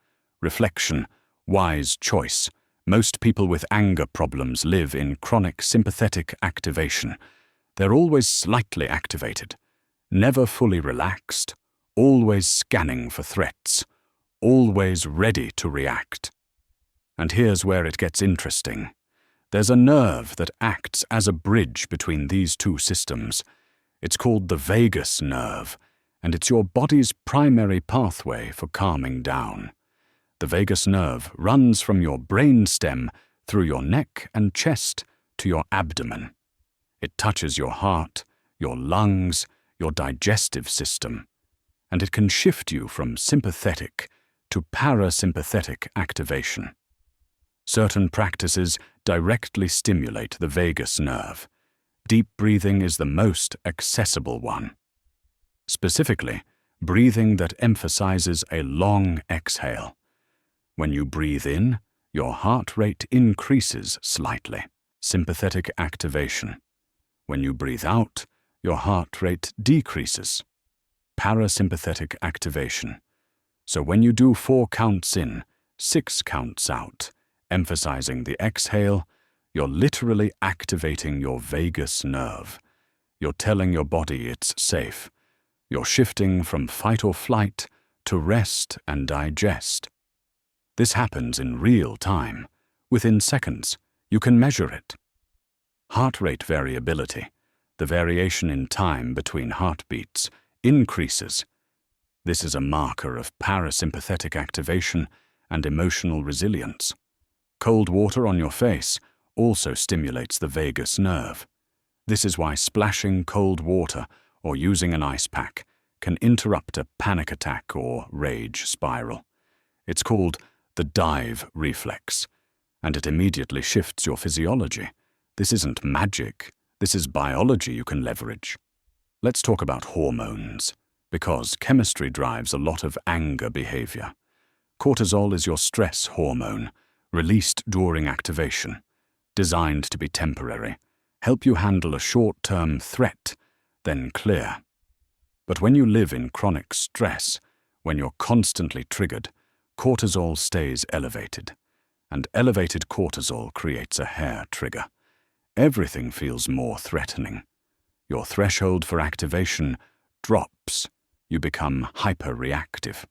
A: Reflection. Wise choice. Most people with anger problems live in chronic sympathetic activation. They're always slightly activated, never fully relaxed, always scanning for threats, always ready to react. And here's where it gets interesting. There's a nerve that acts as a bridge between these two systems. It's called the vagus nerve, and it's your body's primary pathway for calming down. The vagus nerve runs from your brain stem through your neck and chest to your abdomen. It touches your heart, your lungs, your digestive system, and it can shift you from sympathetic to parasympathetic activation. Certain practices directly stimulate the vagus nerve. Deep breathing is the most accessible one. Specifically, breathing that emphasizes a long exhale. When you breathe in, your heart rate increases slightly, sympathetic activation. When you breathe out, your heart rate decreases, parasympathetic activation. So when you do 4 counts in, 6 counts out, emphasizing the exhale, you're literally activating your vagus nerve. You're telling your body it's safe. You're shifting from fight or flight to rest and digest. This happens in real time. Within seconds, you can measure it. Heart rate variability. The variation in time between heartbeats increases. This is a marker of parasympathetic activation and emotional resilience. Cold water on your face also stimulates the vagus nerve. This is why splashing cold water or using an ice pack can interrupt a panic attack or rage spiral. It's called the dive reflex, and it immediately shifts your physiology. This isn't magic. This is biology you can leverage. Let's talk about hormones, because chemistry drives a lot of anger behavior. Cortisol is your stress hormone, released during activation, designed to be temporary, help you handle a short-term threat, then clear. But when you live in chronic stress, when you're constantly triggered, cortisol stays elevated, and elevated cortisol creates a hair trigger. Everything feels more threatening. Your threshold for activation drops. You become hyper-reactive.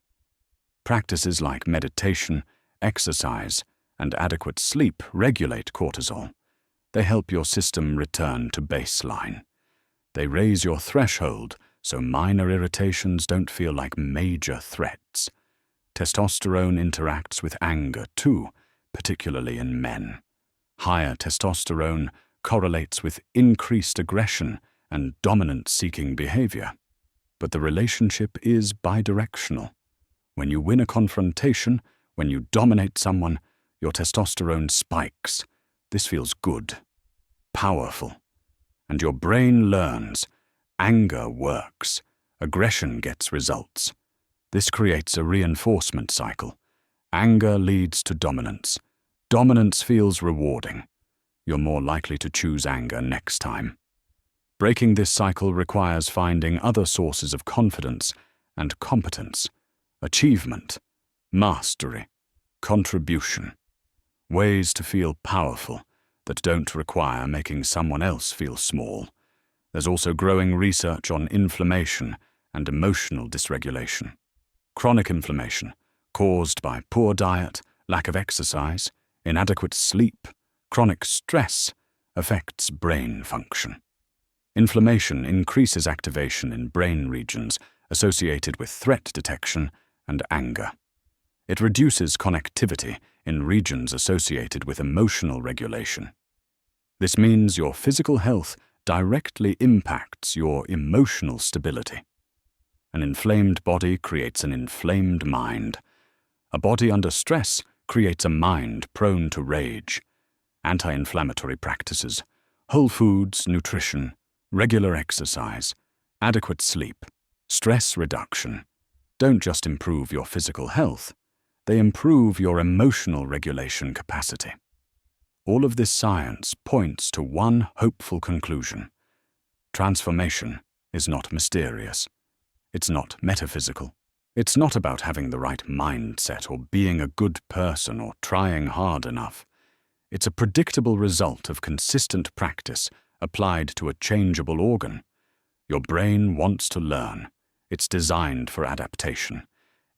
A: Practices like meditation, exercise, and adequate sleep regulate cortisol. They help your system return to baseline. They raise your threshold so minor irritations don't feel like major threats. Testosterone interacts with anger too, particularly in men. Higher testosterone correlates with increased aggression and dominance-seeking behavior. But the relationship is bidirectional. When you win a confrontation, when you dominate someone, your testosterone spikes. This feels good, powerful. And your brain learns. Anger works. Aggression gets results. This creates a reinforcement cycle. Anger leads to dominance. Dominance feels rewarding. You're more likely to choose anger next time. Breaking this cycle requires finding other sources of confidence and competence, achievement, mastery, contribution, ways to feel powerful that don't require making someone else feel small. There's also growing research on inflammation and emotional dysregulation. Chronic inflammation, caused by poor diet, lack of exercise, inadequate sleep, chronic stress, affects brain function. Inflammation increases activation in brain regions associated with threat detection and anger. It reduces connectivity in regions associated with emotional regulation. This means your physical health directly impacts your emotional stability. An inflamed body creates an inflamed mind. A body under stress creates a mind prone to rage. Anti-inflammatory practices, whole foods, nutrition, regular exercise, adequate sleep, stress reduction don't just improve your physical health, they improve your emotional regulation capacity. All of this science points to one hopeful conclusion. Transformation is not mysterious. It's not metaphysical. It's not about having the right mindset or being a good person or trying hard enough. It's a predictable result of consistent practice applied to a changeable organ. Your brain wants to learn. It's designed for adaptation.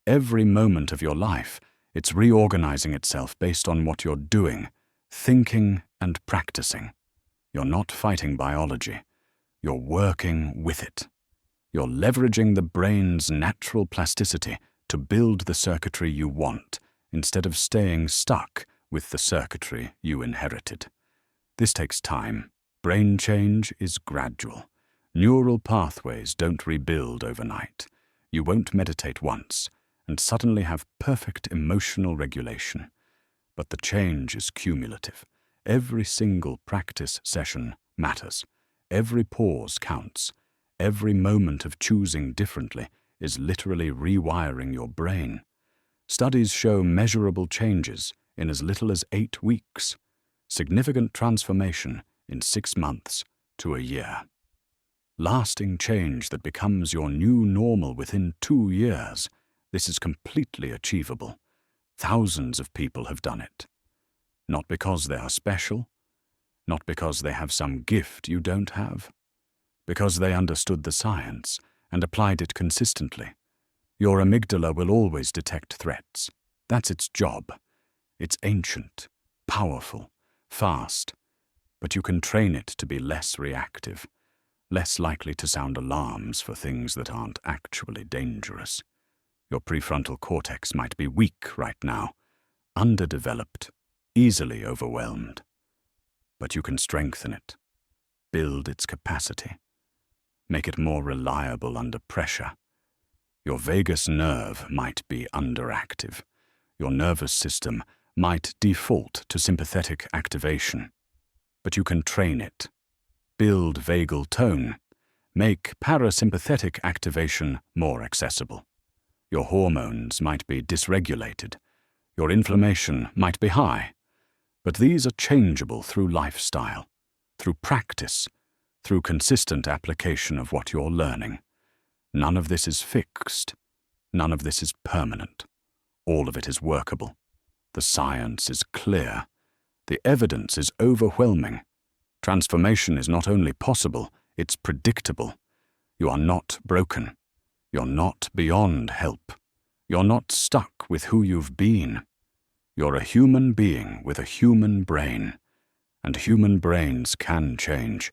A: Every moment of your life, it's reorganizing itself based on what you're doing, thinking, and practicing. You're not fighting biology. You're working with it. You're leveraging the brain's natural plasticity to build the circuitry you want, instead of staying stuck with the circuitry you inherited. This takes time. Brain change is gradual. Neural pathways don't rebuild overnight. You won't meditate once and suddenly have perfect emotional regulation. But the change is cumulative. Every single practice session matters. Every pause counts. Every moment of choosing differently is literally rewiring your brain. Studies show measurable changes in as little as 8 weeks, significant transformation in 6 months to a year. Lasting change that becomes your new normal within 2 years. This is completely achievable. Thousands of people have done it. Not because they are special, not because they have some gift you don't have, because they understood the science and applied it consistently. Your amygdala will always detect threats. That's its job. It's ancient, powerful, fast, but you can train it to be less reactive. less likely to sound alarms for things that aren't actually dangerous. Your prefrontal cortex might be weak right now, underdeveloped, easily overwhelmed. But you can strengthen it, build its capacity, make it more reliable under pressure. Your vagus nerve might be underactive. Your nervous system might default to sympathetic activation. But you can train it, build vagal tone, make parasympathetic activation more accessible. Your hormones might be dysregulated. Your inflammation might be high. But these are changeable through lifestyle, through practice, through consistent application of what you're learning. None of this is fixed. None of this is permanent. All of it is workable. The science is clear. The evidence is overwhelming. Transformation is not only possible, it's predictable. You are not broken. You're not beyond help. You're not stuck with who you've been. You're a human being with a human brain. And human brains can change.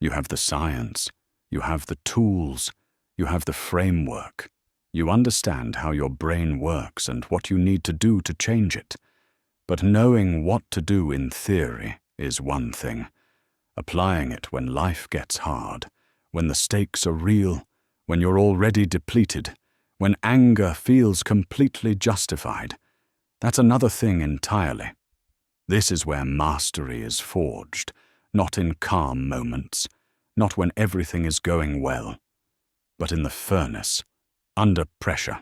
A: You have the science. You have the tools. You have the framework. You understand how your brain works and what you need to do to change it. But knowing what to do in theory is one thing. Applying it when life gets hard, when the stakes are real, when you're already depleted, when anger feels completely justified, that's another thing entirely. This is where mastery is forged, not in calm moments, not when everything is going well, but in the furnace, under pressure,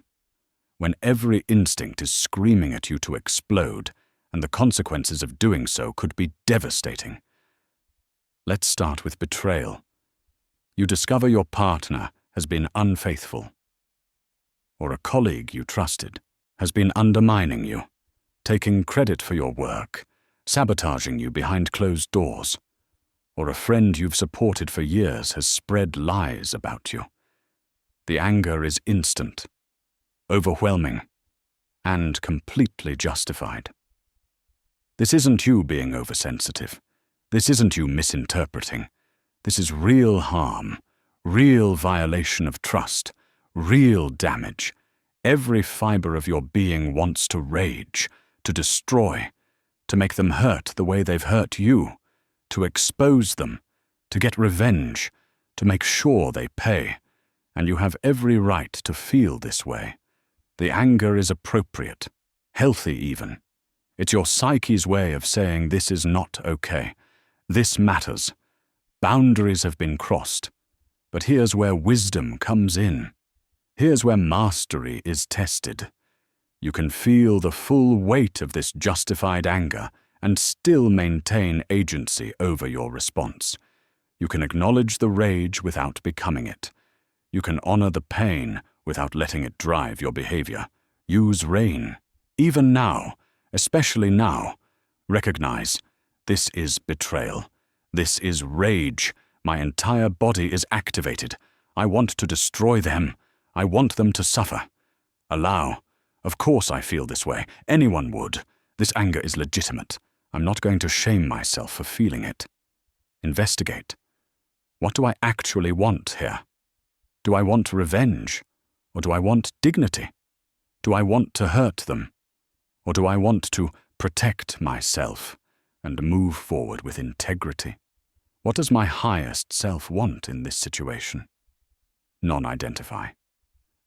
A: when every instinct is screaming at you to explode, and the consequences of doing so could be devastating. Let's start with betrayal. You discover your partner has been unfaithful, or a colleague you trusted has been undermining you, taking credit for your work, sabotaging you behind closed doors, or a friend you've supported for years has spread lies about you. The anger is instant, overwhelming, and completely justified. This isn't you being oversensitive. This isn't you misinterpreting. This is real harm, real violation of trust, real damage. Every fiber of your being wants to rage, to destroy, to make them hurt the way they've hurt you, to expose them, to get revenge, to make sure they pay. And you have every right to feel this way. The anger is appropriate, healthy even. It's your psyche's way of saying this is not okay. This matters. Boundaries have been crossed. But here's where wisdom comes in. Here's where mastery is tested. You can feel the full weight of this justified anger and still maintain agency over your response. You can acknowledge the rage without becoming it. You can honor the pain without letting it drive your behavior. Use rein. Even now, especially now. Recognize, this is betrayal. This is rage. My entire body is activated. I want to destroy them. I want them to suffer. Allow. Of course I feel this way. Anyone would. This anger is legitimate. I'm not going to shame myself for feeling it. Investigate. What do I actually want here? Do I want revenge? Or do I want dignity? Do I want to hurt them? Or do I want to protect myself and move forward with integrity? What does my highest self want in this situation? Non-identify.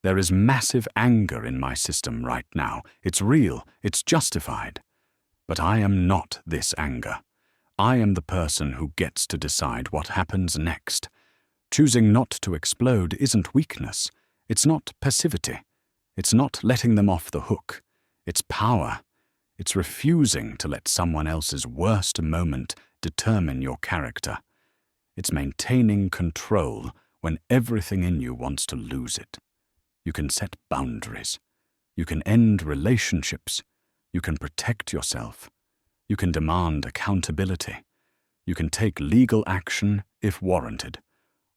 A: There is massive anger in my system right now. It's real. It's justified. But I am not this anger. I am the person who gets to decide what happens next. Choosing not to explode isn't weakness. It's not passivity. It's not letting them off the hook. It's power. It's refusing to let someone else's worst moment determine your character. It's maintaining control when everything in you wants to lose it. You can set boundaries. You can end relationships. You can protect yourself. You can demand accountability. You can take legal action if warranted.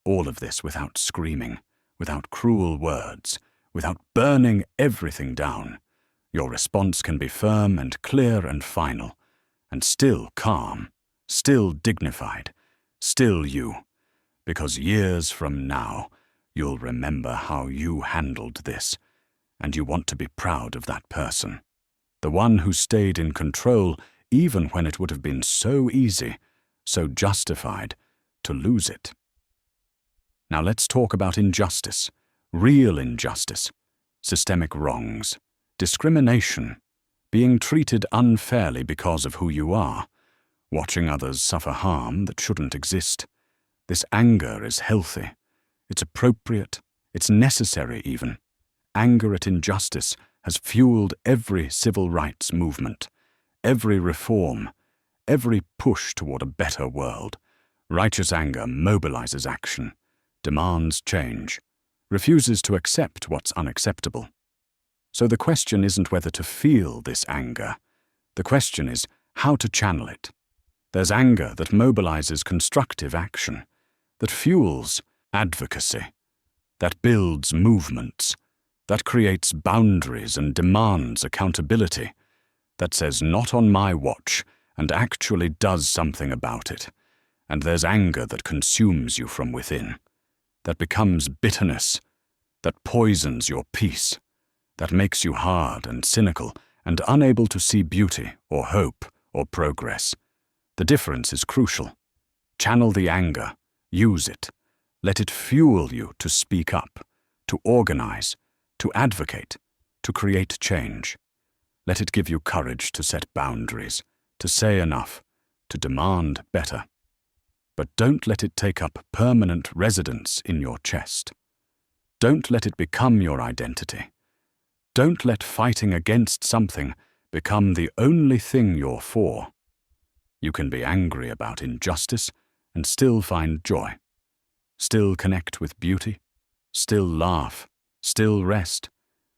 A: All of this without screaming, without cruel words, without burning everything down. Your response can be firm and clear and final, and still calm, still dignified, still you. because years from now, you'll remember how you handled this, and you want to be proud of that person. The one who stayed in control even when it would have been so easy, so justified, to lose it. Now let's talk about injustice, real injustice, systemic wrongs, discrimination, being treated unfairly because of who you are, watching others suffer harm that shouldn't exist. This anger is healthy. It's appropriate. It's necessary even. Anger at injustice has fueled every civil rights movement, every reform, every push toward a better world. Righteous anger mobilizes action, demands change, refuses to accept what's unacceptable. So the question isn't whether to feel this anger. The question is how to channel it. There's anger that mobilizes constructive action, that fuels advocacy, that builds movements, that creates boundaries and demands accountability, that says not on my watch and actually does something about it. And there's anger that consumes you from within, that becomes bitterness, that poisons your peace, that makes you hard and cynical and unable to see beauty or hope or progress. The difference is crucial. Channel the anger, use it, let it fuel you to speak up, to organize, to advocate, to create change. Let it give you courage to set boundaries, to say enough, to demand better. But don't let it take up permanent residence in your chest. Don't let it become your identity. Don't let fighting against something become the only thing you're for. You can be angry about injustice and still find joy, still connect with beauty, still laugh, still rest,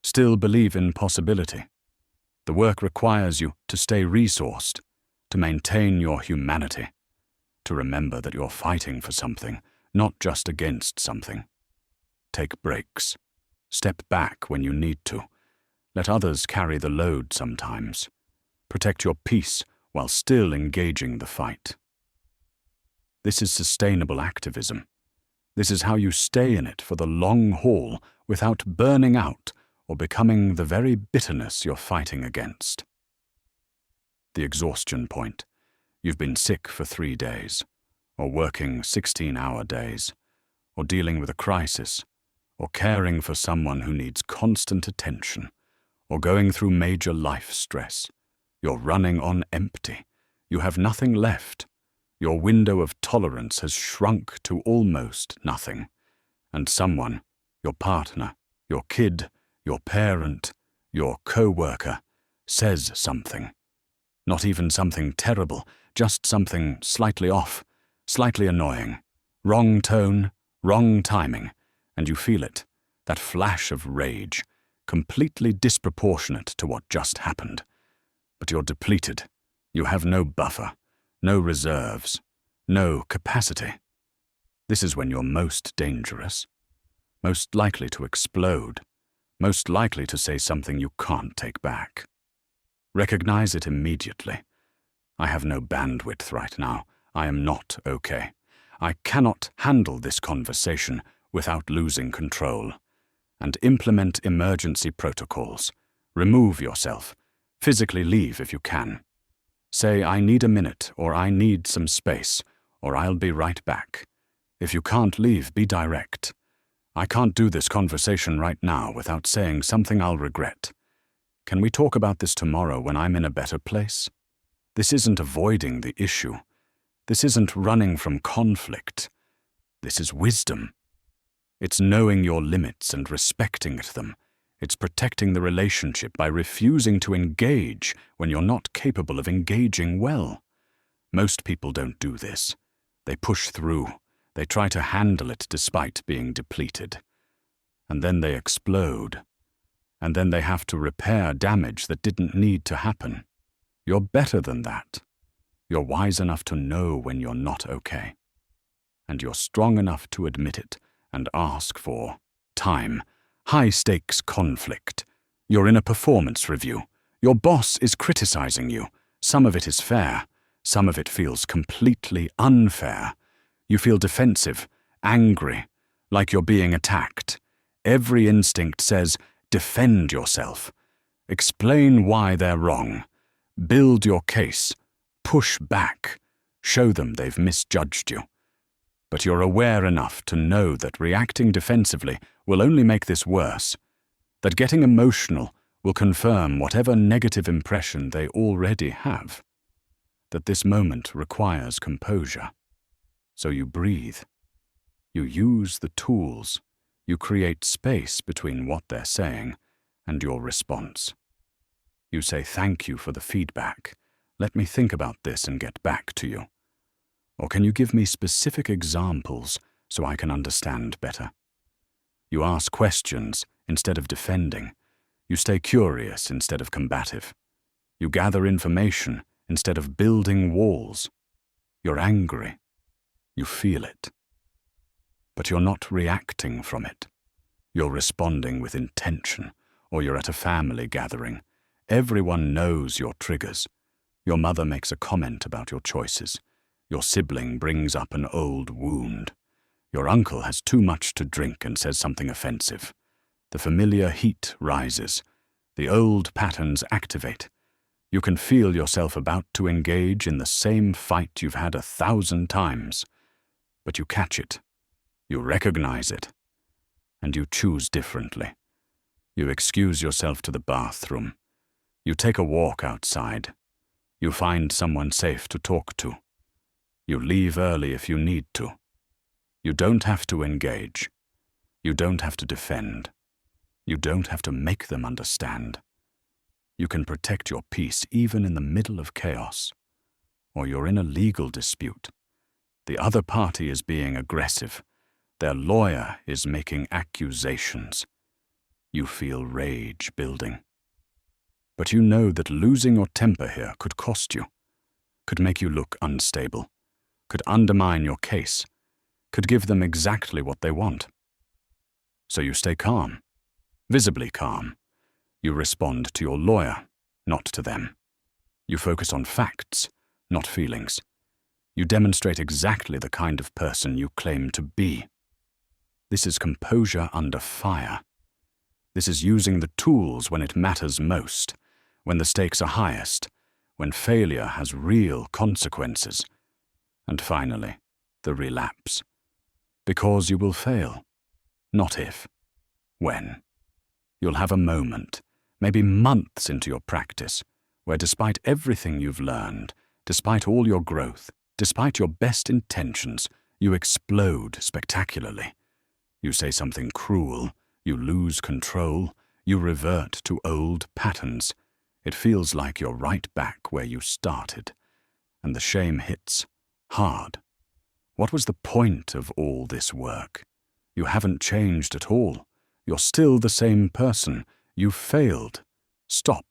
A: still believe in possibility. The work requires you to stay resourced, to maintain your humanity, to remember that you're fighting for something, not just against something. Take breaks. Step back when you need to. Let others carry the load sometimes. Protect your peace while still engaging the fight. This is sustainable activism. This is how you stay in it for the long haul without burning out or becoming the very bitterness you're fighting against. The exhaustion point. You've been sick for 3 days, or working 16-hour days, or dealing with a crisis, or caring for someone who needs constant attention, or going through major life stress. You're running on empty. You have nothing left. Your window of tolerance has shrunk to almost nothing. And someone, your partner, your kid, your parent, your co-worker, says something. Not even something terrible, just something slightly off, slightly annoying. Wrong tone, wrong timing, and you feel it, that flash of rage, completely disproportionate to what just happened. But you're depleted. You have no buffer, no reserves, no capacity. This is when you're most dangerous, most likely to explode, most likely to say something you can't take back. Recognize it immediately. I have no bandwidth right now. I am not okay. I cannot handle this conversation without losing control. And implement emergency protocols. Remove yourself. Physically leave if you can. Say, I need a minute, or I need some space, or I'll be right back. If you can't leave, be direct. I can't do this conversation right now without saying something I'll regret. Can we talk about this tomorrow when I'm in a better place? This isn't avoiding the issue. This isn't running from conflict. This is wisdom. It's knowing your limits and respecting them. It's protecting the relationship by refusing to engage when you're not capable of engaging well. Most people don't do this. They push through. They try to handle it despite being depleted. And then they explode. And then they have to repair damage that didn't need to happen. You're better than that. You're wise enough to know when you're not okay. And you're strong enough to admit it and ask for time. High-stakes conflict. You're in a performance review. Your boss is criticizing you. Some of it is fair. Some of it feels completely unfair. You feel defensive, angry, like you're being attacked. Every instinct says, defend yourself. Explain why they're wrong. Build your case. Push back. Show them they've misjudged you. But you're aware enough to know that reacting defensively will only make this worse, that getting emotional will confirm whatever negative impression they already have, that this moment requires composure. So you breathe. You use the tools. You create space between what they're saying and your response. You say, thank you for the feedback. Let me think about this and get back to you. Or can you give me specific examples so I can understand better? You ask questions instead of defending. You stay curious instead of combative. You gather information instead of building walls. You're angry. You feel it. But you're not reacting from it. You're responding with intention, or you're at a family gathering. Everyone knows your triggers. Your mother makes a comment about your choices. Your sibling brings up an old wound. Your uncle has too much to drink and says something offensive. The familiar heat rises. The old patterns activate. You can feel yourself about to engage in the same fight you've had 1,000 times. But you catch it. You recognize it. And you choose differently. You excuse yourself to the bathroom. You take a walk outside. You find someone safe to talk to. You leave early if you need to. You don't have to engage. You don't have to defend. You don't have to make them understand. You can protect your peace even in the middle of chaos. Or you're in a legal dispute. The other party is being aggressive. Their lawyer is making accusations. You feel rage building. But you know that losing your temper here could cost you, could make you look unstable, could undermine your case, could give them exactly what they want. So you stay calm, visibly calm. You respond to your lawyer, not to them. You focus on facts, not feelings. You demonstrate exactly the kind of person you claim to be. This is composure under fire. This is using the tools when it matters most, when the stakes are highest, when failure has real consequences. And finally, the relapse. Because you will fail. Not if. When. You'll have a moment, maybe months into your practice, where despite everything you've learned, despite all your growth, despite your best intentions, you explode spectacularly. You say something cruel, you lose control, you revert to old patterns. It feels like you're right back where you started. And the shame hits hard. What was the point of all this work? You haven't changed at all. You're still the same person. You've failed. Stop.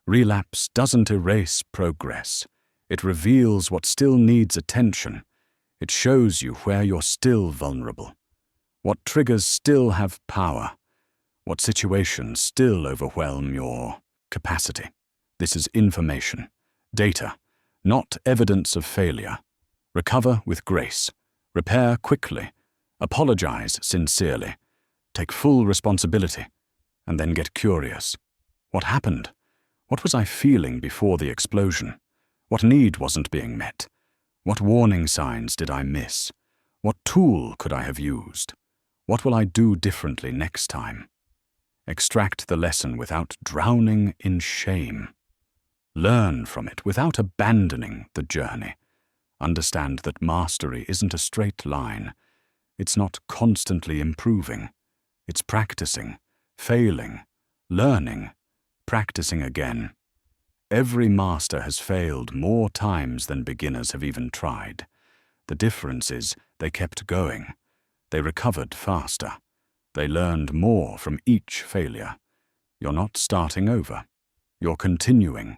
A: Relapse doesn't erase progress. It reveals what still needs attention. It shows you where you're still vulnerable. What triggers still have power. What situations still overwhelm your capacity. This is information, data, not evidence of failure. Recover with grace. Repair quickly. Apologize sincerely. Take full responsibility. And then get curious. What happened? What was I feeling before the explosion? What need wasn't being met? What warning signs did I miss? What tool could I have used? What will I do differently next time? Extract the lesson without drowning in shame. Learn from it without abandoning the journey. Understand that mastery isn't a straight line. It's not constantly improving. It's practicing, failing, learning, practicing again. Every master has failed more times than beginners have even tried. The difference is they kept going. They recovered faster. They learned more from each failure. You're not starting over. You're continuing,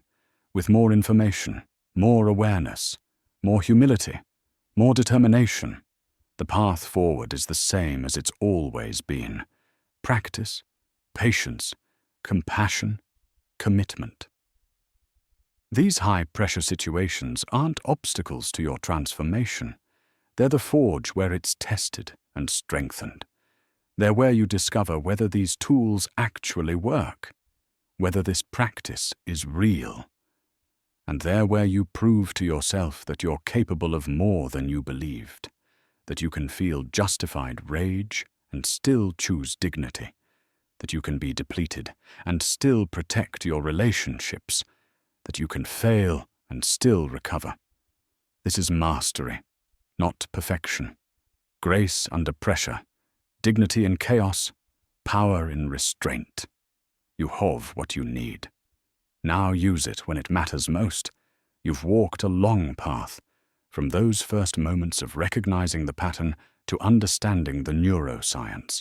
A: with more information, more awareness, more humility, more determination. The path forward is the same as it's always been. Practice, patience, compassion, commitment. These high-pressure situations aren't obstacles to your transformation. They're the forge where it's tested and strengthened. They're where you discover whether these tools actually work, whether this practice is real. And they're where you prove to yourself that you're capable of more than you believed, that you can feel justified rage and still choose dignity, that you can be depleted and still protect your relationships, that you can fail and still recover. This is mastery, not perfection. Grace under pressure, dignity in chaos, power in restraint. You have what you need. Now use it when it matters most. You've walked a long path, from those first moments of recognizing the pattern to understanding the neuroscience,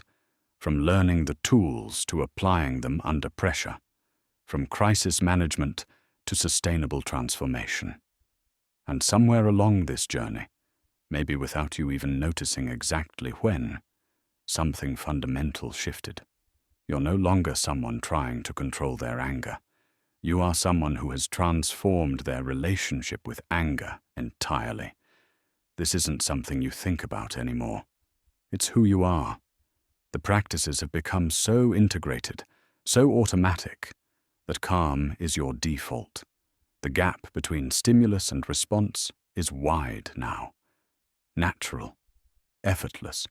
A: from learning the tools to applying them under pressure, from crisis management to sustainable transformation. And somewhere along this journey, maybe without you even noticing exactly when, something fundamental shifted. You're no longer someone trying to control their anger. You are someone who has transformed their relationship with anger entirely. This isn't something you think about anymore. It's who you are. The practices have become so integrated, so automatic, that calm is your default. The gap between stimulus and response is wide now. Natural, effortless.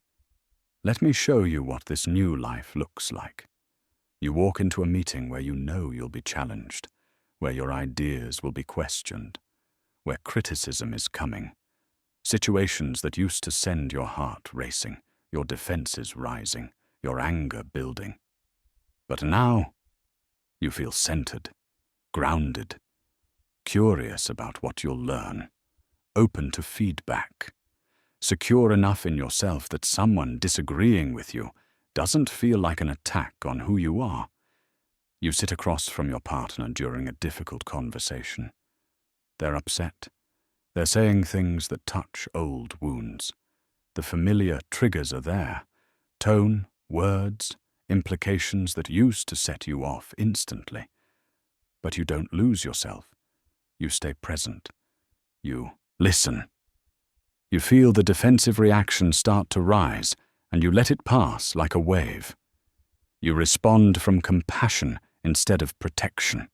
A: Let me show you what this new life looks like. You walk into a meeting where you know you'll be challenged, where your ideas will be questioned, where criticism is coming. Situations that used to send your heart racing, your defenses rising, your anger building. But now, you feel centered, grounded, curious about what you'll learn, open to feedback, secure enough in yourself that someone disagreeing with you doesn't feel like an attack on who you are. You sit across from your partner during a difficult conversation. They're upset. They're saying things that touch old wounds. The familiar triggers are there. Tone, words, implications that used to set you off instantly. But you don't lose yourself. You stay present. You listen. You feel the defensive reaction start to rise, and you let it pass like a wave. You respond from compassion instead of protection,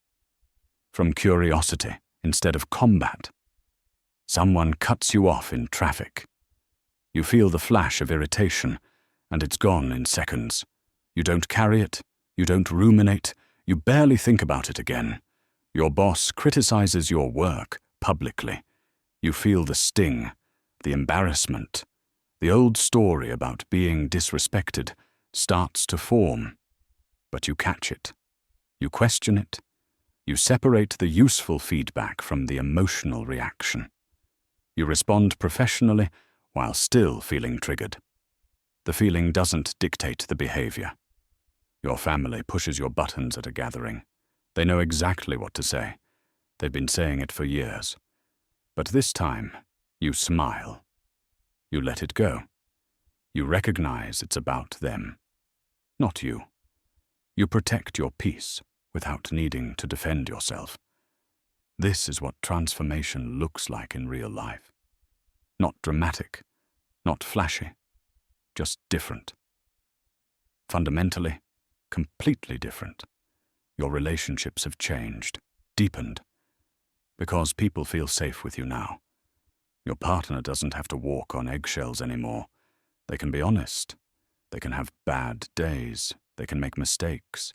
A: from curiosity instead of combat. Someone cuts you off in traffic. You feel the flash of irritation, and it's gone in seconds. You don't carry it, you don't ruminate, you barely think about it again. Your boss criticizes your work publicly. You feel the sting, the embarrassment. The old story about being disrespected starts to form, but you catch it. You question it. You separate the useful feedback from the emotional reaction. You respond professionally while still feeling triggered. The feeling doesn't dictate the behavior. Your family pushes your buttons at a gathering. They know exactly what to say. They've been saying it for years. But this time, you smile. You let it go. You recognize it's about them, not you. You protect your peace without needing to defend yourself. This is what transformation looks like in real life. Not dramatic, not flashy, just different. Fundamentally, completely different. Your relationships have changed, deepened, because people feel safe with you now. Your partner doesn't have to walk on eggshells anymore. They can be honest. They can have bad days. They can make mistakes.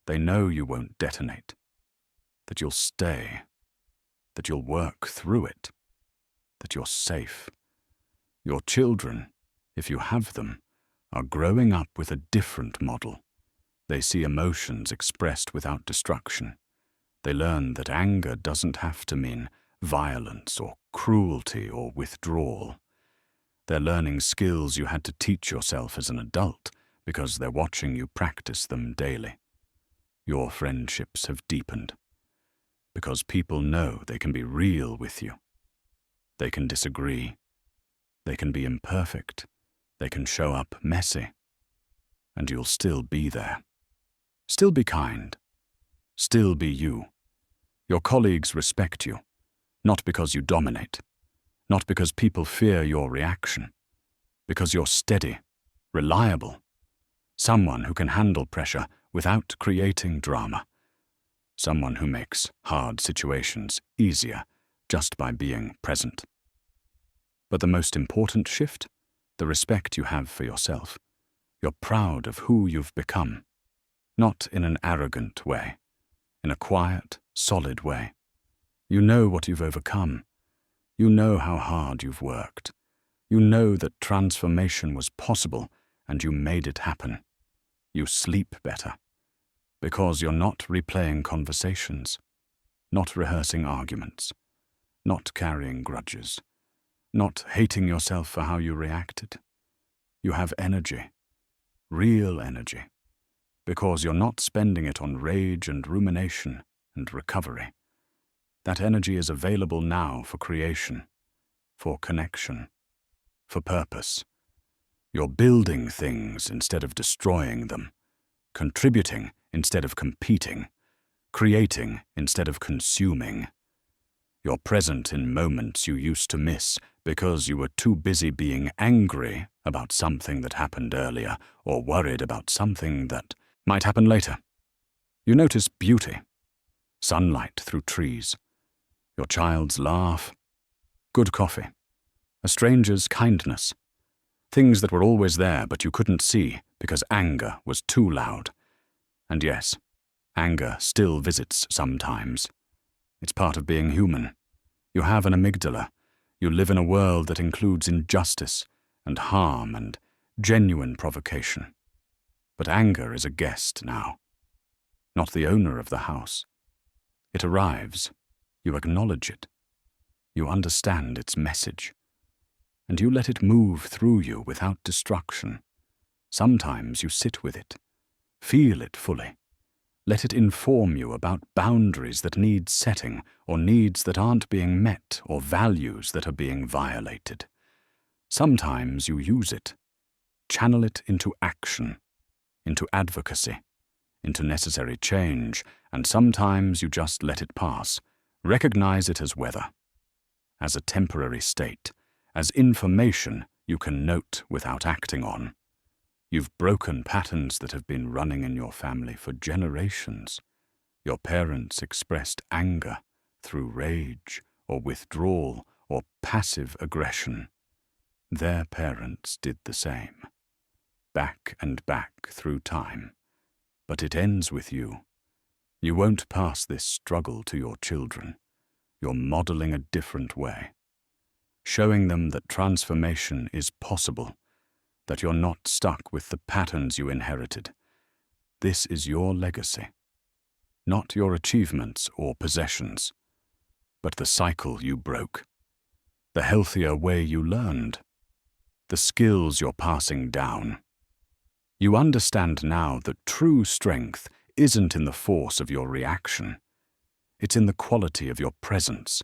A: They know you won't detonate, that you'll stay, that you'll work through it, that you're safe. Your children, if you have them, are growing up with a different model. They see emotions expressed without destruction. They learn that anger doesn't have to mean violence or cruelty or withdrawal. They're learning skills you had to teach yourself as an adult because they're watching you practice them daily. Your friendships have deepened because people know they can be real with you. They can disagree. They can be imperfect. They can show up messy. And you'll still be there. Still be kind. Still be you. Your colleagues respect you, not because you dominate, Not because people fear your reaction, because you're steady, reliable, someone who can handle pressure without creating drama, someone who makes hard situations easier just by being present. But the most important shift, the respect you have for yourself. You're proud of who you've become, not in an arrogant way, in a quiet, solid way. You know what you've overcome. You know how hard you've worked. You know that transformation was possible and you made it happen. You sleep better because you're not replaying conversations, not rehearsing arguments, not carrying grudges, not hating yourself for how you reacted. You have energy, real energy, because you're not spending it on rage and rumination and recovery. That energy is available now for creation, for connection, for purpose. You're building things instead of destroying them, contributing instead of competing, creating instead of consuming. You're present in moments you used to miss because you were too busy being angry about something that happened earlier or worried about something that might happen later. You notice beauty, sunlight through trees, your child's laugh, good coffee, a stranger's kindness, things that were always there but you couldn't see because anger was too loud. And yes, anger still visits sometimes. It's part of being human. You have an amygdala. You live in a world that includes injustice and harm and genuine provocation. But anger is a guest now, not the owner of the house. It arrives. You acknowledge it. You understand its message. And you let it move through you without destruction. Sometimes you sit with it, feel it fully. Let it inform you about boundaries that need setting or needs that aren't being met or values that are being violated. Sometimes you use it, channel it into action, into advocacy, into necessary change, and sometimes you just let it pass. Recognize it as weather, as a temporary state, as information you can note without acting on. You've broken patterns that have been running in your family for generations. Your parents expressed anger through rage or withdrawal or passive aggression. Their parents did the same, back and back through time. But it ends with you. You won't pass this struggle to your children. You're modeling a different way, showing them that transformation is possible, that you're not stuck with the patterns you inherited. This is your legacy, not your achievements or possessions, but the cycle you broke, the healthier way you learned, the skills you're passing down. You understand now that true strength isn't in the force of your reaction. It's in the quality of your presence,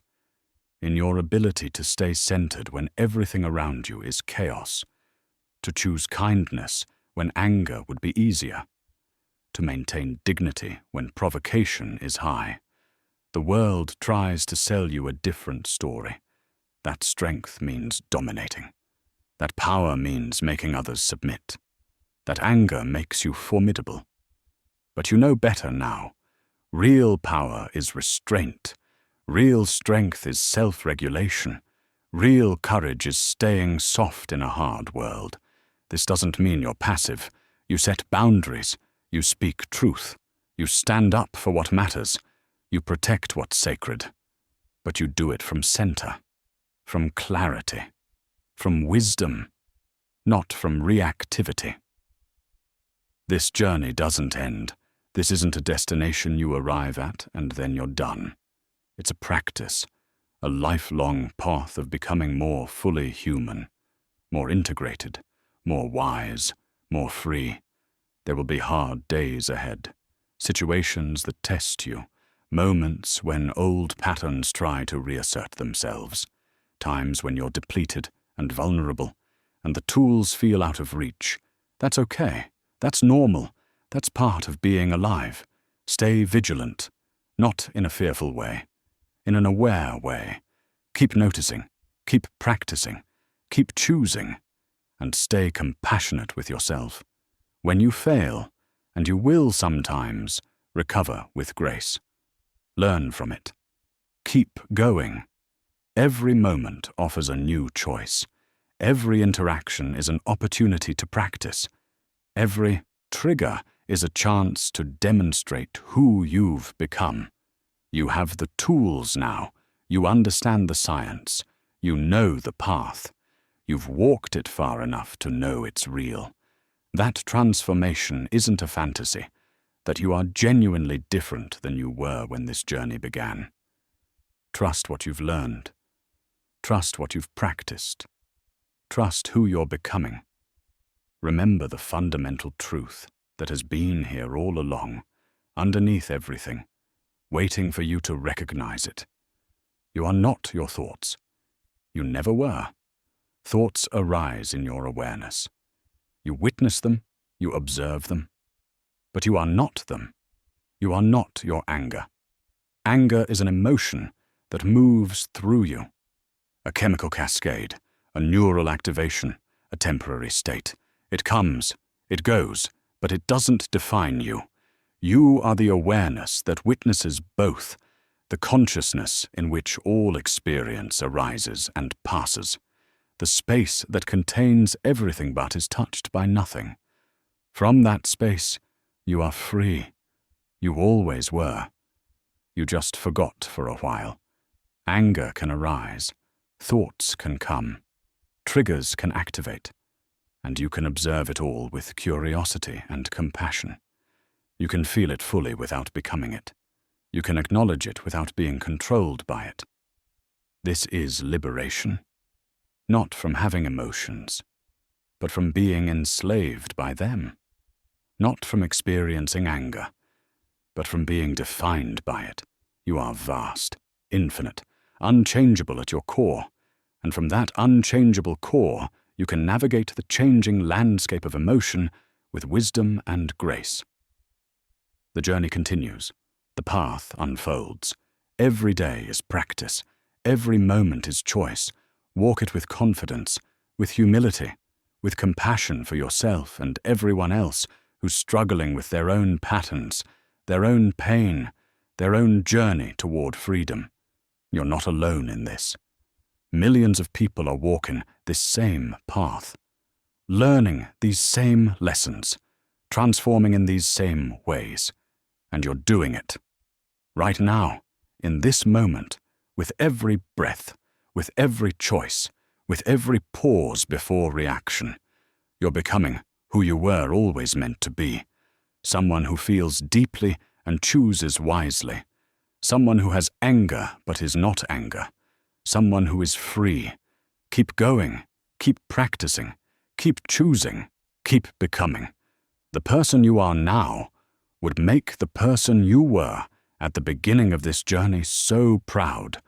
A: in your ability to stay centered when everything around you is chaos, to choose kindness when anger would be easier, to maintain dignity when provocation is high. The world tries to sell you a different story. That strength means dominating. That power means making others submit. That anger makes you formidable. But you know better now. Real power is restraint. Real strength is self-regulation. Real courage is staying soft in a hard world. This doesn't mean you're passive. You set boundaries. You speak truth. You stand up for what matters. You protect what's sacred. But you do it from center, from clarity, from wisdom, not from reactivity. This journey doesn't end. This isn't a destination you arrive at and then you're done. It's a practice, a lifelong path of becoming more fully human, more integrated, more wise, more free. There will be hard days ahead, situations that test you, moments when old patterns try to reassert themselves, times when you're depleted and vulnerable, and the tools feel out of reach. That's okay. That's normal. That's part of being alive. Stay vigilant, not in a fearful way, in an aware way. Keep noticing, Keep practicing, keep choosing, and stay compassionate with yourself. When you fail, and you will sometimes, recover with grace. Learn from it. Keep going. Every moment offers a new choice. Every interaction is an opportunity to practice. Every trigger is a chance to demonstrate who you've become. You have the tools now. You understand the science. You know the path. You've walked it far enough to know it's real. That transformation isn't a fantasy, that you are genuinely different than you were when this journey began. Trust what you've learned. Trust what you've practiced. Trust who you're becoming. Remember the fundamental truth that has been here all along, underneath everything, waiting for you to recognize it. You are not your thoughts. You never were. Thoughts arise in your awareness. You witness them, you observe them. But you are not them. You are not your anger. Anger is an emotion that moves through you. A chemical cascade, a neural activation, a temporary state. It comes, it goes, but it doesn't define you. You are the awareness that witnesses both, the consciousness in which all experience arises and passes, the space that contains everything but is touched by nothing. From that space, you are free. You always were. You just forgot for a while. Anger can arise. Thoughts can come. Triggers can activate. And you can observe it all with curiosity and compassion. You can feel it fully without becoming it. You can acknowledge it without being controlled by it. This is liberation. Not from having emotions, but from being enslaved by them. Not from experiencing anger, but from being defined by it. You are vast, infinite, unchangeable at your core, and from that unchangeable core, you can navigate the changing landscape of emotion with wisdom and grace. The journey continues. The path unfolds. Every day is practice. Every moment is choice. Walk it with confidence, with humility, with compassion for yourself and everyone else who's struggling with their own patterns, their own pain, their own journey toward freedom. You're not alone in this. Millions of people are walking this same path, learning these same lessons, transforming in these same ways. And you're doing it. Right now, in this moment, with every breath, with every choice, with every pause before reaction, you're becoming who you were always meant to be. Someone who feels deeply and chooses wisely. Someone who has anger but is not anger. Someone who is free. Keep going, keep practicing, keep choosing, keep becoming. The person you are now would make the person you were at the beginning of this journey so proud,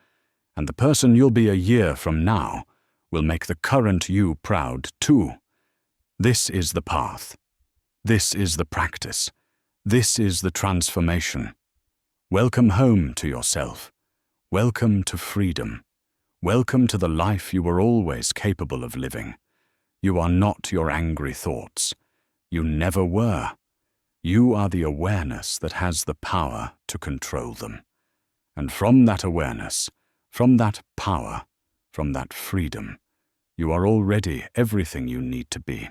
A: and the person you'll be a year from now will make the current you proud too. This is the path. This is the practice. This is the transformation. Welcome home to yourself. Welcome to freedom. Welcome to the life you were always capable of living. You are not your angry thoughts. You never were. You are the awareness that has the power to control them. And from that awareness, from that power, from that freedom, you are already everything you need to be.